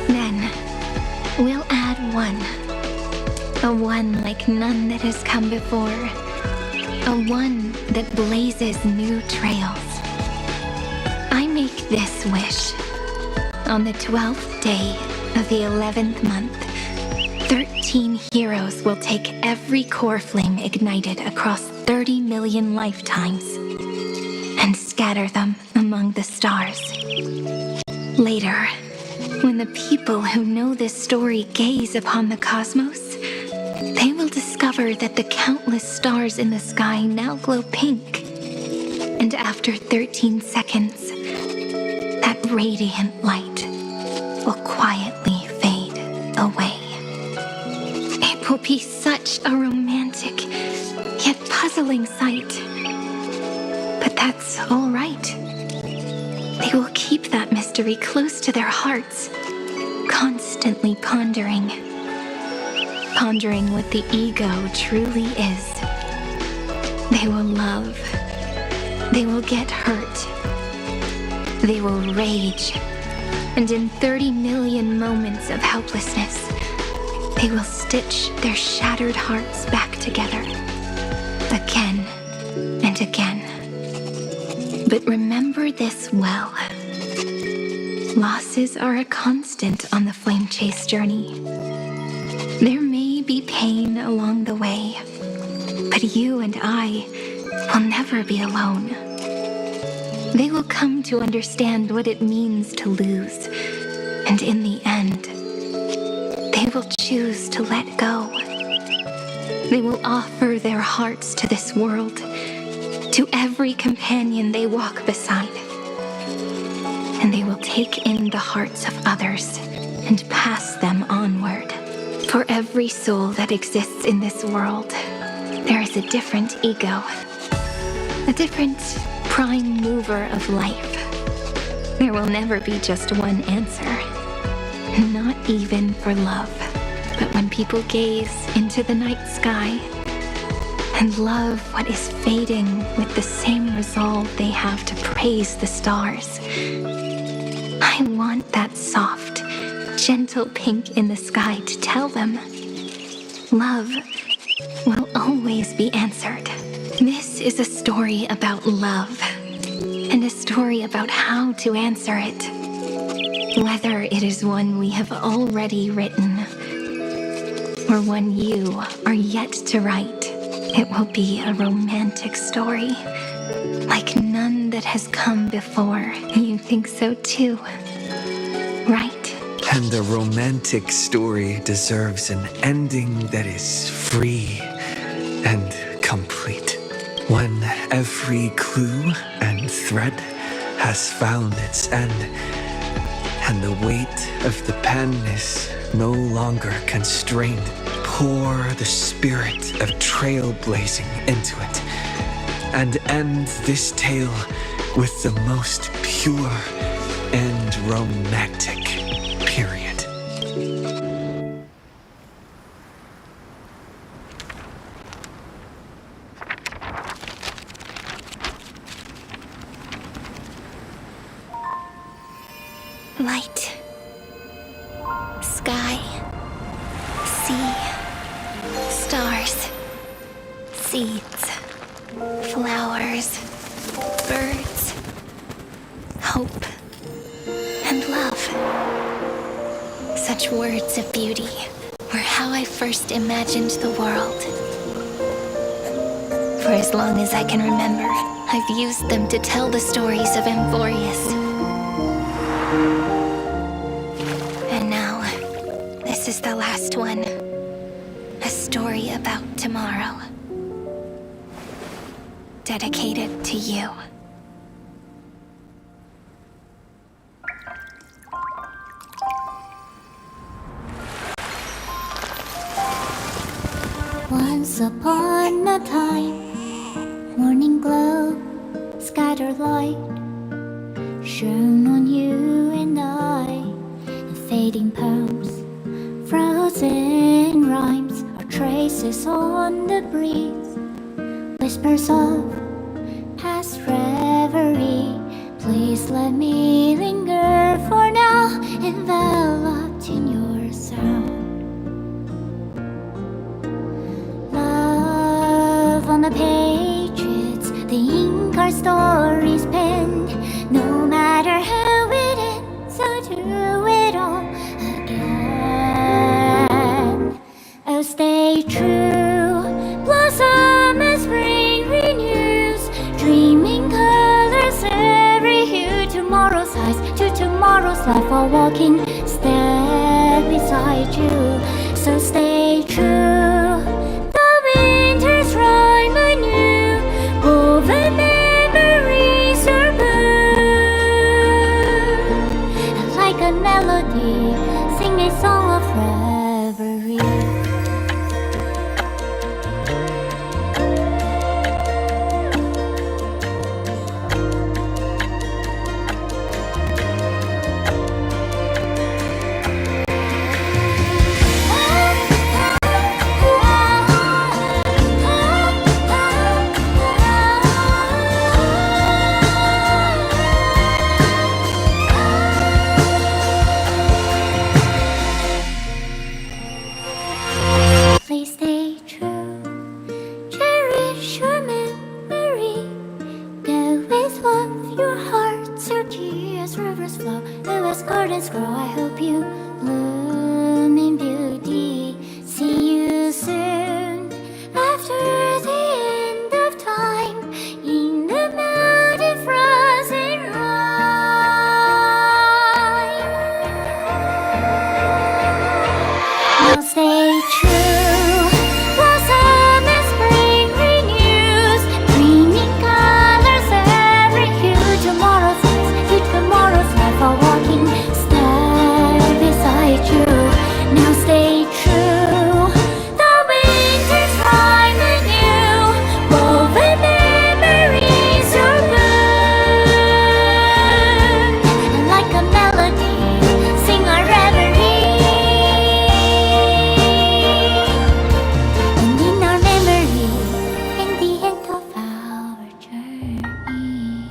Then, we'll add 1. A 1 like none that has come before. a one that blazes new trails. I make this wish. On the 12th day of the 11th month, 13 heroes will take every core flame ignited across 30 million lifetimes and scatter them among the stars. Later, when the people who know this story gaze upon the cosmos, they will discover that the countless stars in the sky now glow pink. And after 13 seconds, that radiant light will quietly fade away. It will be such a romantic, yet puzzling sight. But that's all right. They will keep that mystery close to their hearts, constantly pondering what the ego truly is. They will love. They will get hurt. They will rage. And in 30 million moments of helplessness, they will stitch their shattered hearts back together, again and again. But remember this well. Losses are a constant on the flame chase journey. There may be pain along the way, but you and I will never be alone. They will come to understand what it means to lose, and in the end, they will choose to let go. They will offer their hearts to this world, to every companion they walk beside. And they will take in the hearts of others and pass them onward. For every soul that exists in this world, there is a different ego, a different prime mover of life. There will never be just one answer, not even for love. But when people gaze into the night sky and love what is fading with the same resolve they have to praise the stars, I want that soft, gentle pink in the sky to tell them, love will always be answered. This is a story about love, and a story about how to answer it. Whether it is one we have already written, or one you are yet to write, it will be a romantic story, like none that has come before. You think so too, right? And the romantic story deserves an ending that is free and complete. When every clue and thread has found its end, and the weight of the pen is no longer constrained, pour the spirit of trailblazing into it, and end this tale with the most pure and romantic period. Light, sky, sea, stars, seeds, flowers, birds, hope, and love. Such words of beauty were how I first imagined the world. For as long as I can remember, I've used them to tell the stories of Amphorius. And now, this is the last one. A story about tomorrow. Dedicated to you. Once upon a time, morning glow, scatter light, shone on you and I, in fading poems, frozen rhymes, or traces on the breeze, whispers of past reverie. Please let me linger for now, enveloped in your sound. Love on the page, life while walking, step beside you. So stay true. The winter's rhyme anew, woven memories are blue. And like a melody, sing a song of reverie. Please stay true. Cherish your memory. Go with love, your hearts, your tears, rivers flow, as gardens grow. I hope you bloom in beauty. See you soon after the end of time in the mountain frozen rime. Now stay true. Blossom and spring renews, bringing colors every hue. Tomorrow's life while walking, step beside you. Now stay true. The winter's rhyme anew, woven memories are blue. And like a melody, sing our reverie. And in our memory, in the end of our journey.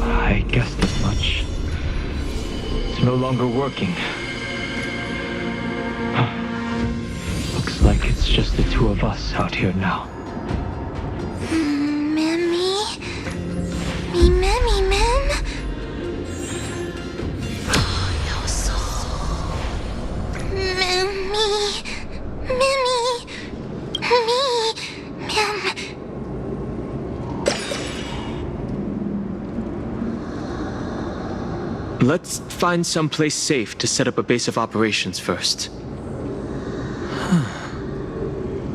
I guessed as much. It's no longer working. Looks like it's just the two of us out here now. Let's find someplace safe to set up a base of operations first.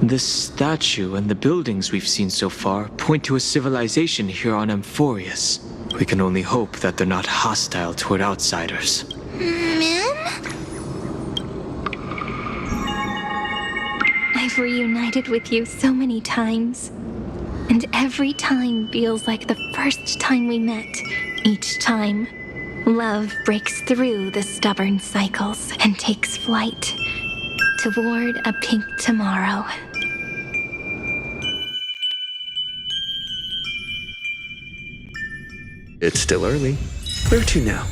This statue and the buildings we've seen so far point to a civilization here on Amphorius. We can only hope that they're not hostile toward outsiders. I've reunited with you so many times, and every time feels like the first time we met. Each time, love breaks through the stubborn cycles and takes flight toward a pink tomorrow. It's still early. Where to now?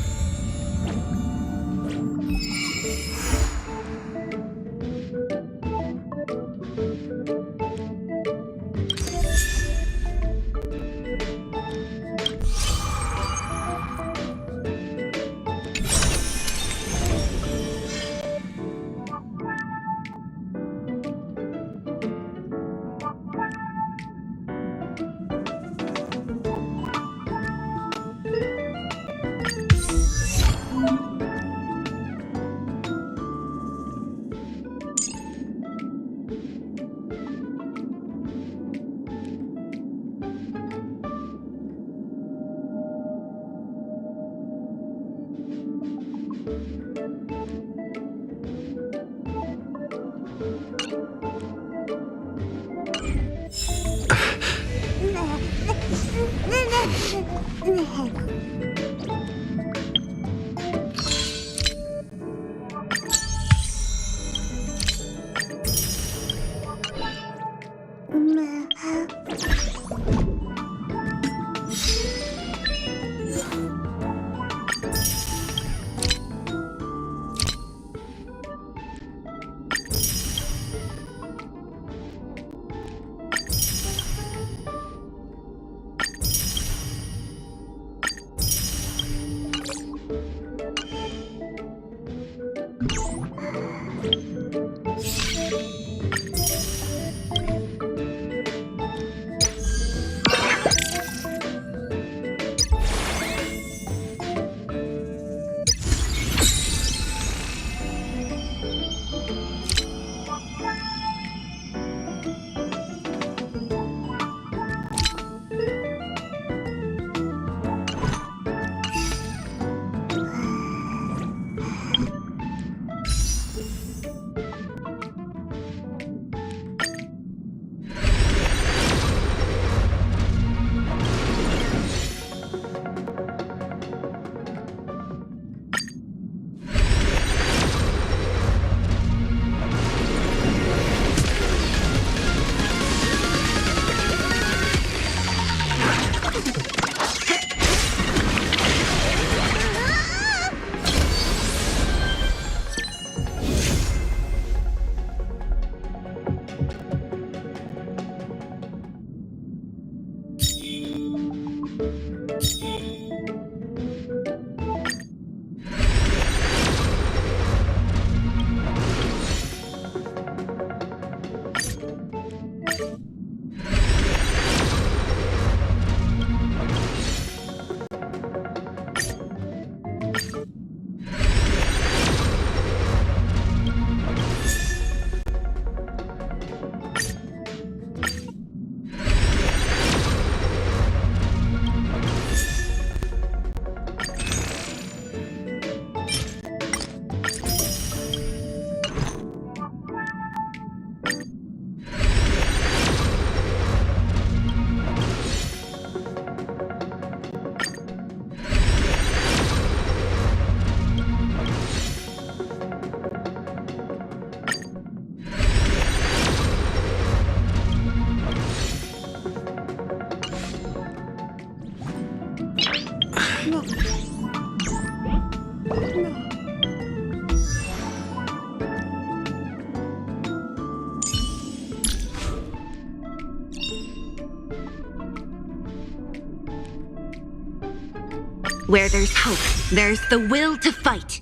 Where there's hope, there's the will to fight.